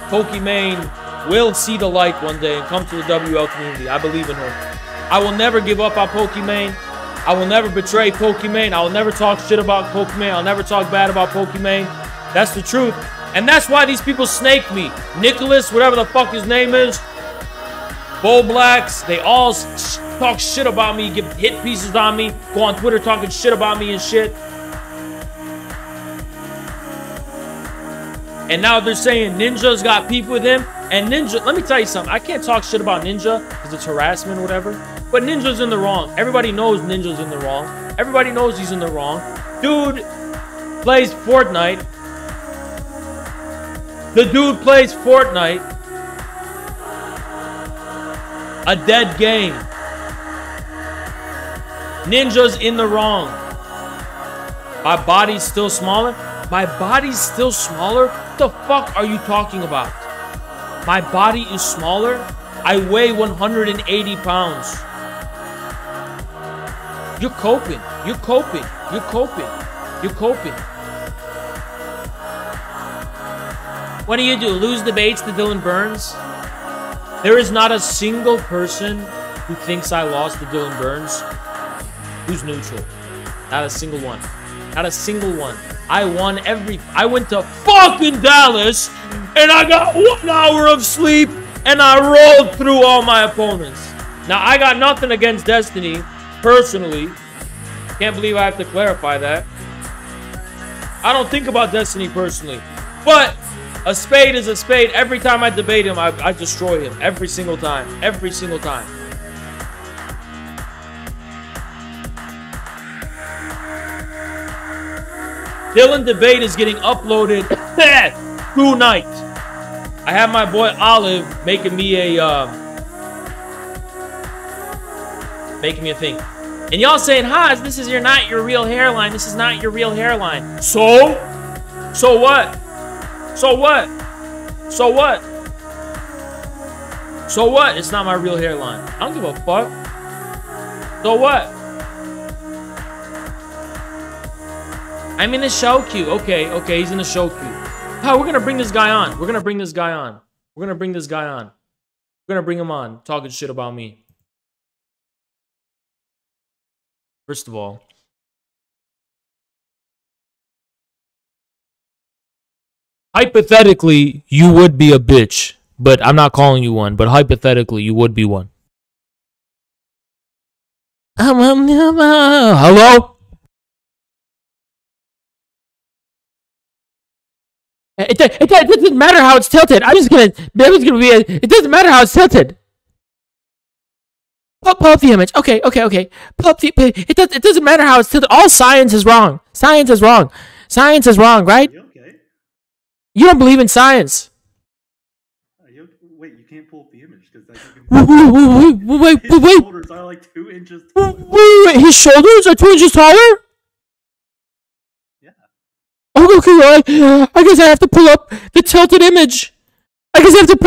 S1: Pokimane will see the light one day and come to the WL community. I believe in her. I will never give up on Pokimane. I will never betray Pokimane. I will never talk shit about Pokimane. I'll never talk bad about Pokimane. That's the truth. And that's why these people snake me. Nicholas, whatever the fuck his name is, Bo Blacks, they all talk shit about me, give hit pieces on me, go on Twitter talking shit about me and shit. And now they're saying Ninja's got beef with him. And Ninja, let me tell you something. I can't talk shit about Ninja because it's harassment or whatever. But Ninja's in the wrong. Everybody knows Ninja's in the wrong. Everybody knows he's in the wrong. Dude plays Fortnite. The dude plays Fortnite. A dead game. Ninja's in the wrong. My body's still smaller. My body's still smaller? What the fuck are you talking about? My body is smaller? I weigh 180 pounds. You're coping. You're coping. You're coping. You're coping. What do? Lose debates to Dylan Burns? There is not a single person who thinks I lost to Dylan Burns who's neutral. Not a single one. Not a single one. I won I went to fucking Dallas and I got 1 hour of sleep and I rolled through all my opponents. Now, I got nothing against Destiny, personally. Can't believe I have to clarify that. I don't think about Destiny personally. But a spade is a spade. Every time I debate him, I destroy him. Every single time. Every single time. Dylan debate is getting uploaded tonight. I have my boy Olive making me a thing. And y'all saying, Haas, this is not your real hairline. This is not your real hairline. So? So what? So what? So what? So what? It's not my real hairline. I don't give a fuck. So what? I'm in a show queue. Okay, okay, he's in a show queue. Oh, we're gonna bring this guy on. We're gonna bring this guy on. We're gonna bring this guy on. We're gonna bring him on, talking shit about me. First of all, hypothetically, you would be a bitch, but I'm not calling you one. But hypothetically, you would be one. Hello? It doesn't matter how it's tilted. It doesn't matter how it's tilted. Pull up the image. Okay. It doesn't matter how it's tilted. All science is wrong. Science is wrong. Science is wrong, right?
S3: Okay.
S1: You don't believe in science.
S3: Wait, you can't pull up the image because wait. His shoulders are like 2 inches taller.
S1: Wait, his shoulders are 2 inches taller? Okay, I guess I have to pull up the tilted image. With his shoulders are 2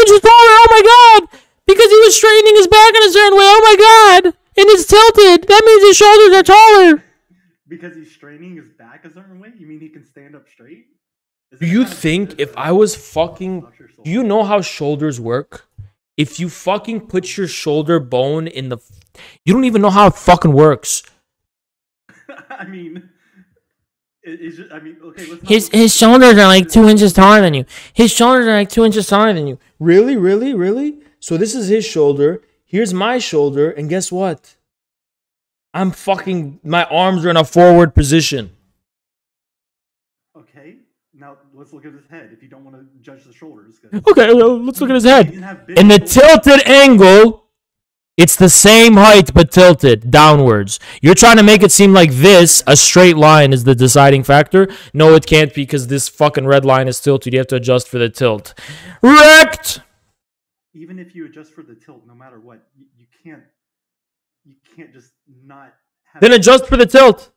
S1: inches taller. Oh my god! Because he was straightening his back in a certain way. Oh my god! And it's tilted. That means his shoulders are taller.
S3: Because he's straining his back a certain way? You mean he can stand up straight?
S1: Do you think if I was fucking... Do you know how shoulders work? If you fucking put your shoulder bone in the... You don't even know how it fucking works.
S3: I mean...
S1: His shoulders are like 2 inches taller than you. His shoulders are like 2 inches taller than you. Really? So this is his shoulder. Here's my shoulder. And guess what? I'm fucking... My arms are in a forward position.
S3: Okay. Now, let's look at his head if you don't want to judge the shoulders.
S1: Okay, let's look at his head. In the tilted angle, it's the same height but tilted downwards. You're trying to make it seem like this, a straight line, is the deciding factor. No, it can't because this fucking red line is tilted. You have to adjust for the tilt. Wrecked!
S3: Even if you adjust for the tilt, no matter what, you can't just not have...
S1: Then adjust for the tilt.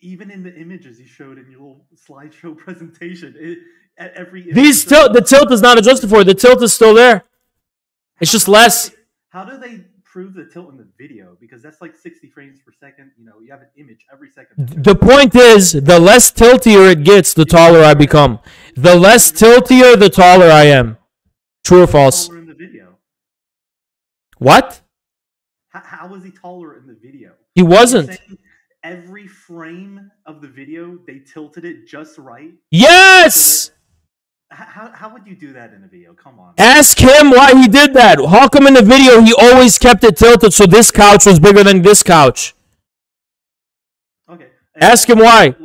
S3: Even in the images you showed in your little slideshow presentation, at every...
S1: The tilt is not adjusted for. The tilt is still there. It's just less.
S3: How do they prove the tilt in the video? Because that's like 60 frames per second. You know, you have an image every second.
S1: The point is, the less tiltier it gets, the taller I become. The less tiltier, the taller I am. True or false?
S3: In the video.
S1: What?
S3: How was he taller in the video?
S1: He wasn't.
S3: Every frame of the video, they tilted it just right.
S1: Yes!
S3: How would you do that in a video? Come on.
S1: Ask him why he did that. How come in the video he always kept it tilted so this couch was bigger than this couch?
S3: Okay.
S1: Ask him why.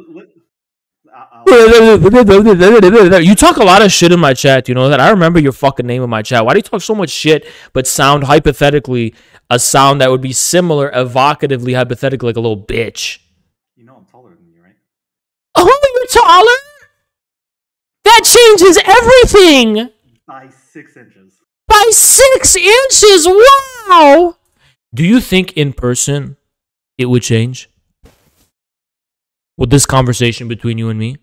S1: You talk a lot of shit in my chat, you know that? I remember your fucking name in my chat. Why do you talk so much shit but sound hypothetically a sound that would be similar, evocatively, hypothetically, like a little bitch?
S3: You know I'm taller than you, right?
S1: Oh, you're taller? That changes everything!
S3: By 6 inches.
S1: By 6 inches? Wow! Do you think in person it would change? With this conversation between you and me?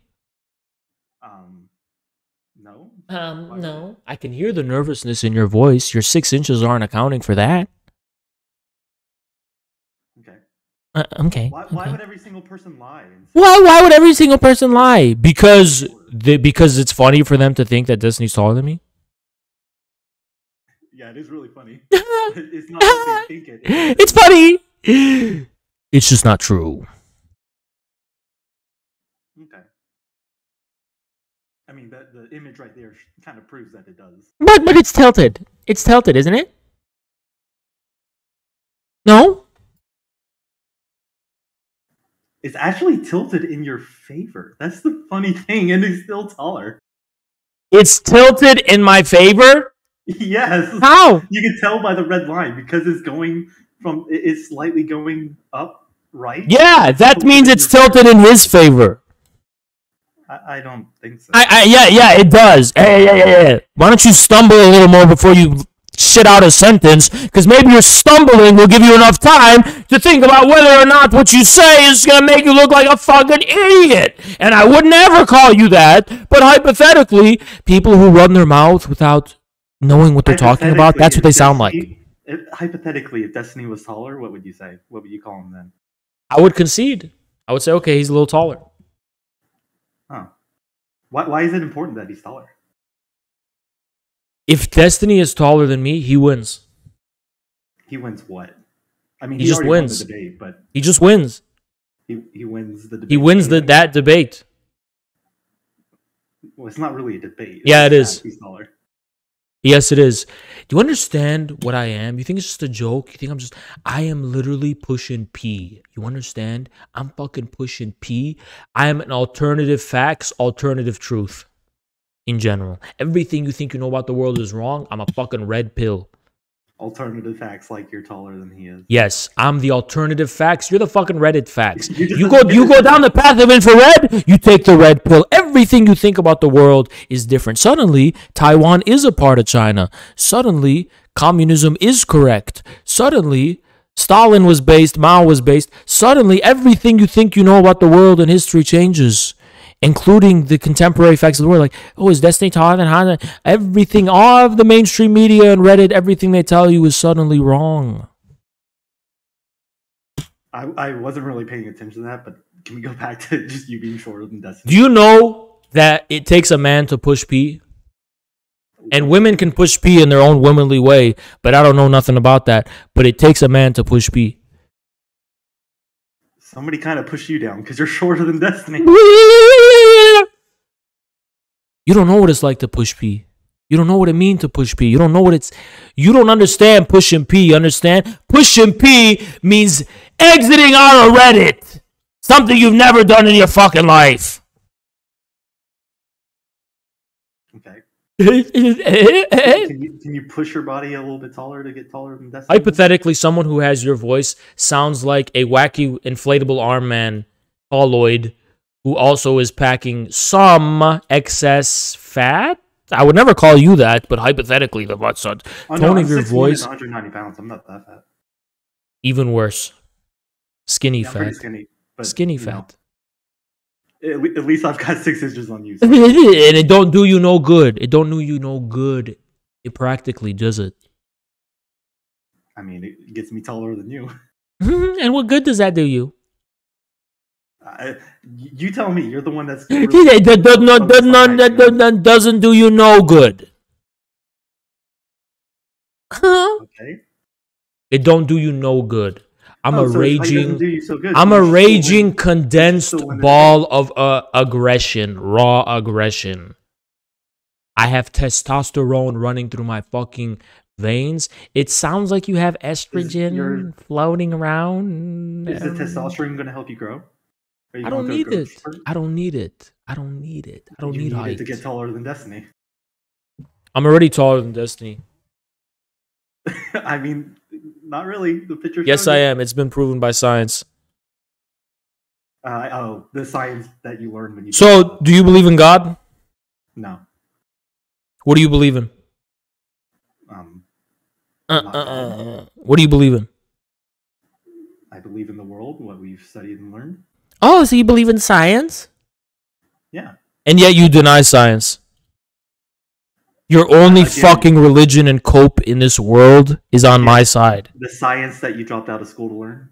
S3: No.
S1: No. I can hear the nervousness in your voice. Your 6 inches aren't accounting for that.
S3: Okay.
S1: Okay.
S3: Why would every single person lie?
S1: Why would every single person lie? Because it's funny for them to think that Destiny's taller than me?
S3: Yeah, it is really funny. It's not what they think it is.
S1: It's funny! It's just not true.
S3: Okay. I mean, the image right there kind of proves that it does.
S1: But it's tilted. It's tilted, isn't it? No?
S3: It's actually tilted in your favor. That's the funny thing, and he's still taller.
S1: It's tilted in my favor?
S3: Yes.
S1: How?
S3: You can tell by the red line because it's slightly going up, right?
S1: Yeah, that means it's tilted in his favor.
S3: I don't think so.
S1: Yeah, it does. Hey. Why don't you stumble a little more before you shit out a sentence? Because maybe your stumbling will give you enough time to think about whether or not what you say is going to make you look like a fucking idiot. And I would never call you that. But hypothetically, people who run their mouth without knowing what they're talking about, that's what they sound like.
S3: Hypothetically, if Destiny was taller, what would you say? What would you call him then?
S1: I would concede. I would say, okay, he's a little taller.
S3: Huh. Why is it important that he's taller?
S1: If Destiny is taller than me, he wins.
S3: He wins what? I mean,
S1: He just
S3: already won
S1: wins.
S3: the debate, but
S1: He just wins.
S3: he wins the debate.
S1: He wins that debate.
S3: Well, it's not really a debate.
S1: Yeah, it is.
S3: He's taller.
S1: Yes, it is. Do you understand what I am? You think it's just a joke? You think I am literally pushing P. You understand? I'm fucking pushing P. I am an alternative facts, alternative truth in general. Everything you think you know about the world is wrong. I'm a fucking red pill.
S3: Alternative facts like you're taller than he is.
S1: Yes, I'm the alternative facts. You're the fucking Reddit facts. You go down the path of infrared, you take the red pill. Everything you think about the world is different. Suddenly, Taiwan is a part of China. Suddenly, communism is correct. Suddenly, Stalin was based, Mao was based. Suddenly, everything you think you know about the world and history changes, including the contemporary facts of the world. Like, oh, is Destiny taller than Hana? Everything, all of the mainstream media and Reddit, everything they tell you is suddenly wrong.
S3: I wasn't really paying attention to that, but can we go back to just you being shorter than Destiny?
S1: Do you know that it takes a man to push P? And women can push P in their own womanly way, but I don't know nothing about that. But it takes a man to push P.
S3: Somebody kind of pushed you down because you're shorter than Destiny.
S1: You don't know what it's like to push P. You don't know what it means to push P. You don't know what it's... You don't understand pushing P, you understand? Pushing P means exiting out of Reddit. Something you've never done in your fucking life.
S3: Okay.
S1: Hypothetically,
S3: Can you push your body a little bit taller to get taller than Destiny?
S1: someone who has your voice sounds like a wacky inflatable arm man, Pauloid, who also is packing some excess fat. I would never call you that, but hypothetically, the tone of your voice.
S3: 190 pounds. I'm not that fat.
S1: Even worse, skinny
S3: Yeah, I'm pretty
S1: fat.
S3: skinny. But,
S1: Skinny
S3: you know,
S1: fat.
S3: at least I've got 6 inches on you. So.
S1: And it don't do you no good. It don't do you no good. It practically does it.
S3: I mean, it gets me taller than you.
S1: And what good does that do you?
S3: You tell me. You're the one that's...
S1: That doesn't do you no good.
S3: Okay.
S1: It don't do you no good. I'm a raging condensed ball of aggression, raw aggression. I have testosterone running through my fucking veins. It sounds like you have estrogen floating around.
S3: Is the testosterone going to help you grow?
S1: I don't need it. I don't need it. I don't need it. I don't need height.
S3: It to get taller than Destiny.
S1: I'm already taller than Destiny.
S3: I mean, not really. The picture.
S1: Yes, I am. It's been proven by science.
S3: The science that you learned when you.
S1: So, do you believe in God?
S3: No.
S1: What do you believe in? What do you believe in?
S3: I believe in the world, what we've studied and learned.
S1: Oh, so you believe in science?
S3: Yeah.
S1: And yet you deny science. Your only fucking religion and cope in this world is on my side.
S3: The science that you dropped out of school to learn?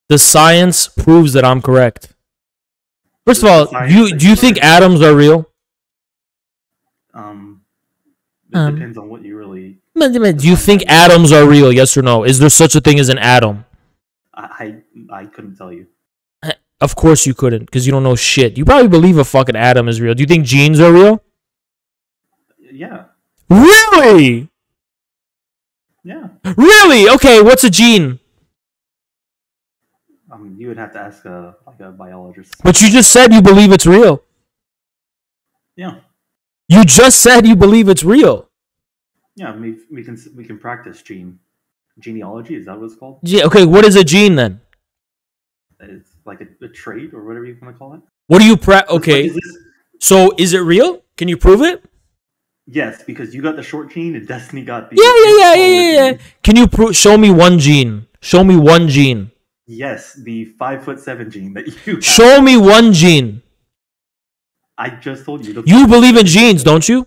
S1: The science proves that I'm correct. First of all, do you think atoms are real?
S3: It depends on what you really...
S1: Do you think atoms are real, yes or no? Is there such a thing as an atom?
S3: I couldn't tell you.
S1: Of course you couldn't, because you don't know shit. You probably believe a fucking atom is real. Do you think genes are real?
S3: Yeah.
S1: Really?
S3: Yeah.
S1: Really? Okay, what's a gene?
S3: You would have to ask a biologist.
S1: But you just said you believe it's real.
S3: Yeah.
S1: You just said you believe it's real.
S3: Yeah, we can practice genealogy. Is that what it's called?
S1: Yeah. Okay, what is a gene then?
S3: It's like a trait or whatever you want to call it.
S1: What do you Okay. So is it real? Can you prove it?
S3: Yes, because you got the short gene and Destiny got the...
S1: Yeah. Can you show me one gene? Show me one gene.
S3: Yes, the 5'7" gene that you have.
S1: Show me one gene.
S3: I just told you.
S1: You believe in genes, don't you?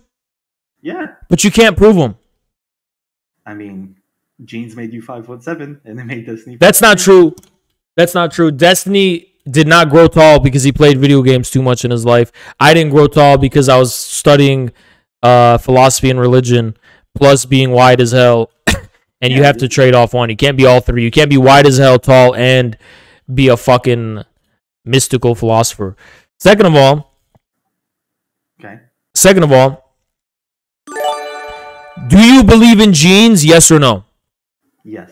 S3: Yeah.
S1: But you can't prove them.
S3: I mean, genes made you 5'7", and they made Destiny.
S1: That's not true. That's not true. Destiny did not grow tall because he played video games too much in his life. I didn't grow tall because I was studying philosophy and religion, plus being wide as hell. And you have to trade off one. You can't be all three. You can't be wide as hell, tall, and be a fucking mystical philosopher. Second of all, do you believe in genes? Yes or no?
S3: Yes.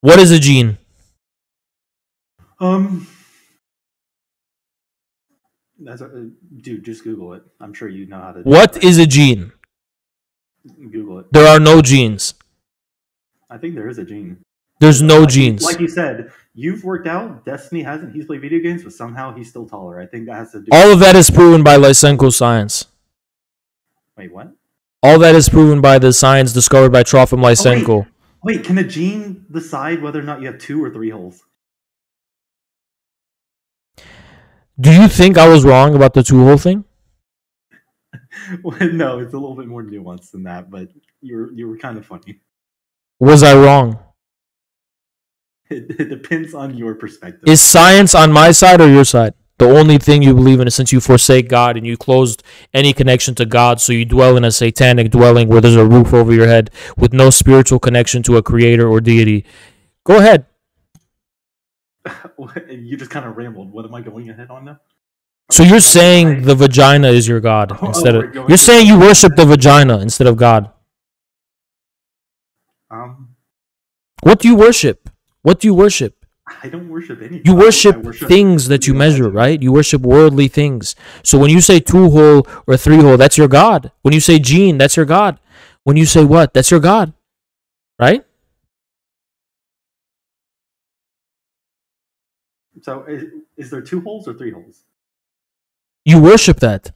S1: What is a gene?
S3: Dude, just Google it. I'm sure you know how to.
S1: What is a gene?
S3: Google it.
S1: There are no genes.
S3: I think there is a gene.
S1: There's no genes.
S3: Like you said, you've worked out. Destiny hasn't. He's played video games, but somehow he's still taller. I think that has to do.
S1: All of that is proven by Lysenko science.
S3: Wait, what?
S1: All that is proven by the science discovered by Trofim Lysenko.
S3: Wait, can a gene decide whether or not you have 2 or 3 holes?
S1: Do you think I was wrong about the 2-hole thing?
S3: Well, no, it's a little bit more nuanced than that, but you were kind of funny.
S1: Was I wrong?
S3: It depends on your perspective.
S1: Is science on my side or your side? The only thing you believe in is since you forsake God and you closed any connection to God, so you dwell in a satanic dwelling where there's a roof over your head with no spiritual connection to a creator or deity. Go ahead.
S3: You just kind of rambled. What am I going ahead on now?
S1: So you're saying the vagina is your God instead of... You're saying you worship the vagina instead of God. What do you worship? What do you worship?
S3: I don't worship anything.
S1: You worship things that you measure, right? You worship worldly things. So when you say 2-hole or 3-hole, that's your God. When you say gene, that's your God. When you say what? That's your God. Right?
S3: So is there 2 holes or 3 holes?
S1: You worship that.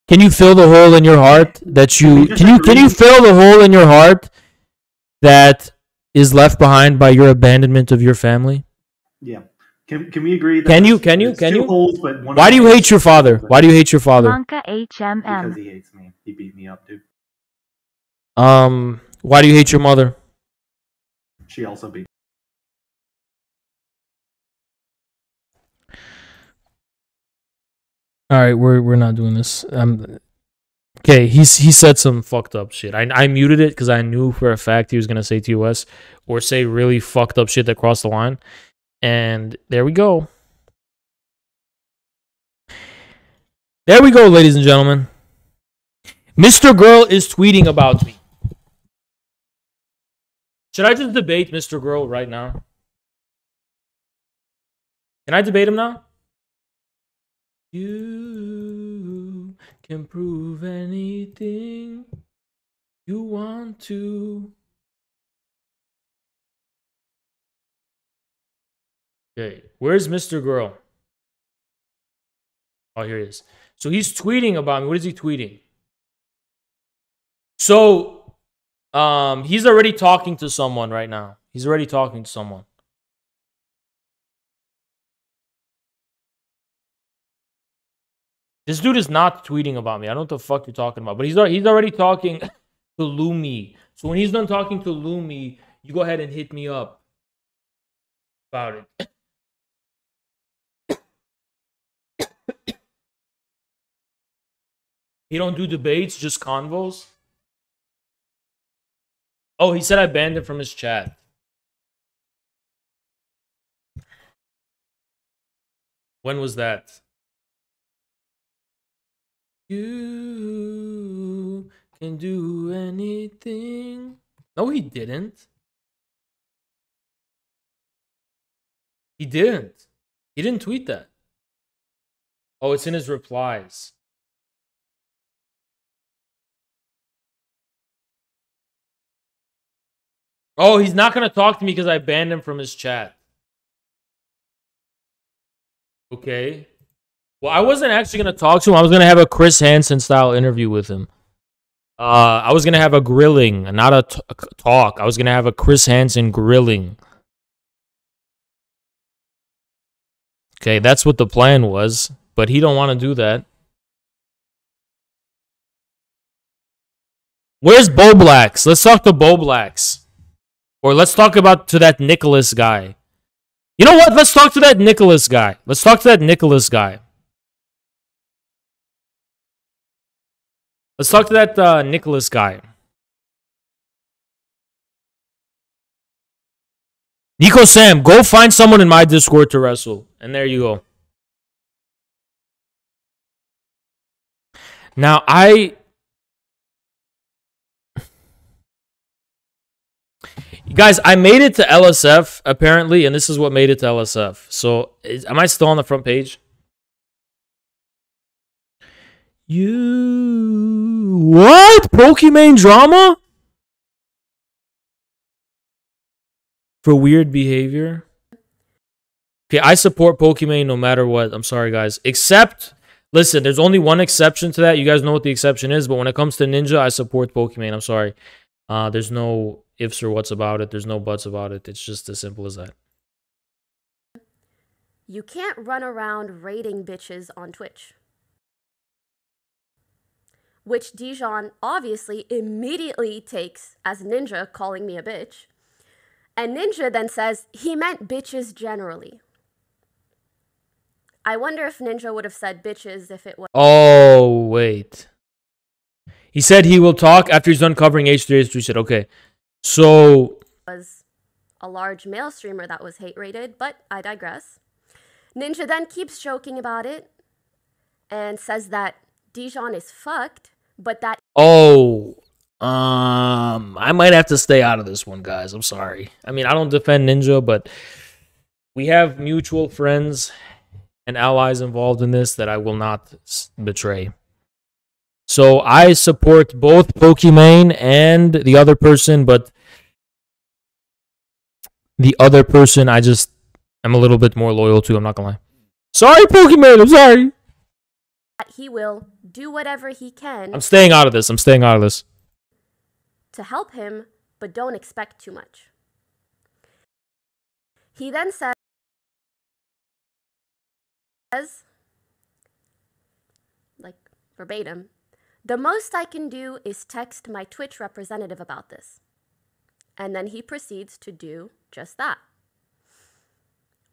S1: Can you fill the hole in your heart that you... Can you fill the hole in your heart that is left behind by your abandonment of your family?
S3: Yeah. Can we agree that
S1: Can you?
S3: holes, but
S1: Why do you hate your father? Why do you hate your father?
S3: Because he hates me. He beat me up, dude.
S1: Why do you hate your mother?
S3: She also beat me.
S1: All right, we're not doing this. Okay, he said some fucked up shit. I muted it because I knew for a fact he was gonna say TOS or say really fucked up shit that crossed the line. And there we go. There we go, ladies and gentlemen. Mr. Girl is tweeting about me. Should I just debate Mr. Girl right now? Can I debate him now? You can prove anything you want to. Okay, where's Mr. Girl? Oh, here he is. So he's tweeting about me. What is he tweeting? So, he's already talking to someone right now. He's already talking to someone. This dude is not tweeting about me. I don't know what the fuck you're talking about. But he's already talking to Lumi. So when he's done talking to Lumi, you go ahead and hit me up about it. He don't do debates, just convos. Oh, he said I banned him from his chat. When was that? You can do anything. No, he didn't. He didn't. He didn't tweet that. Oh, it's in his replies. Oh, he's not going to talk to me because I banned him from his chat. Okay. Well, I wasn't actually going to talk to him. I was going to have a Chris Hansen style interview with him. I was going to have a grilling, not a talk. I was going to have a Chris Hansen grilling. Okay, that's what the plan was. But he don't want to do that. Where's Bo Blacks? Let's talk to Bo Blacks. Or let's talk about to that Nicholas guy. You know what? Let's talk to that Nicholas guy. Let's talk to that Nicholas guy. Let's talk to that Nicholas guy. Nico Sam, go find someone in my Discord to wrestle. And there you go. Now, guys, I made it to LSF, apparently, and this is what made it to LSF. So, am I still on the front page? What? Pokimane drama? For weird behavior? Okay, I support Pokimane no matter what. I'm sorry, guys. Except, listen, there's only one exception to that. You guys know what the exception is, but when it comes to Ninja, I support Pokimane. I'm sorry. There's no ifs or whats about it. There's no buts about it. It's just as simple as that.
S4: You can't run around raiding bitches on Twitch. Which Dijon obviously immediately takes as Ninja calling me a bitch. And Ninja then says he meant bitches generally. I wonder if Ninja would have said bitches if it was...
S1: Oh, wait. He said he will talk after he's done covering H3. H3 said, okay. So...
S4: was a large male streamer that was hate-rated, but I digress. Ninja then keeps joking about it and says that Dijon is fucked, but that...
S1: Oh, I might have to stay out of this one, guys. I'm sorry. I mean, I don't defend Ninja, but we have mutual friends and allies involved in this that I will not betray. So I support both Pokimane and the other person, but the other person I'm a little bit more loyal to. I'm not gonna lie. Sorry, Pokimane. I'm sorry.
S4: He will do whatever he can.
S1: I'm staying out of this. I'm staying out of this.
S4: To help him, but don't expect too much. He then says, like verbatim, the most I can do is text my Twitch representative about this. And then he proceeds to do just that.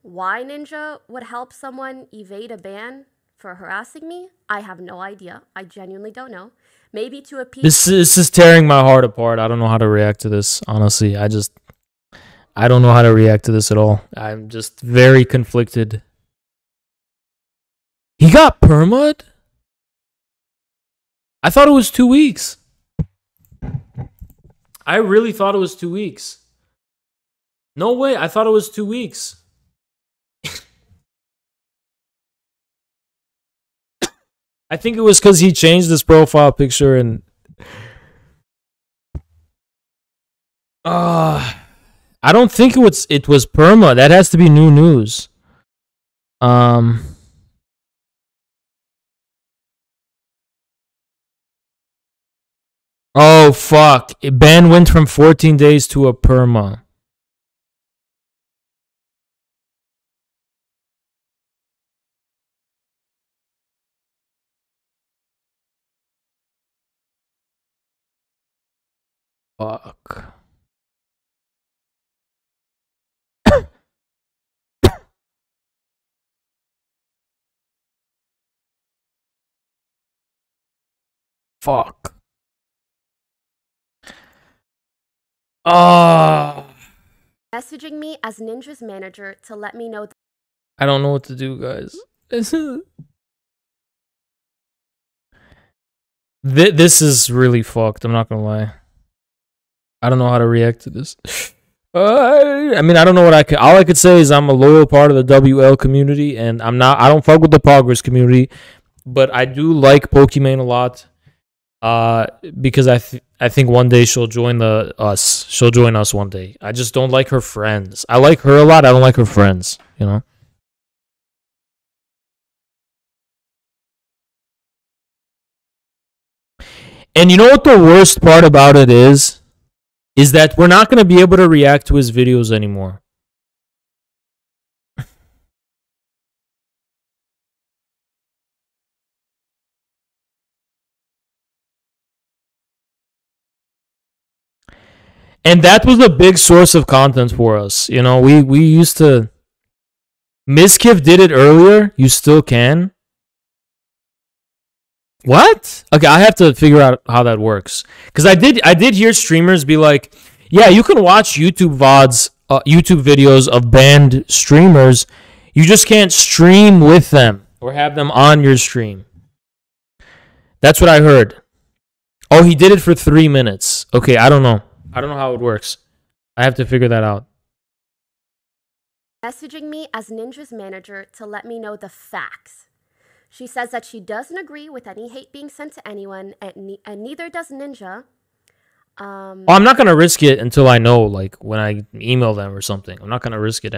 S4: Why Ninja would help someone evade a ban for harassing me, I have no idea. I genuinely don't know. Maybe to appease...
S1: This is tearing my heart apart. I don't know how to react to this, honestly. I don't know how to react to this at all. I'm just very conflicted. He got perma'd? I thought it was 2 weeks. I really thought it was 2 weeks. No way. I thought it was 2 weeks. I think it was because he changed his profile picture and... I don't think it was perma. That has to be new news. Oh, fuck. Ban went from 14 days to a perma. Fuck. Fuck.
S4: messaging me as Ninja's manager to let me know.
S1: I don't know what to do, guys. This is really fucked. I'm not gonna lie. I don't know how to react to this. I mean, I don't know what I could. All I could say is I'm a loyal part of the WL community, and I don't fuck with the Progress community, but I do like Pokimane a lot. Because I think one day she'll join us. She'll join us one day. I just don't like her friends. I like her a lot. I don't like her friends. You know. And you know what the worst part about it is that we're not going to be able to react to his videos anymore. And that was a big source of content for us. You know, we used to. Mizkif did it earlier. You still can. What? Okay, I have to figure out how that works. Because I did hear streamers be like, yeah, you can watch YouTube VODs, YouTube videos of banned streamers. You just can't stream with them or have them on your stream. That's what I heard. Oh, he did it for 3 minutes. Okay, I don't know. I don't know how it works. I have to figure that out.
S4: Messaging me as Ninja's manager to let me know the facts. She says that she doesn't agree with any hate being sent to anyone, and neither does Ninja.
S1: I'm not gonna risk it until I know, like when I email them or something. I'm not gonna risk it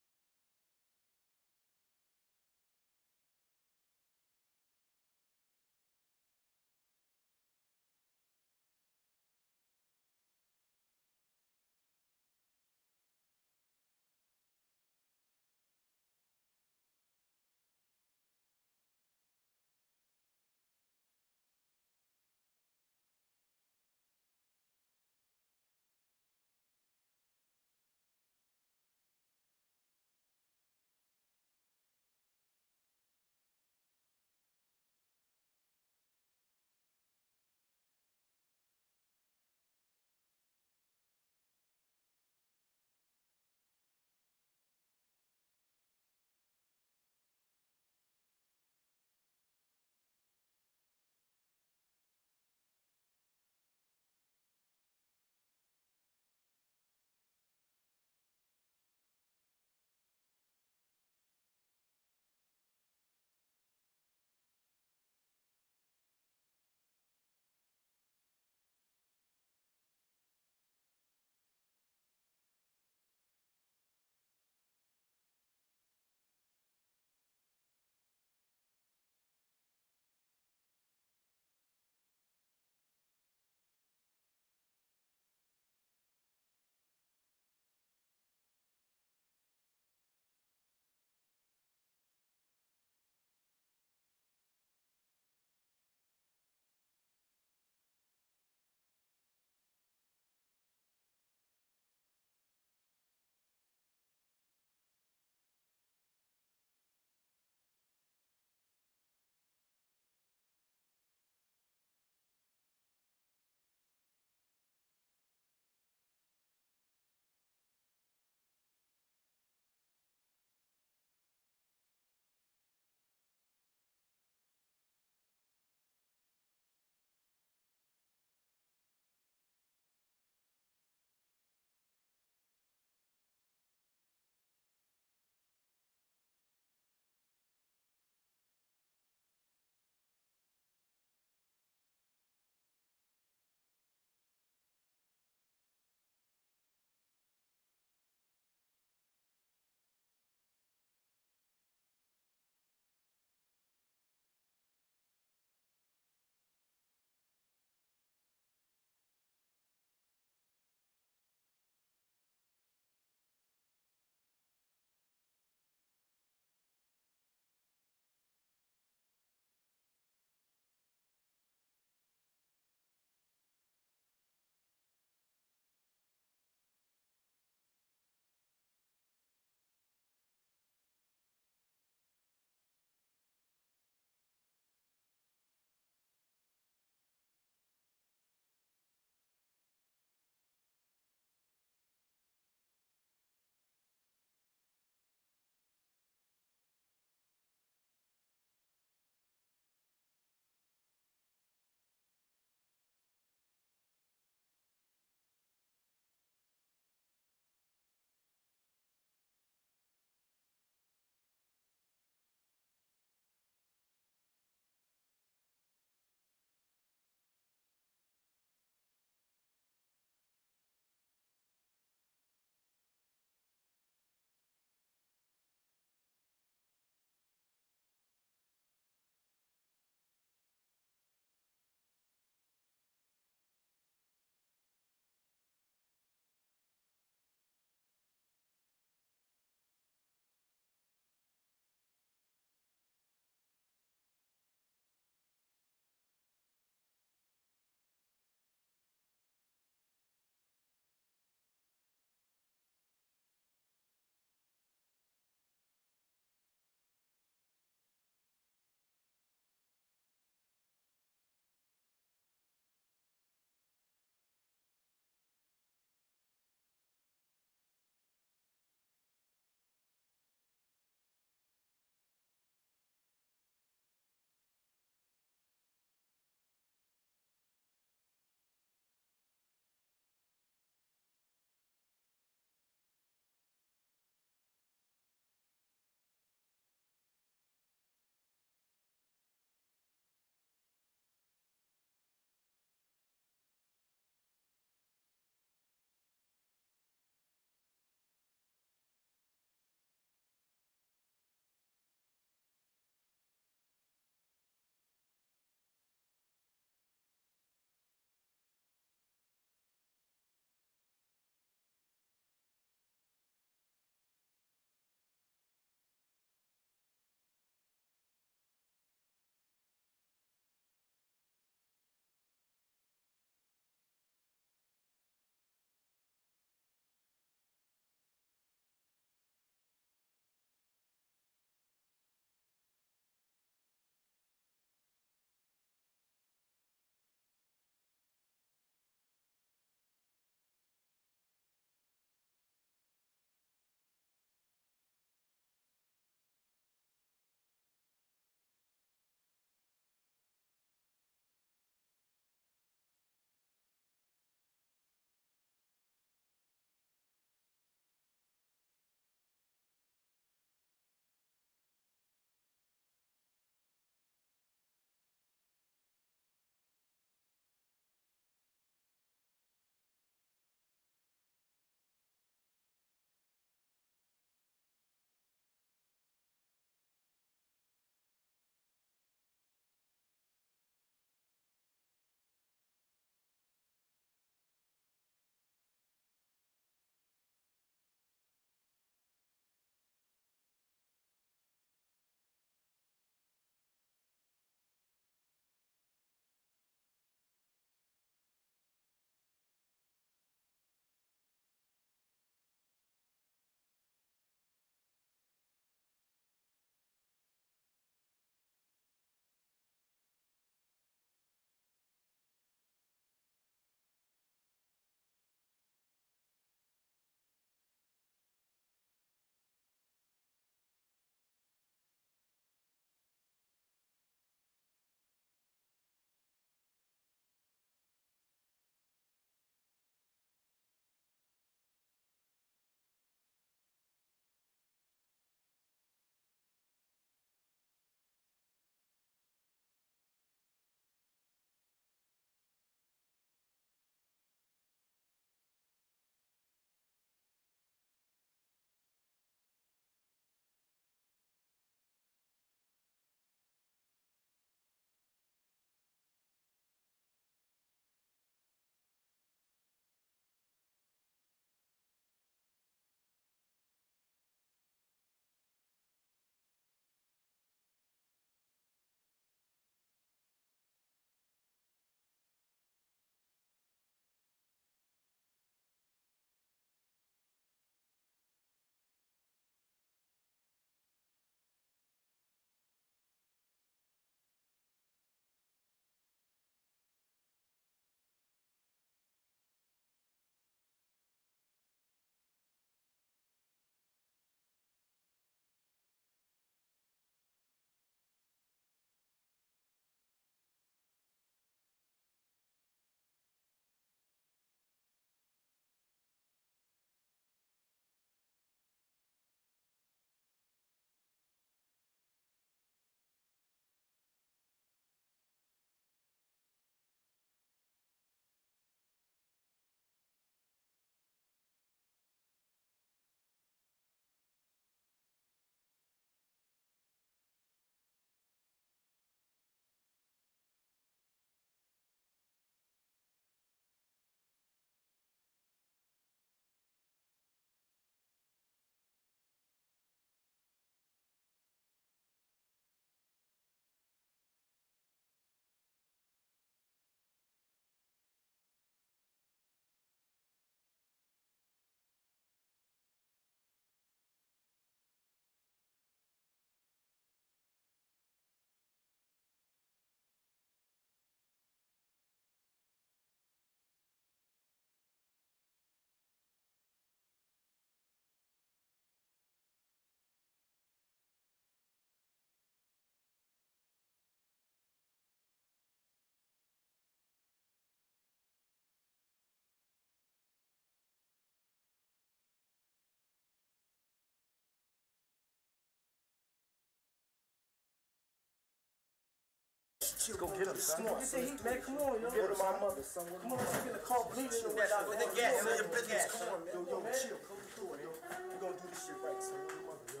S5: Go get him, son. Get the heat, man. Come on, yo. Go to my mother, son. Come on, you get the car bleeding and whatnot. With the gas in your business. Come on, yo, chill. Come through it, yo. We're gonna do this shit right, son. Your mother, yo.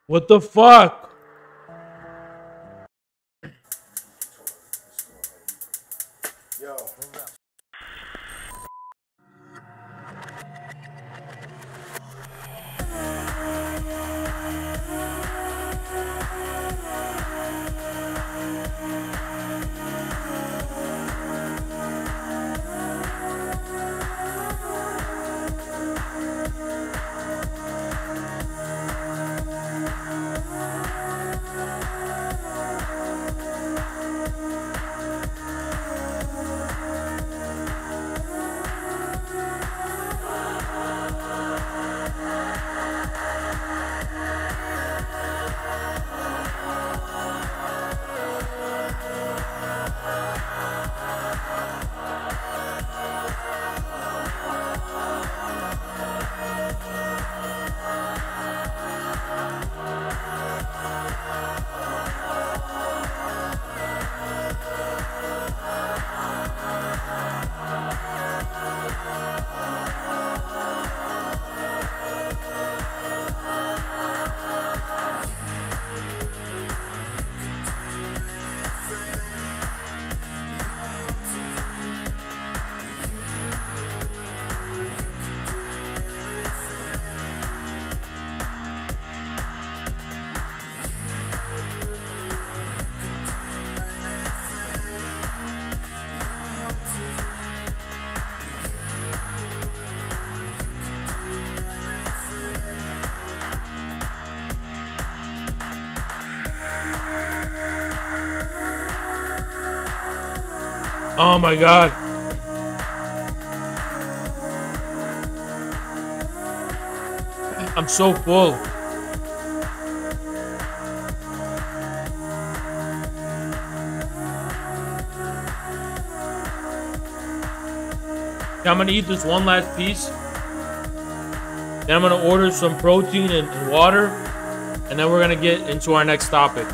S1: What the fuck?
S5: Yo.
S1: Oh my god. I'm so full. Yeah, I'm gonna eat this one last piece. Then I'm gonna order some protein and water. And then we're gonna get into our next topic.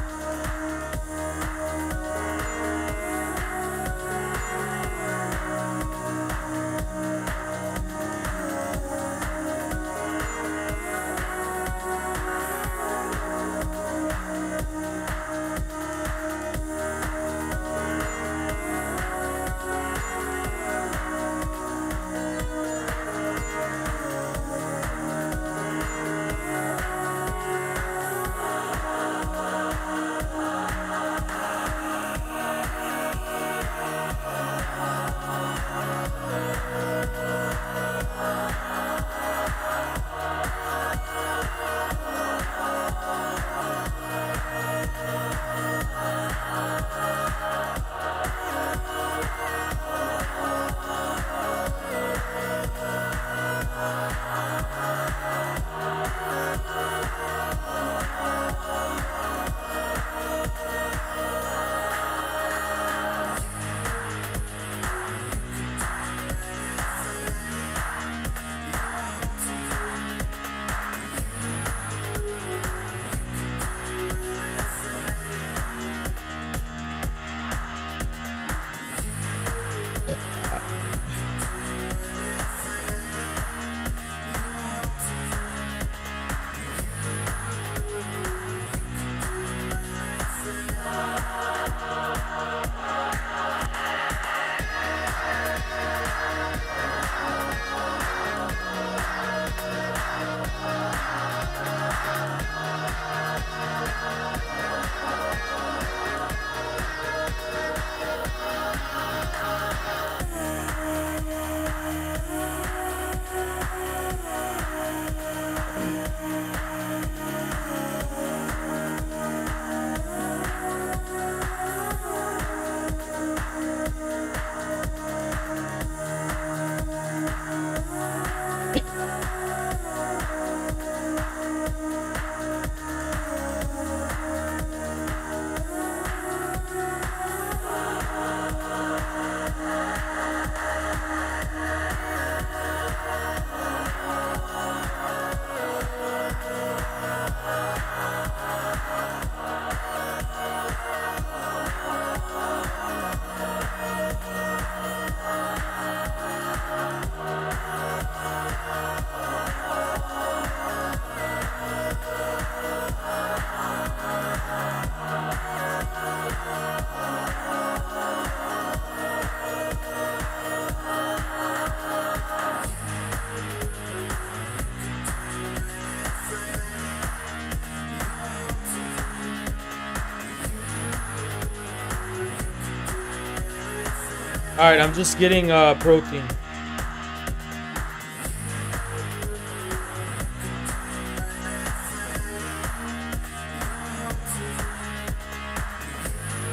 S1: Alright, I'm just getting protein.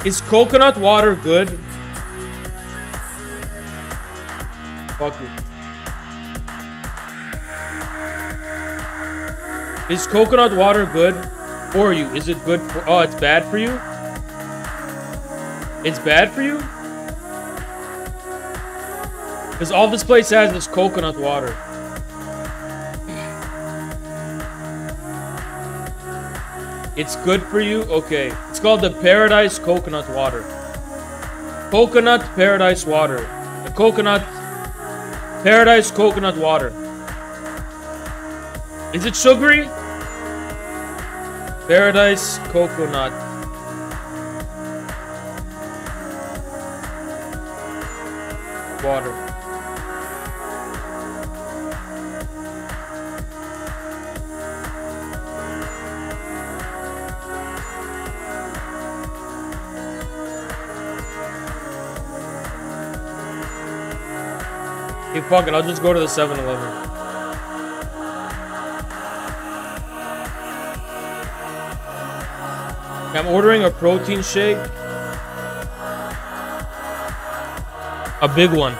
S1: Is coconut water good? Fuck it. Is coconut water good for you? Is it good for... Oh, it's bad for you? It's bad for you? Because all this place has is coconut water. It's good for you? Okay. It's called the Paradise Coconut Water. Coconut Paradise Water. The coconut... Paradise Coconut Water. Is it sugary? Paradise Coconut Water. Hey, fuck it, I'll just go to the 7-Eleven. I'm ordering a protein shake. A big one.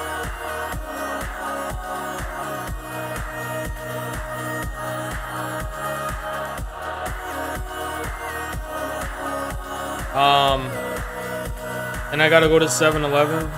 S1: And I gotta go to 7-Eleven.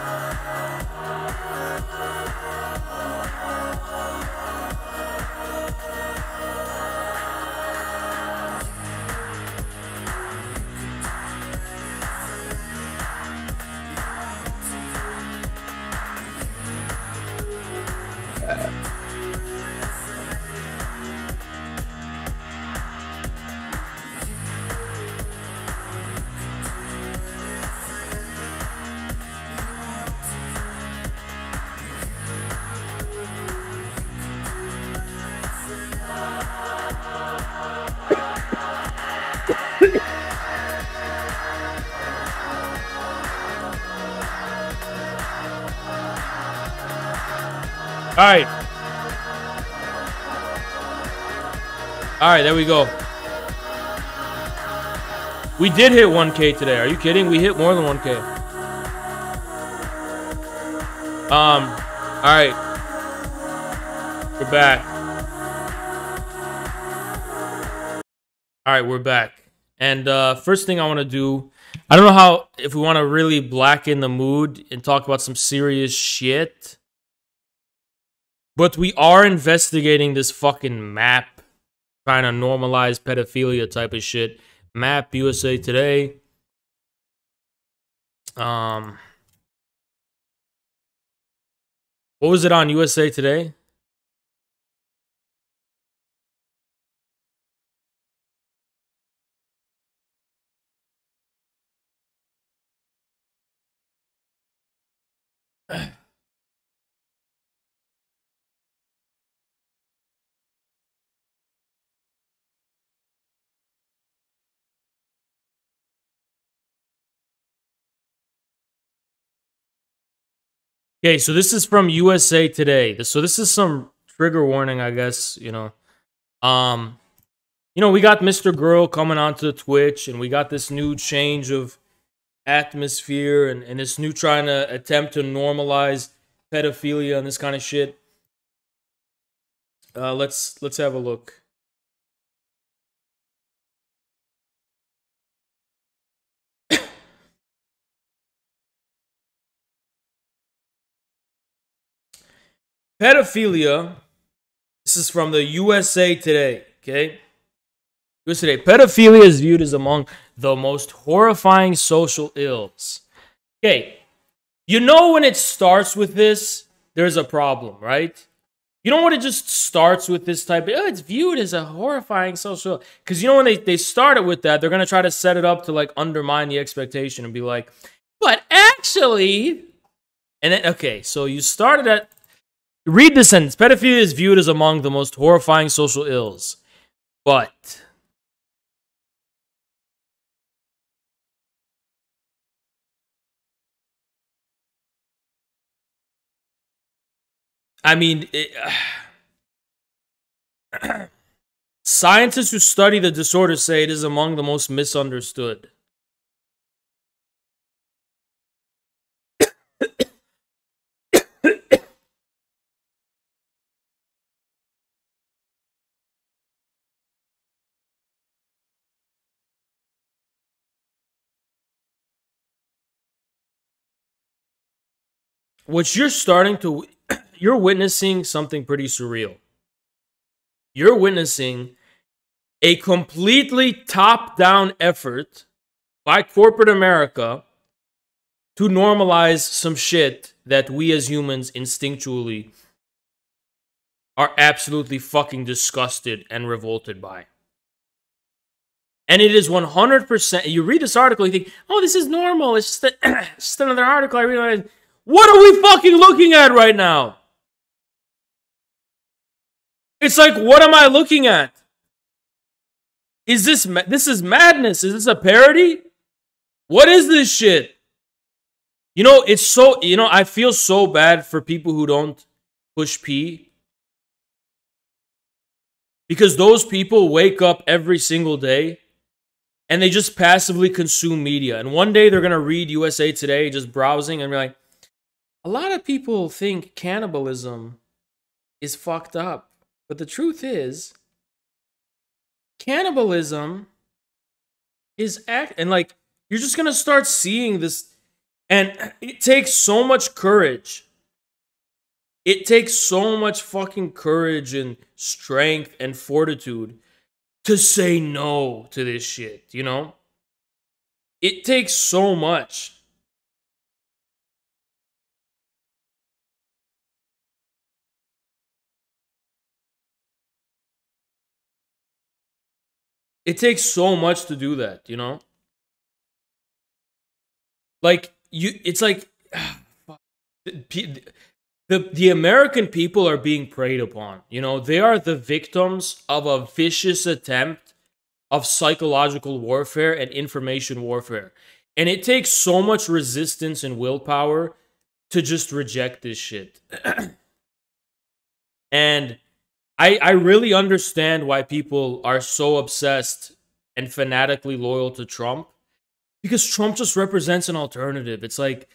S1: Alright. Alright, there we go. We did hit 1K today. Are you kidding? We hit more than 1K. Alright. We're back. Alright, we're back. And first thing I want to do, I don't know how, if we want to really blacken the mood and talk about some serious shit. But we are investigating this fucking map, trying to normalize pedophilia type of shit. Map USA Today. What was it on USA Today? Okay, so this is from USA Today. So this is some trigger warning, I guess, you know. We got Mr. Girl coming onto Twitch, and we got this new change of atmosphere and this new trying to attempt to normalize pedophilia and this kind of shit. Let's have a look. Pedophilia. This is from the USA Today, okay? USA Today. Pedophilia is viewed as among the most horrifying social ills. Okay, you know when it starts with this, there's a problem, right? You know when it just starts with this type of, it's viewed as a horrifying social ill. Because you know when they start it with that, they're going to try to set it up to like undermine the expectation and be like, but actually, and then, okay, so you started at, read the sentence. Pedophilia is viewed as among the most horrifying social ills. But I mean, scientists who study the disorder say it is among the most misunderstood. What you're witnessing something pretty surreal. You're witnessing a completely top-down effort by corporate America to normalize some shit that we as humans instinctually are absolutely fucking disgusted and revolted by. And it is 100%. You read this article, you think, oh, this is normal. It's just another article I read. What are we fucking looking at right now? It's like, what am I looking at? Is this is madness? Is this a parody? What is this shit? You know, it's so, I feel so bad for people who don't push P. Because those people wake up every single day and they just passively consume media. And one day they're going to read USA Today, just browsing, and be like, a lot of people think cannibalism is fucked up. But the truth is, cannibalism is and like, you're just going to start seeing this. And it takes so much courage. It takes so much fucking courage and strength and fortitude to say no to this shit, you know? It takes so much. It takes so much to do that, you know? Like, it's like, the American people are being preyed upon, you know? They are the victims of a vicious attempt of psychological warfare and information warfare. And it takes so much resistance and willpower to just reject this shit. And I really understand why people are so obsessed and fanatically loyal to Trump. Because Trump just represents an alternative. It's like,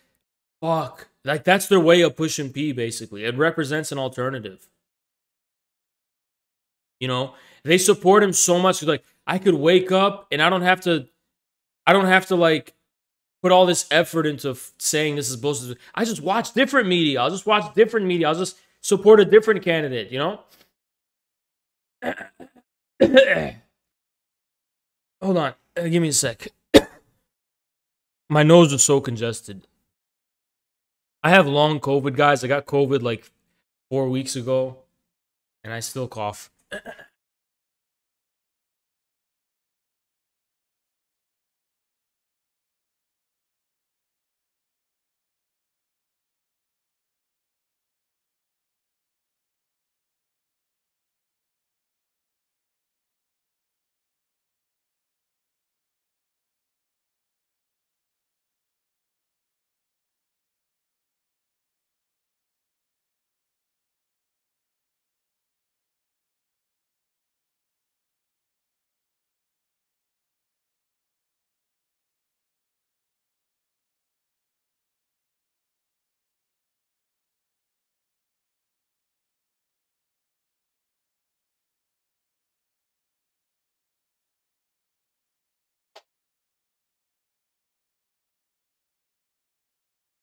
S1: fuck. Like, that's their way of pushing P, basically. It represents an alternative. You know? They support him so much. Like, I could wake up and I don't have to, like, put all this effort into saying this is supposed to. I just watch different media. I'll just watch different media. I'll just support a different candidate, you know? Hold on. Give me a sec. My nose is so congested. I have long COVID, guys. I got COVID like 4 weeks ago, and I still cough.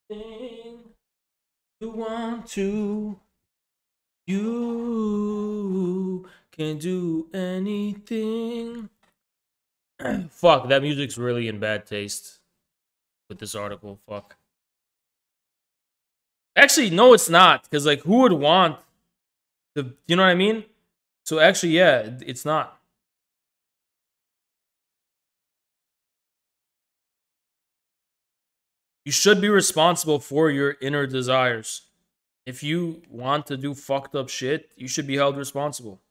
S1: You want to, you can do anything. Fuck, that music's really in bad taste with this article. Fuck. Actually, no, it's not. Because, like, who would want the, you know what I mean? So, actually, yeah, it's not. You should be responsible for your inner desires. If you want to do fucked up shit, you should be held responsible.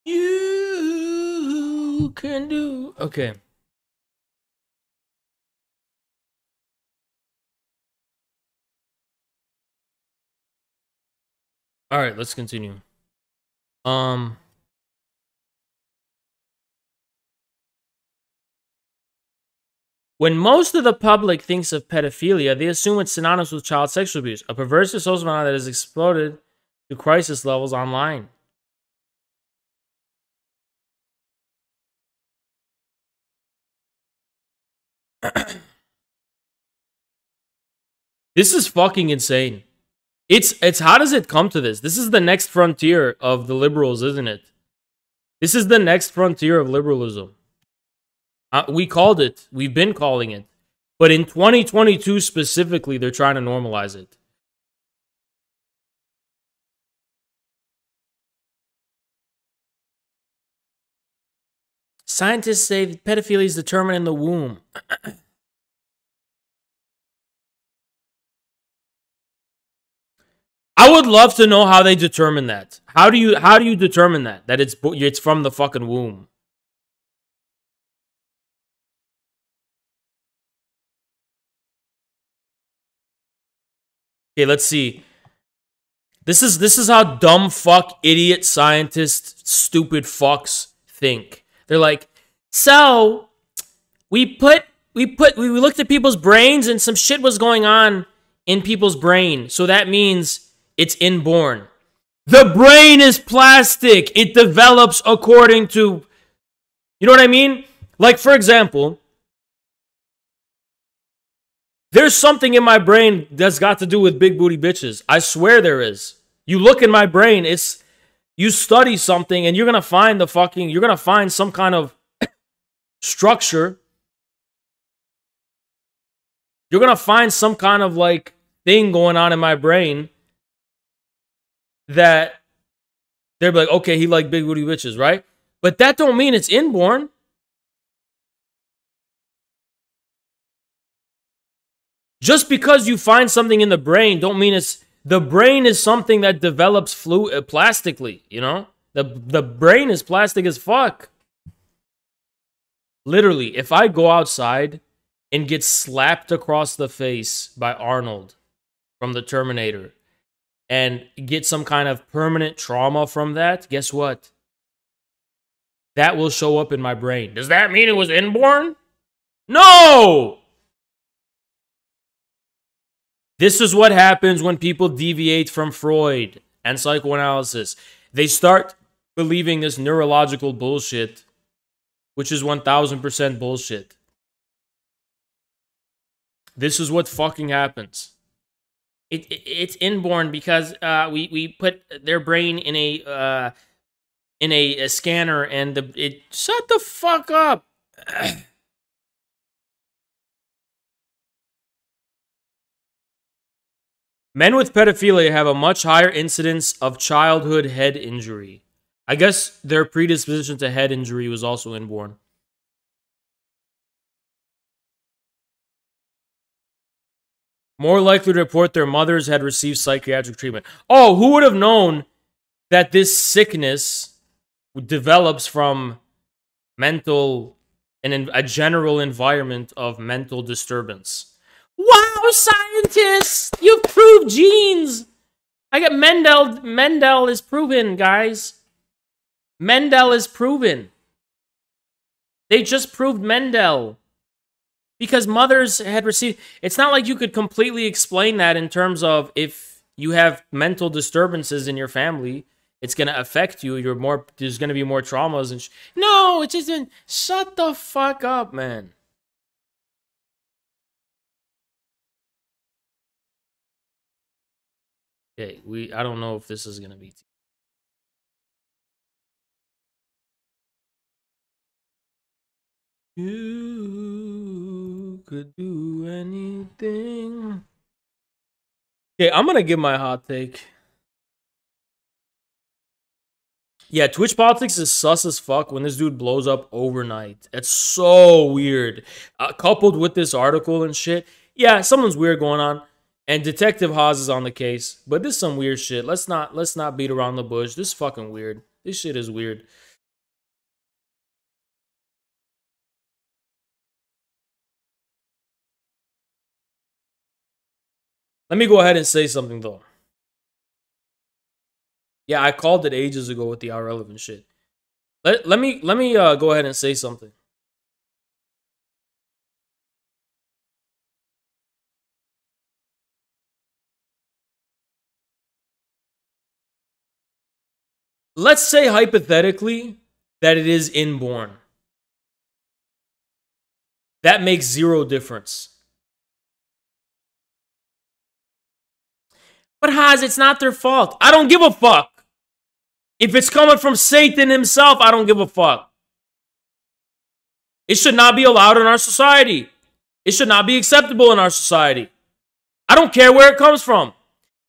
S1: You can do. Okay. All right, let's continue. When most of the public thinks of pedophilia, they assume it's synonymous with child sexual abuse, a perverse social phenomenon that has exploded to crisis levels online. This is fucking insane. It's how does it come to this? This is the next frontier of the liberals, isn't it? This is the next frontier of liberalism. We called it. We've been calling it. But in 2022 specifically, they're trying to normalize it. Scientists say that pedophilia is determined in the womb. I would love to know how they determine that. How do you determine that? That it's from the fucking womb. Okay, let's see. This is how dumb fuck idiot scientists stupid fucks think. They're like, so we looked at people's brains and some shit was going on in people's brain. So that means it's inborn. The brain is plastic. It develops according to, you know what I mean? Like, for example, there's something in my brain that's got to do with big booty bitches. I swear there is. You look in my brain, you study something and you're going to find you're going to find some kind of structure. You're going to find some kind of like thing going on in my brain that they're like, okay, he like big booty bitches, right? But that don't mean it's inborn. Just because you find something in the brain don't mean the brain is something that develops plastically, you know? The brain is plastic as fuck. Literally, if I go outside and get slapped across the face by Arnold from the Terminator and get some kind of permanent trauma from that, guess what? That will show up in my brain. Does that mean it was inborn? No! This is what happens when people deviate from Freud and psychoanalysis. They start believing this neurological bullshit, which is 1000% bullshit. This is what fucking happens. It's inborn because we put their brain in a scanner and shut the fuck up. Men with pedophilia have a much higher incidence of childhood head injury. I guess their predisposition to head injury was also inborn. More likely to report their mothers had received psychiatric treatment. Oh, who would have known that this sickness develops from a general environment of mental disturbance? Wow, scientists! You've proved genes! I got Mendel is proven, guys. Mendel is proven. They just proved Mendel. Because mothers had received... It's not like you could completely explain that in terms of if you have mental disturbances in your family, it's going to affect you. There's going to be more traumas and... No, it isn't. Shut the fuck up, man. Okay, I don't know if this is going to be... You could do anything. Okay, I'm going to give my hot take. Yeah, Twitch politics is sus as fuck when this dude blows up overnight. It's so weird. Coupled with this article and shit. Yeah, something's weird going on. And Detective Haas is on the case. But this is some weird shit. Let's not beat around the bush. This is fucking weird. This shit is weird. Let me go ahead and say something though. Yeah, I called it ages ago with the irrelevant shit. Let me go ahead and say something. Let's say hypothetically that it is inborn. That makes zero difference. But Haas, it's not their fault. I don't give a fuck. If it's coming from Satan himself, I don't give a fuck. It should not be allowed in our society. It should not be acceptable in our society. I don't care where it comes from.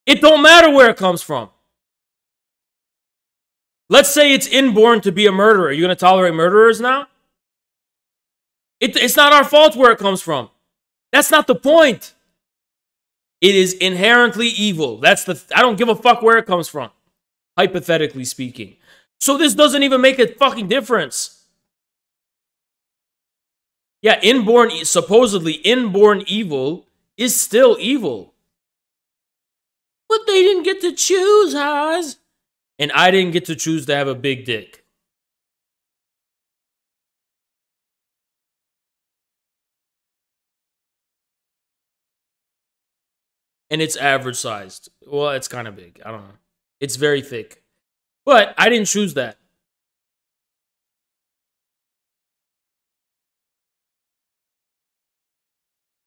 S1: It don't matter where it comes from. Let's say it's inborn to be a murderer. Are you going to tolerate murderers now? It's not our fault where it comes from. That's not the point. It is inherently evil. I don't give a fuck where it comes from. Hypothetically speaking. So this doesn't even make a fucking difference. Yeah, supposedly inborn evil is still evil. But they didn't get to choose, Haas. And I didn't get to choose to have a big dick. And it's average sized. Well, it's kind of big. I don't know. It's very thick. But I didn't choose that.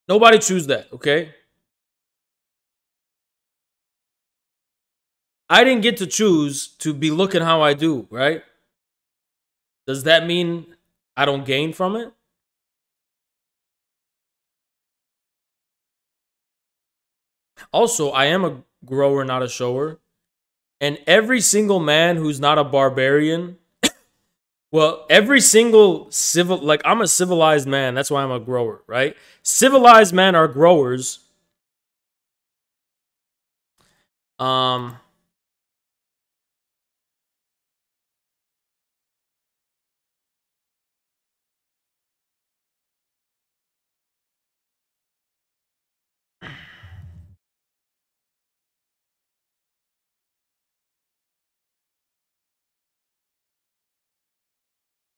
S1: Nobody choose that, okay? I didn't get to choose to be looking how I do, right? Does that mean I don't gain from it? Also, I am a grower, not a shower. And every single man who's not a barbarian, well, every single I'm a civilized man. That's why I'm a grower, right? Civilized men are growers.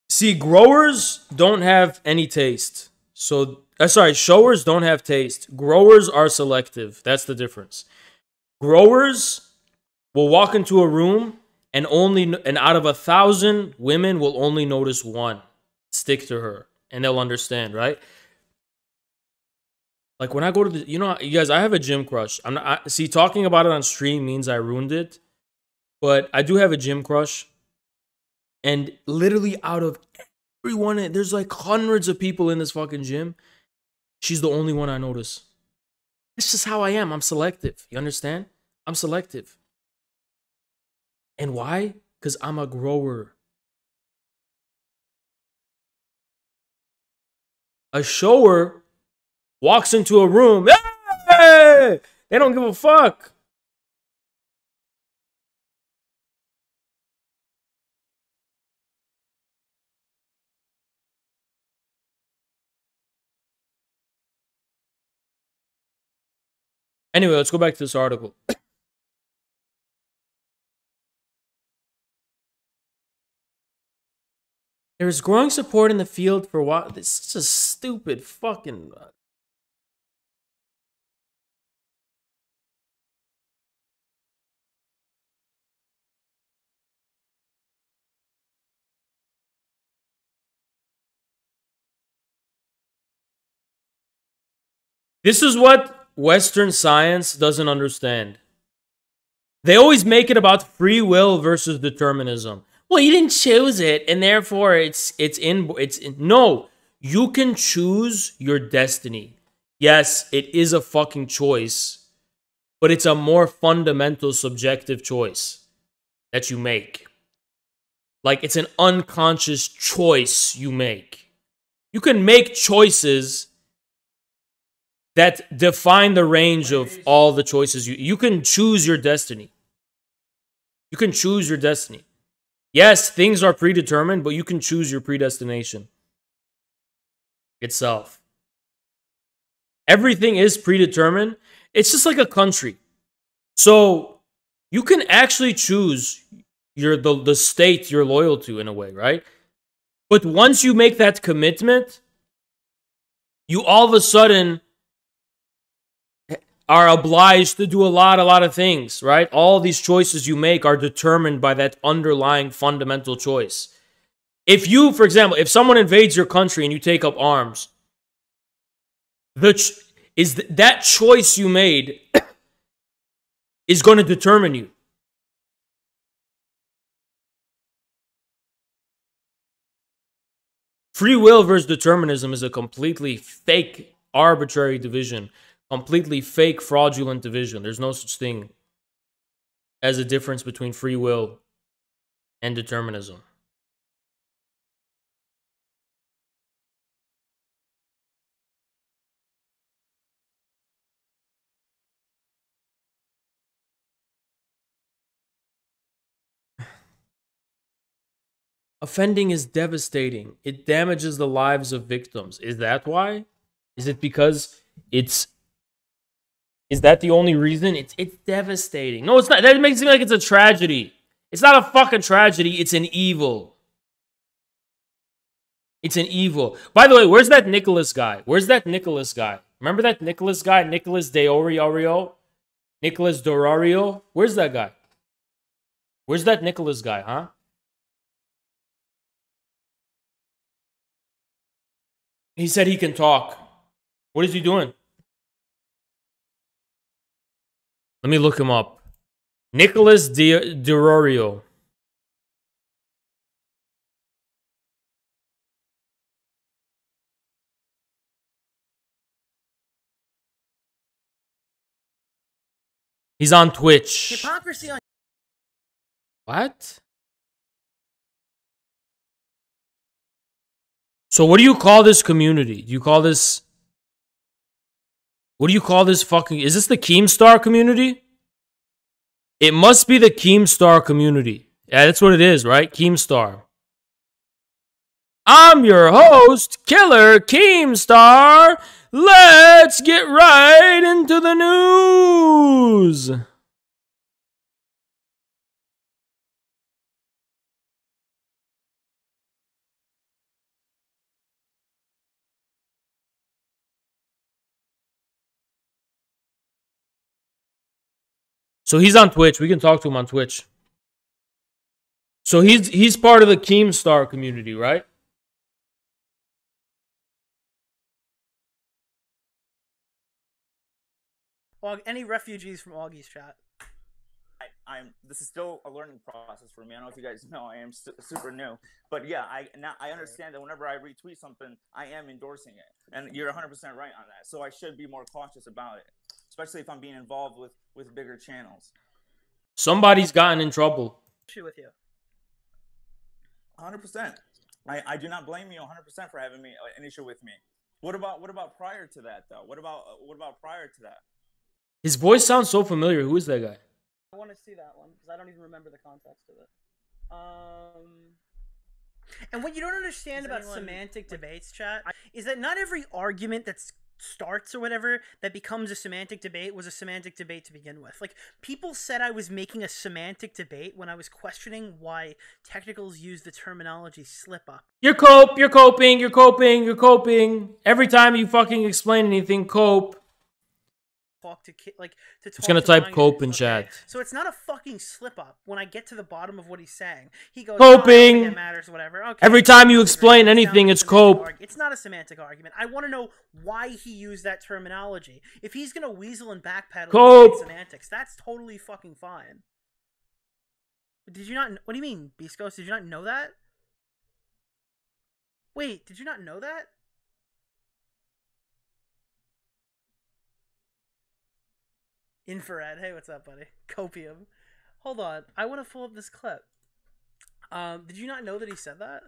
S1: See, growers don't have any taste. So, showers don't have taste. Growers are selective. That's the difference. Growers will walk into a room and out of 1,000 women will only notice one. Stick to her and they'll understand, right? Like when I go to you guys, I have a gym crush. Talking about it on stream means I ruined it. But I do have a gym crush. And literally out of everyone, there's like hundreds of people in this fucking gym. She's the only one I notice. It's just how I am. I'm selective. You understand? I'm selective. And why? Because I'm a grower. A shower walks into a room. Hey! They don't give a fuck. Anyway, let's go back to this article. There is growing support in the field for what? This is a stupid fucking. This is what Western science doesn't understand. They always make it about free will versus determinism. Well, you didn't choose it, and therefore no. You can choose your destiny. Yes, it is a fucking choice, but it's a more fundamental subjective choice that you make. Like it's an unconscious choice you make. You can make choices that define the range of all the choices. You can choose your destiny. You can choose your destiny. Yes, things are predetermined, but you can choose your predestination itself. Everything is predetermined. It's just like a country. So you can actually choose the state you're loyal to in a way, right? But once you make that commitment, you all of a sudden are obliged to do a lot of things, right? All these choices you make are determined by that underlying fundamental choice. If you, for example, if someone invades your country and you take up arms, that choice you made is going to determine you. Free will versus determinism is a completely fake, arbitrary division. Completely fake, fraudulent division. There's no such thing as a difference between free will and determinism. Offending is devastating. It damages the lives of victims. Is that why? Is it because is that the only reason? It's devastating. No, it's not. That makes it seem like it's a tragedy. It's not a fucking tragedy. It's an evil. It's an evil. By the way, where's that Nicholas guy? Where's that Nicholas guy? Remember that Nicholas guy? Nicholas Deorio? Nicholas Dorario? Where's that guy? Where's that Nicholas guy, huh? He said he can talk. What is he doing? Let me look him up. Nicholas Dorario. He's on Twitch.
S6: Hypocrisy on.
S1: What? So what do you call this community? Do you call this... What do you call this fucking... Is this the Keemstar community? It must be the Keemstar community. Yeah, that's what it is, right? Keemstar. I'm your host, Killer Keemstar. Let's get right into the news. So he's on Twitch. We can talk to him on Twitch. So he's part of the Keemstar community, right?
S6: Any refugees from Augie's chat?
S7: This is still a learning process for me. I don't know if you guys know I am super new, but yeah, I understand that whenever I retweet something, I am endorsing it, and you're 100% right on that. So I should be more cautious about it, especially if I'm being involved with bigger channels.
S1: Somebody's gotten in trouble.
S6: Issue with you.
S7: 100%. I do not blame you 100% for having an issue with me. What about prior to that though? What about prior to that?
S1: His voice sounds so familiar. Who is that guy?
S6: I want to see that one because I don't even remember the context of it. And what you don't understand about semantic debates, chat, is that not every argument that starts or whatever that becomes a semantic debate was a semantic debate to begin with. Like, people said I was making a semantic debate when I was questioning why technicals use the terminology slip up.
S1: You're coping. Every time you fucking explain anything, cope.
S6: It's
S1: gonna type cope in chat.
S6: So it's not a fucking slip up when I get to the bottom of what he's saying. He goes,
S1: coping.
S6: It matters, whatever. Okay.
S1: Every time you explain anything, it's cope.
S6: It's not a semantic argument. I want to know why he used that terminology. If he's gonna weasel and backpedal
S1: cope.
S6: Semantics, that's totally fucking fine. But did you not? What do you mean, Biscos? Did you not know that? Wait, did you not know that? Infrared. Hey, what's up, buddy? Copium. Hold on. I want to pull up this clip. Did you not know that he said that?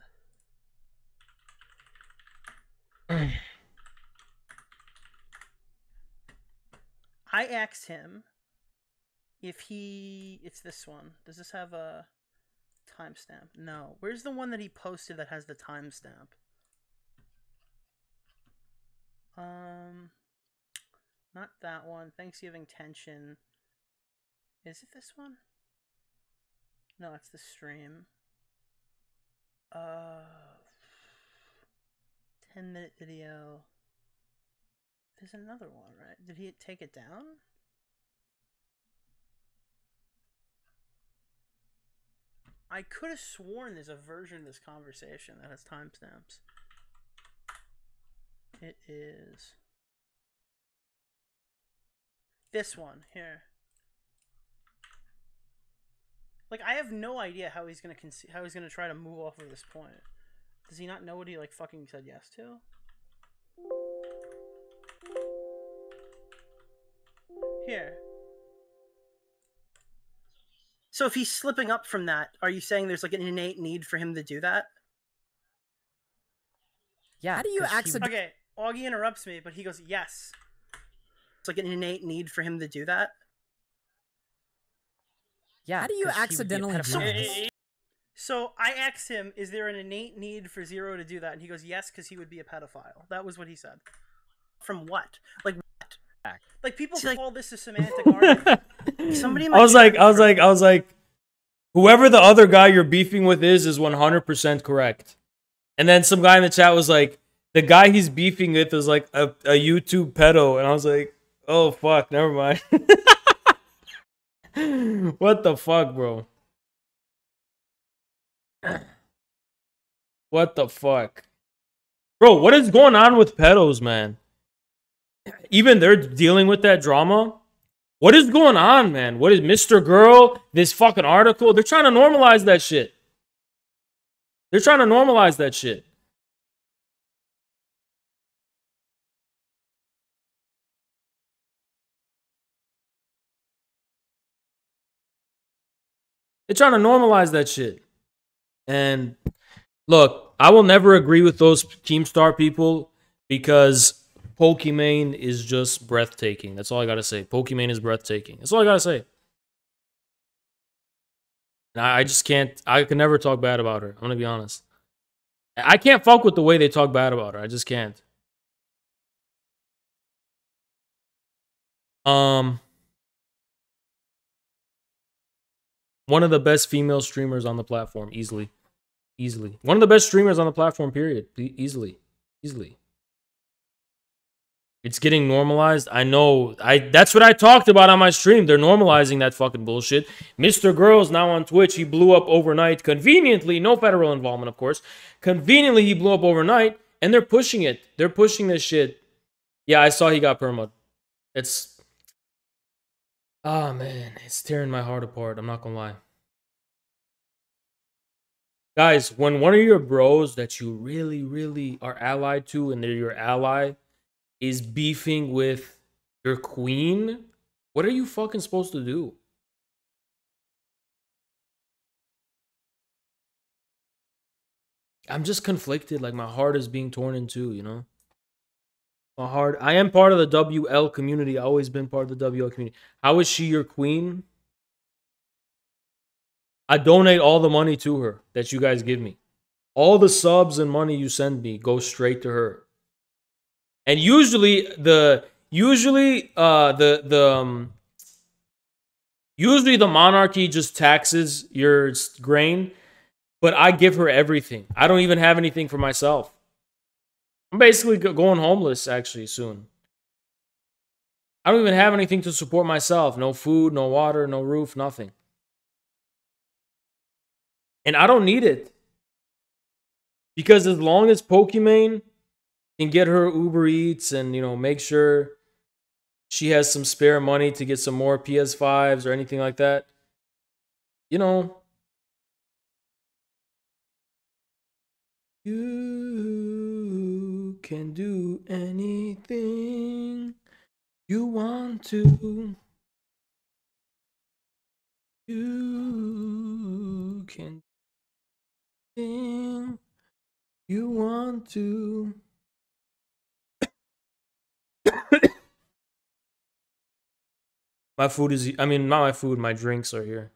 S6: I asked him if he... It's this one. Does this have a timestamp? No. Where's the one that he posted that has the timestamp? Not that one. Thanksgiving tension. Is it this one? No, it's the stream. 10-minute video. There's another one, right? Did he take it down? I could have sworn there's a version of this conversation that has timestamps. It is this one here. Like, I have no idea how he's gonna try to move off of this point. Does he not know what he like fucking said yes to? Here. So if he's slipping up from that, are you saying there's like an innate need for him to do that?
S8: Yeah. How do you accidentally...
S6: Okay, Augie interrupts me, but he goes, yes. It's like an innate need for him to do that?
S8: Yeah. How do you accidentally do this?
S6: So I asked him, is there an innate need for Zero to do that? And he goes, yes, because he would be a pedophile. That was what he said. From what? Like what? Like people call this a semantic argument. Somebody
S1: I was like, whoever the other guy you're beefing with is 100% correct. And then some guy in the chat was like, the guy he's beefing with is like a YouTube pedo. And I was like, oh fuck, never mind. What the fuck, bro? What the fuck? Bro, what is going on with pedos, man? Even they're dealing with that drama. What is going on, man? What is Mr. Girl? This fucking article? They're trying to normalize that shit. They're trying to normalize that shit. They're trying to normalize that shit. And look, I will never agree with those Keemstar people because Pokimane is just breathtaking. That's all I gotta say. Pokimane is breathtaking. That's all I gotta say. And I just can't. I can never talk bad about her. I'm gonna be honest. I can't fuck with the way they talk bad about her. I just can't. One of the best female streamers on the platform, easily. Easily. One of the best streamers on the platform, period. Easily. Easily. It's getting normalized. I know. That's what I talked about on my stream. They're normalizing that fucking bullshit. Mr. Girl's now on Twitch. He blew up overnight. Conveniently, no federal involvement, of course. Conveniently, he blew up overnight. And they're pushing it. They're pushing this shit. Yeah, I saw he got perma'd. It's... oh, man. It's tearing my heart apart. I'm not gonna lie. Guys, when one of your bros that you really, really are allied to and they're your ally is beefing with your queen, what are you fucking supposed to do? I'm just conflicted. Like, my heart is being torn in two, you know? My heart. I am part of the WL community. I've always been part of the WL community. How is she your queen? I donate all the money to her that you guys give me. All the subs and money you send me go straight to her. And usually the monarchy just taxes your grain, but I give her everything. I don't even have anything for myself. I'm basically going homeless actually soon. I don't even have anything to support myself. No food, no water, no roof, nothing. And I don't need it. Because as long as Pokimane can get her Uber Eats and, you know, make sure she has some spare money to get some more PS5s or anything like that, you know, you can do anything you want to. You can do anything you want to. My food is, I mean, not my food, my drinks are here.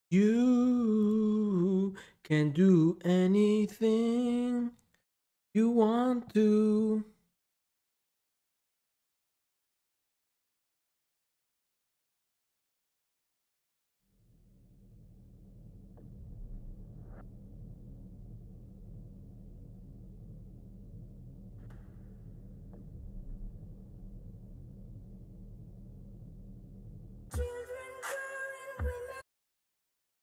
S1: You can do anything you want to.